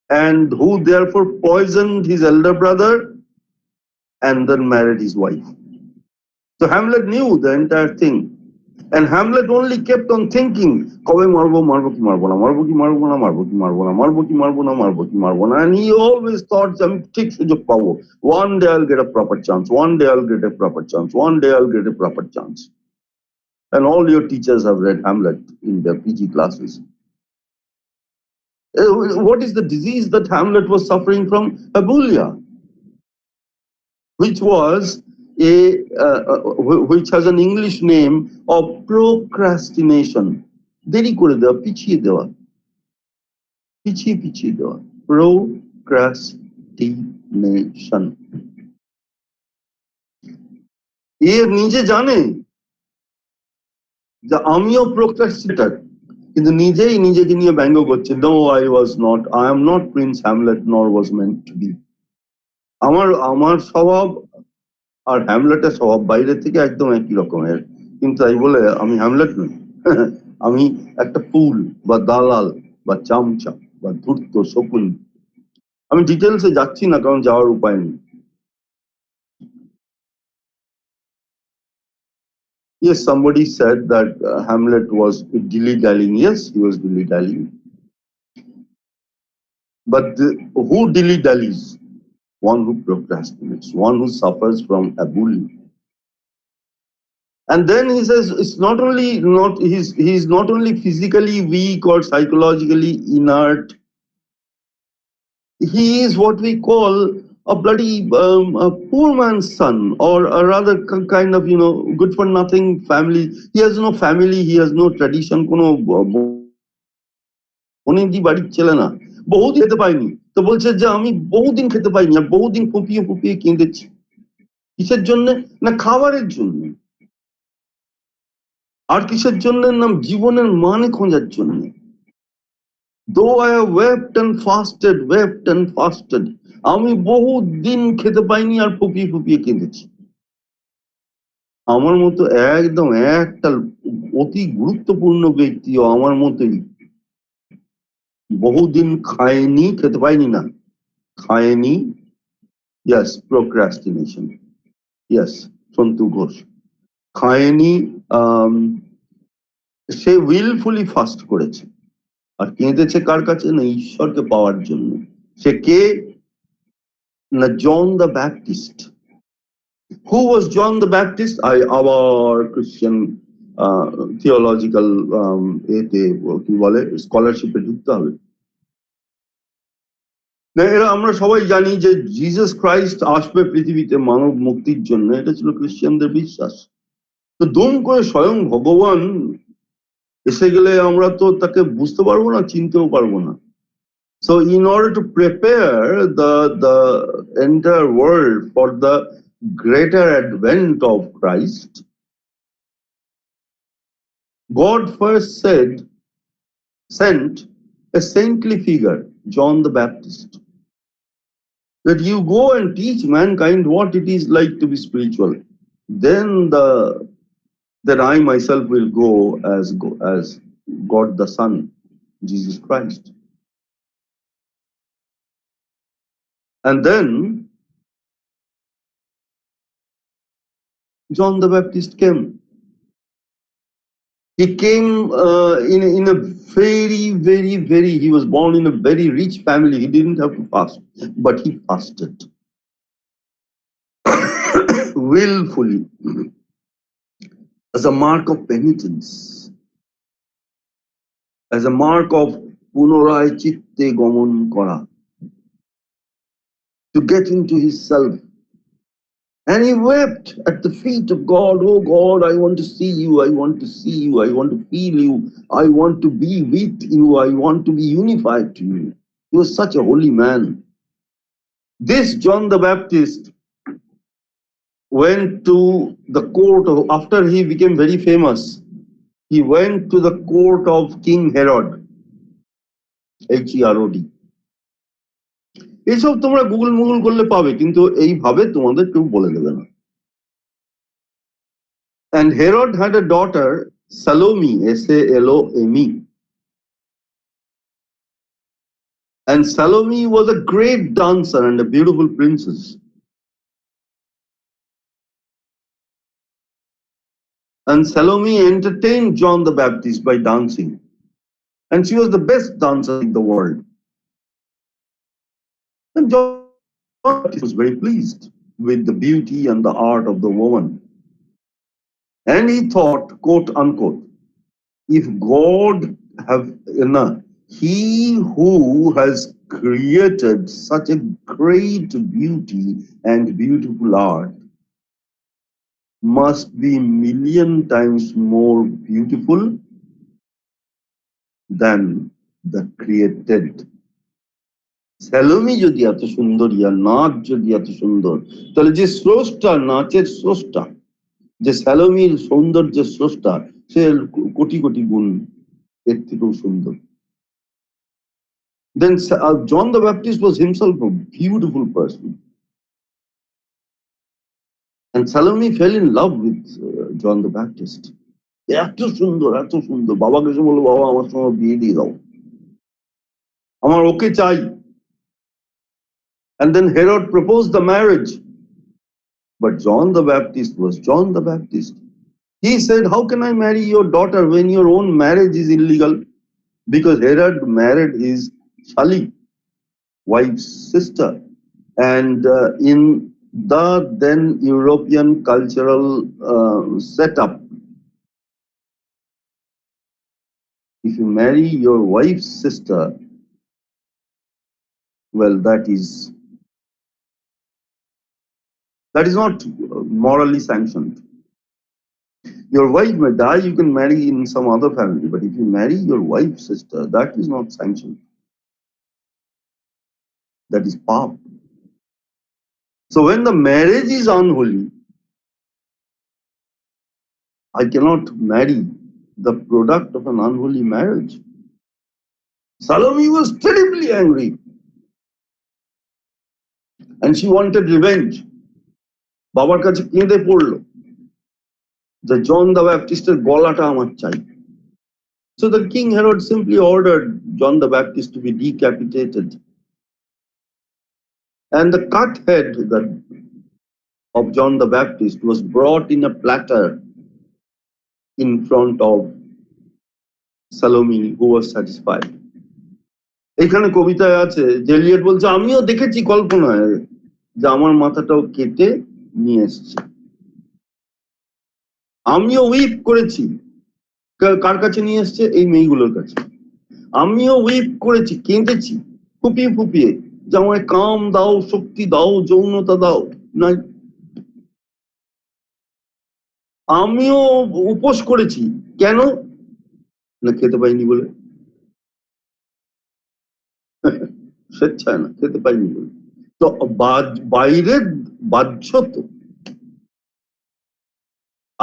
Speaker 3: and who therefore poisoned his elder brother and then married his wife. So Hamlet knew the entire thing. And Hamlet only kept on thinking, "Kabe marbo, marbo ki marbo na, marbo ki marbo na, marbo ki marbo na, marbo ki marbo na, marbo ki marbo na." And he always thought, one day I'll get a proper chance, one day I'll get a proper chance, one day I'll get a proper chance. And all your teachers have read Hamlet in their PG classes. What is the disease that Hamlet was suffering from? Abulia, which was which has an English name of procrastination. Deri kore dewa, pichiye dewa, pichiye dewa, procrastination. এর নিজে জানে যে আমিও procrastinator, কিন্তু নিজেই নিজেকে নিয়ে ব্যঙ্গ করছে, "No, I am not Prince Hamlet, nor was meant to be." আমার স্বভাব আর হ্যামলেটের স্বভাব বাইরে থেকে একদম একই রকমের, কিন্তু তাই বলে আমি হ্যামলেট নই। আমি একটা ফুল বা দালাল বা চামচা বা ধূর্ত শকুন। আমি ডিটেলসে যাচ্ছি না, কারণ যাওয়ার উপায় নেই। Yes, somebody said that Hamlet was dilly-dallying. Yes, he was dilly-dallying. But who dilly-dallies? One who procrastinates, one who suffers from abulia. And then he says it's he's not only physically weak or psychologically inert, he is what we call a bloody a poor man's son, or a rather kind of, good for nothing family. He has no family, he has no tradition, কোনো অনেকদিন বাড়ির ছেলে না, বহুদিন খেতে পাইনি, তো বলছে যে আমি বহুদিন খেতে পাইনি, আর বহুদিন ফুপিয়ে ফুপিয়ে কেঁদেছি। কিসের জন্য? না খাবারের জন্য। আর কিসের জন্য? না জীবনের মানে খোঁজার জন্য। Though I have wept and fasted, আমি বহুদিন খেতে পাইনি আর ফুপিয়ে ফুপিয়ে কেঁদেছি। আমার মতো একদম একটা অতি গুরুত্বপূর্ণ ব্যক্তিও আমার মতোই বহুদিন খায়নি, খেতে পাইনি না, খায়নি। Yes, procrastination. Yes, Santu Ghosh খায়নি। সে উইলফুলি ফাস্ট করেছে, আর কেঁদেছে কার কাছে? না ঈশ্বরকে পাওয়ার জন্য। সে কে? না John the Baptist. Who was John the Baptist? Our Christian theological কি বলে স্কলারশিপে ঢুকতে হবে। না, এরা আমরা সবাই জানি যে জিসাস ক্রাইস্ট আসবে পৃথিবীতে মানব মুক্তির জন্য, এটা ছিল খ্রিস্টানদের বিশ্বাস। তো দুম করে স্বয়ং ভগবান এসে গেলে আমরা তো তাকে বুঝতে পারবো না, চিনতেও পারবো না। So in order to prepare the entire world for the greater advent of Christ, God first sent a saintly figure, John the Baptist, that you go and teach mankind what it is like to be spiritual. Then I myself will go as God the Son, Jesus Christ. And then John the Baptist came. He came in a very, he was born in a very rich family. He didn't have to fast, but he fasted willfully as a mark of penitence, as a mark of punoray chitte gomon kora, to get into his self, And he wept at the feet of God. Oh God, I want to see you. I want to see you. I want to feel you. I want to be with you. I want to be unified to you. He was such a holy man. This John the Baptist went to the court of, after he became very famous, he went to the court of King Herod, Herod. এইসব তোমরা Google Mughal করলে পাবে, কিন্তু এইভাবে তোমাদের কেউ বলে দেবে না। And Herod had a daughter, Salome, Salome. And Salome was a great dancer and a beautiful princess. And Salome entertained John the Baptist by dancing. And she was the best dancer in the world. And John the Baptist was very pleased with the beauty and the art of the woman. And he thought, quote unquote, if God have, he who has created such a great beauty and beautiful art must be million times more beautiful than the created. Salome যদি এত সুন্দরী আর নাচ যদি এত সুন্দর, তাহলে যে স্রষ্টা, নাচের স্রষ্টা, যে স্যালোমির সৌন্দর্যের স্রষ্টা, সে কোটি কোটি গুণ এর থেকেও সুন্দর। Then John the Baptist was himself a beautiful person. And Salome fell in love with John the Baptist. এত সুন্দর, এত সুন্দর। বাবাকে এসে বললো, বাবা আমার সঙ্গে বিয়ে দিয়ে দাও, আমার ওকে চাই। And then Herod proposed the marriage. But John the Baptist was John the Baptist. He said, how can I marry your daughter when your own marriage is illegal? Because Herod married his Shali, wife's sister. And in the then European cultural setup, if you marry your wife's sister, well, that is not morally sanctioned. Your wife may die, you can marry in some other family, but if you marry your wife's sister, that is not sanctioned. That is pap. So when the marriage is unholy, I cannot marry the product of an unholy marriage. Salome was terribly angry. And she wanted revenge. বাবার কাছে কেঁদে পড়লো যে John the ব্যাপটিস্টের গলাটা আমার চাই। So the King Herod simply ordered John the Baptist to be decapitated. And the cut head of John the Baptist was brought in a platter in front of Salome, who was satisfied. এখানে কবিতায় আছে, জেলিয়েট বলছে, আমিও দেখেছি কল্পনায় যে আমার মাথাটাও কেটে নিয়ে এসছে, আমিও উইপ করেছি। কার কাছে নিয়ে এসছে? এই মেয়েগুলোর কাছে। আমিও উইপ করেছি, কেঁদেছি ফুপিয়ে ফুপিয়ে, যে আমায় কাম দাও, শক্তি দাও, যৌনতা দাও। না, আমিও উপোস করেছি। কেন? না খেতে পাইনি বলে। স্বেচ্ছায় না, খেতে পাইনি বলে। তো বাইরের বাহ্য তো।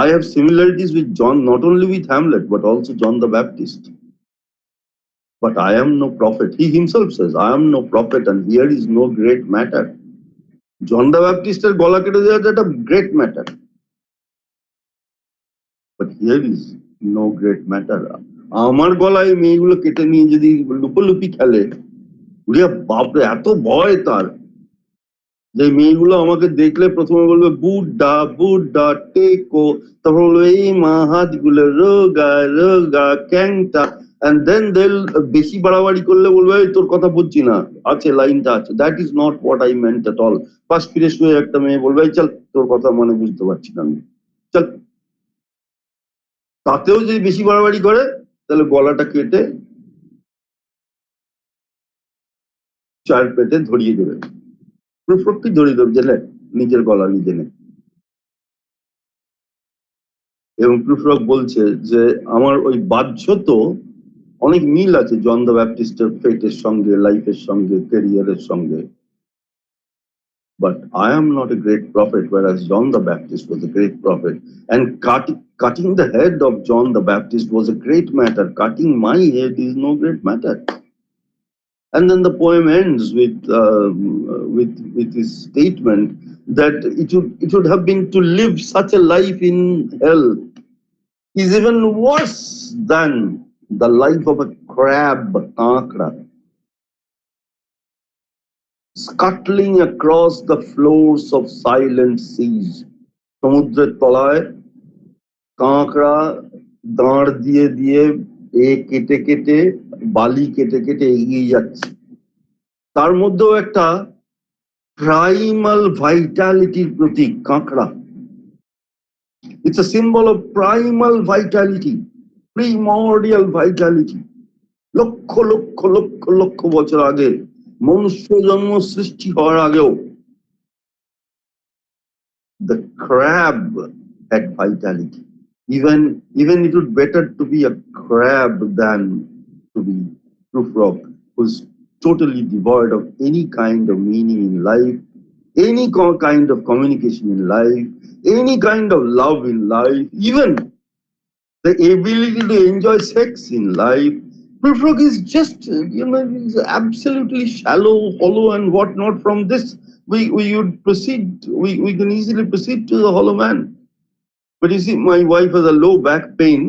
Speaker 3: I have similarities with John, not only with Hamlet, but also John the Baptist. But I am no prophet. He himself says, I am no prophet, and here is no great matter. John the Baptist er gola kete deoya eta great matter. But here is no great matter. আমার গলায় মেয়েগুলো কেটে নিয়ে যদি লুপোলুপি খেলে, উড়িয়া বাপরে, এত ভয় তার যে মেয়েগুলো আমাকে দেখলে প্রথমে বলবে বুড্ডা বুড্ডা টেকো, তারপর বলবে এই মা হাতগুলো রোগা রোগা ক্যাংটা, and then they'll বেশি বাড়াবাড়ি করলে বলবে তোর কথা বুঝছি না, আছে লাইনটা আছে। That is not what I meant at all. পাশ ফিরে শুয়ে একটা মেয়ে বলবে চল তোর কথা মানে বুঝতে পারছি না আমি, চল। তাতেও যদি বেশি বাড়াবাড়ি করে তাহলে গলাটা কেটে চায়ের পেটে ধরিয়ে দেবে, প্রকৃতি ধরিয়ে দেবে, যে নিজের গলা নিজে নে। এবং প্রুফরক বলছে যে আমার ওই বাহ্যত অনেক মিল আছে জন দ্য ব্যাপটিস্টের ফেটের সঙ্গে, লাইফের সঙ্গে, ক্যারিয়ারের সঙ্গে। But I am not a great prophet, whereas John the Baptist was a great prophet. And cutting the head of John the Baptist was a great matter. Cutting my head is no great matter. And then the poem ends with his statement that it would have been to live such a life in hell is even worse than the life of a crab, Kandra, scuttling across the floors of silent seas. সমুদ্রের তলায় কাঁকড়া দাঁড় দিয়ে দিয়ে কেটে কেটে বালি কেটে কেটে এগিয়ে যাচ্ছে। তার মধ্যেও একটা প্রাইমাল ভাইটালিটির প্রতীক কাঁকড়া। It's a symbol of primal vitality, primordial vitality. Lakh lakh lakh lakh বছর আগে, মনুষ্য জন্ম সৃষ্টি হওয়ার আগেও the crab had vitality. Even it would better to be a crab than to be Prufrock, who's totally devoid of any kind of meaning in life, any kind of communication in life, any kind of love in life, even the ability to enjoy sex in life. Prufrock is just, is absolutely shallow, hollow, and whatnot. From this, we would proceed. We can easily proceed to the hollow man. But you see, my wife has a low back pain,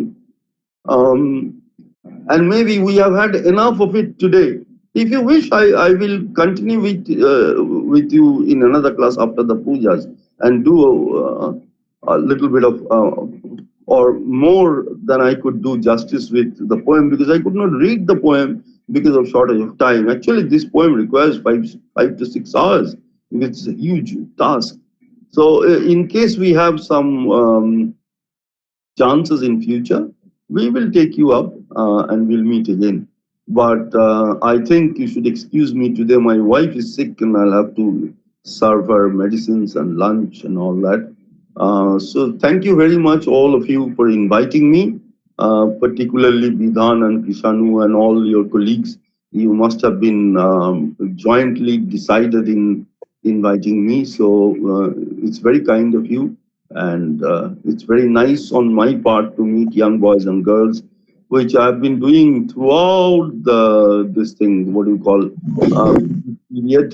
Speaker 3: and maybe we have had enough of it today. If you wish, I will continue with you in another class after the pujas and do a little bit of or more than I could do justice with the poem, because I could not read the poem because of shortage of time. Actually, this poem requires 5 to 6 hours. It's a huge task. So in case we have some chances in future, we will take you up and we'll meet again. But I think you should excuse me today. My wife is sick and I'll have to serve her medicines and lunch and all that. So thank you very much, all of you, for inviting me, particularly Bidhan and Krishanu and all your colleagues. You must have been jointly decided in inviting me. So it's very kind of you. And it's very nice on my part to meet young boys and girls, which I've been doing throughout this thing, what do you call, period.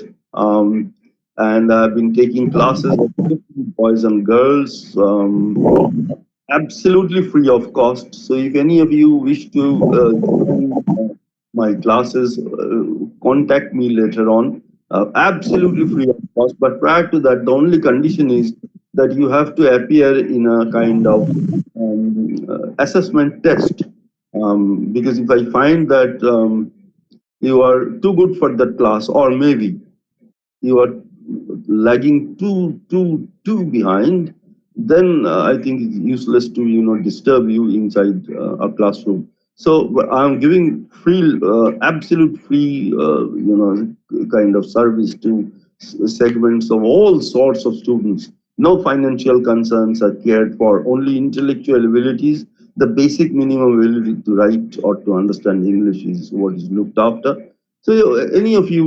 Speaker 3: And I've been taking classes of different boys and girls, absolutely free of cost. So if any of you wish to join my classes, contact me later on, absolutely free of cost. But prior to that, the only condition is that you have to appear in a kind of assessment test. Because if I find that you are too good for that class, or maybe you are lagging too behind, then I think it's useless to disturb you inside a classroom. So I'm giving free, absolute free, kind of service to segments of all sorts of students. No financial concerns are cared for, only intellectual abilities. The basic minimum ability to write or to understand English is what is looked after. So any of you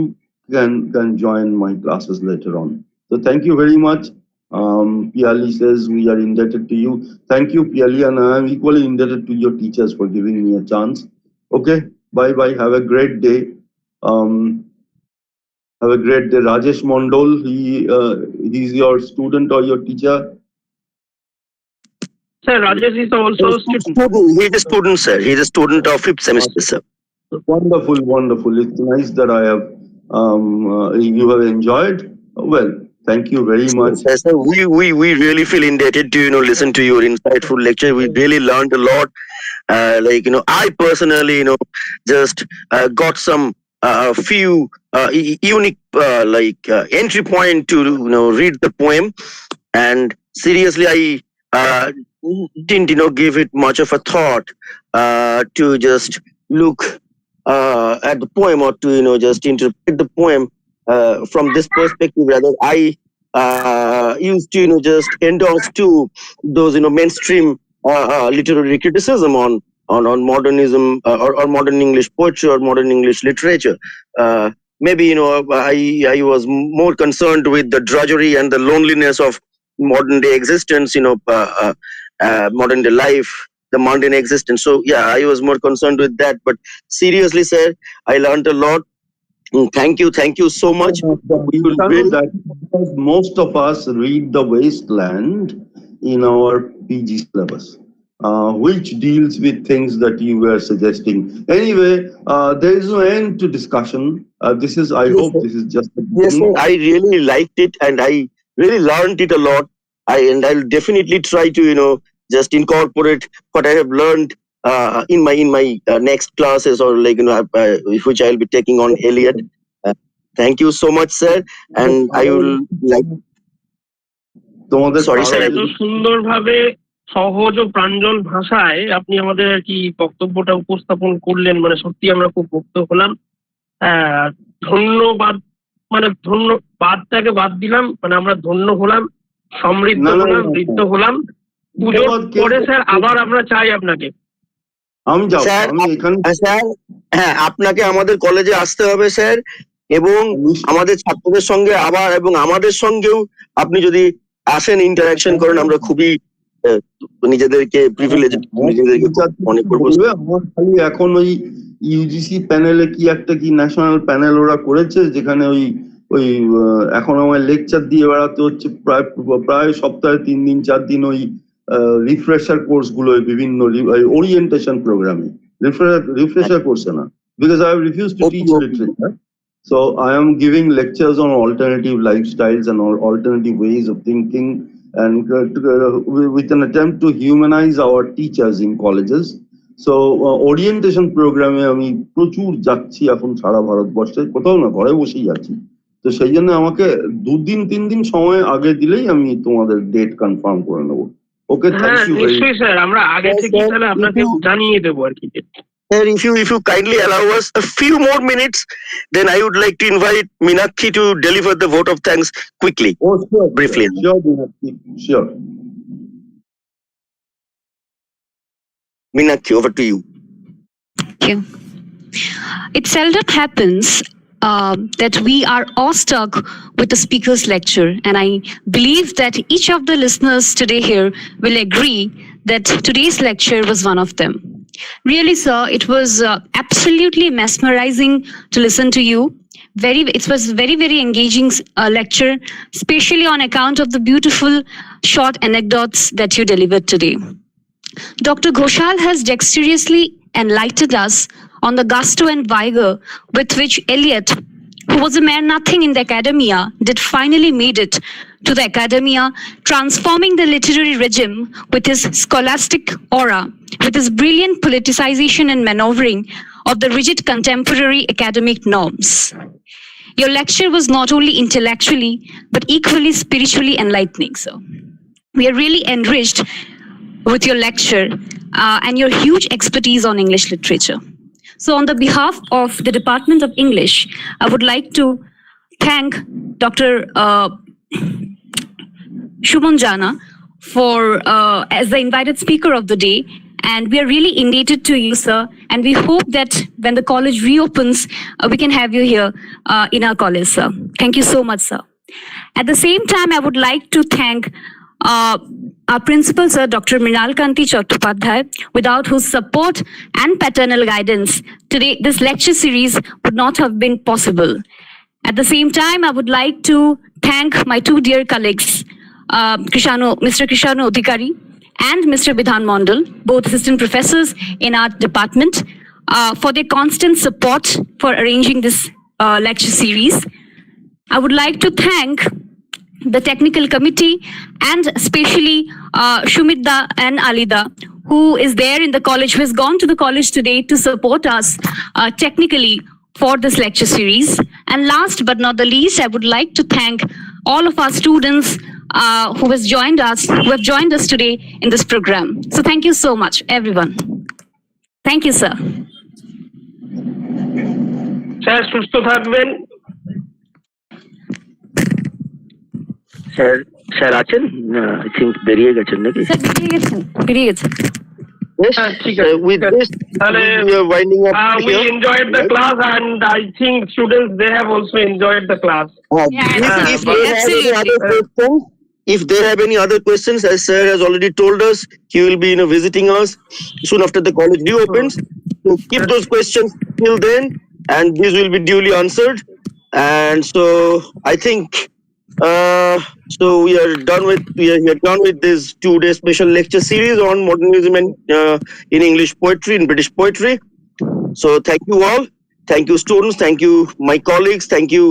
Speaker 3: can join my classes later on. So thank you very much. Piali says we are indebted to you. Thank you, Piali, and I am equally indebted to your teachers for giving me a chance. Okay, bye. Have a great day. Have a great day. Rajesh Mondal, he's your student or your teacher?
Speaker 5: Sir, Rajesh is also a student.
Speaker 1: He's a student, sir. He's a student of 5th semester, sir.
Speaker 3: Wonderful. It's nice that I have you have enjoyed. Well, thank you very much.
Speaker 1: Yes, sir. We really feel indebted to listen to your insightful lecture. We really learned a lot. I personally just got some few unique entry point to read the poem, and seriously I didn't give it much of a thought to just look at the poem, or to just interpret the poem from this perspective. Rather, I used to just endorse to those mainstream literary criticism on modernism or modern English poetry or modern English literature. Maybe I was more concerned with the drudgery and the loneliness of modern day existence. Modern day life, the mundane existence. So yeah, I was more concerned with that. But seriously, sir, I learned a lot. Thank you so much. We will really
Speaker 3: Because most of us read The Wasteland in our PG syllabus, which deals with things that you were suggesting. Anyway, there is no end to discussion. I hope this is just the
Speaker 1: Yes,
Speaker 3: beginning.
Speaker 1: sir. I really liked it and I really learned it a lot. I'll definitely try to just incorporate what I have learned in my next classes or which I'll be taking on Elliot. Thank you so much, sir. And I will like.
Speaker 3: তোমাদের
Speaker 1: Sorry, sir.
Speaker 5: এত সুন্দরভাবে সহজ ও প্রাঞ্জল ভাষায় আপনি আমাদের আর কি বক্তব্যটা উপস্থাপন করলেন, মানে সত্যি আমরা খুব মুগ্ধ হলাম। ধন্যবাদ, মানে ধন্যবাদটাকে বাদ দিলাম, মানে আমরা ধন্য হলাম, সমৃদ্ধ হলাম, বৃদ্ধ হলাম। পুজোর পরে স্যার আবার আমরা চাই আপনাকে।
Speaker 1: স্যার হ্যাঁ, আপনাকে আমাদের কলেজে আসতে হবে স্যার, এবং আমাদের ছাত্রদের সঙ্গে আবার এবং আমাদের সঙ্গেও আপনি যদি আসেন, ইন্টারাকশন করেন, আমরা খুবই নিজেদেরকে প্রিভিলেজ মনে করবো।
Speaker 3: আমার খালি এখন ওই ইউজিসি প্যানেলে কি ন্যাশনাল প্যানেল ওরা করেছে, যেখানে ওই এখন আমার লেকচার দিয়ে বেড়াতে হচ্ছে প্রায় সপ্তাহে 3 দিন 4 দিন ওই রিফ্রেশার কোর্স গুলো, বিভিন্ন ওরিয়েন্টেশন প্রোগ্রামে, রিফ্রেশার কোর্সে না, because I have refused to teach literature. So I am giving lectures on alternative lifestyles and alternative ways of thinking, and with an attempt to humanize our teachers in colleges. So orientation programme আমি প্রচুর যাচ্ছি এখন সারা ভারতবর্ষে, কোথাও না, ঘরে বসেই যাচ্ছি। তো সেই জন্য আমাকে 2 দিন 3 দিন সময় আগে দিলেই আমি তোমাদের ডেট কনফার্ম করে নেবো। Okay, thank you very much
Speaker 5: sir, আমরা আগে থেকে তাহলে আপনাকে জানিয়ে দেবো আর কি।
Speaker 1: Sir, if you kindly allow us a few more minutes, then I would like to invite Minakshi to deliver the vote of thanks quickly.
Speaker 3: Oh, sure,
Speaker 1: briefly.
Speaker 3: Sure.
Speaker 1: Minakshi, over to you.
Speaker 4: Thank you. It seldom happens that we are awestruck with the speaker's lecture, and I believe that each of the listeners today here will agree that today's lecture was one of them. Really, sir, it was absolutely mesmerizing to listen to you. It was very, very engaging lecture, especially on account of the beautiful short anecdotes that you delivered today. Dr. Ghoshal has dexterously enlightened us on the gusto and vigor with which Eliot, who was a mere nothing in the academia, did finally made it to the academia, transforming the literary regime with his scholastic aura, with his brilliant politicization and maneuvering of the rigid contemporary academic norms. Your lecture was not only intellectually, but equally spiritually enlightening, sir. We are really enriched with your lecture and your huge expertise on English literature. So on the behalf of the Department of English, I would like to thank Dr. Suman Jana for as the invited speaker of the day, and we are really indebted to you, sir, and we hope that when the college reopens, we can have you here in our college, sir. Thank you so much, sir. At the same time, I would like to thank our principal, sir, Dr. Mrinal Kanti Chattopadhyay, without whose support and paternal guidance, today this lecture series would not have been possible. At the same time, I would like to thank my 2 dear colleagues, Mr. Krishanu Adhikari and Mr. Bidhan Mondal, both assistant professors in our department, for their constant support for arranging this lecture series. I would like to thank the technical committee, and especially Shumitda and Alida, who is there in the college, who has gone to the college today to support us technically for this lecture series. And last but not the least, I would like to thank all of our students who have joined us today in this program. So thank you so much, everyone. Thank you, sir.
Speaker 5: Sir সুস্থ থাকবেন।
Speaker 1: Sir আছেন? I think বেরিয়ে গেছেন নাকি?
Speaker 4: Sir বেরিয়ে গেছেন।
Speaker 5: ঠিক আছে।
Speaker 1: With this,
Speaker 5: তাহলে
Speaker 1: we are winding up
Speaker 5: we
Speaker 1: here.
Speaker 5: enjoyed the class and I think students they have also enjoyed the class.
Speaker 1: If they have any other questions, if they have any other questions, as sir has already told us, he will be visiting us soon after the college reopens. So keep those questions till then, and these will be duly answered. And so I think so we are done with this 2-day special lecture series on modernism and in English poetry, in British poetry. So thank you all. Thank you, students. Thank you, my colleagues. Thank you,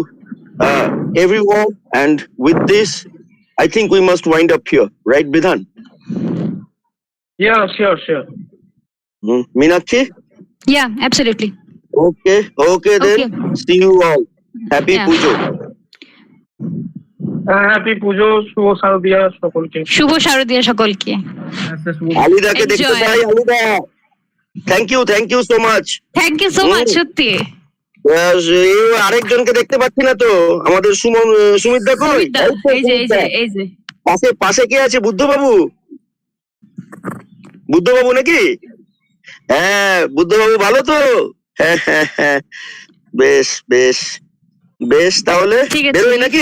Speaker 1: everyone. And with this, I think we must wind up here, right, Bidhan?
Speaker 5: Yeah, sure.
Speaker 1: Minakshi?
Speaker 4: Yeah, absolutely.
Speaker 1: Okay then. See you all. Happy
Speaker 4: Yeah.
Speaker 1: Pujo.
Speaker 5: Happy পুজো, শুভ শারদিয়া সকলকে।
Speaker 4: শুভ শারদীয়া সকলকে।
Speaker 1: আলিদাকে দেখতে
Speaker 4: Enjoy.
Speaker 1: পাই, Alida. Thank you so much.
Speaker 4: Thank you so much, সত্যি।
Speaker 1: আরেকজনকে দেখতে পাচ্ছি না তো, আমাদের সুমিত দা কই?
Speaker 4: এই যে
Speaker 1: পাশে কে আছে? বুদ্ধবাবু নাকি? হ্যাঁ, বুদ্ধবাবু ভালো তো? হ্যাঁ, বেশ তাহলে
Speaker 4: ঠিক আছে।
Speaker 1: বেরোই নাকি?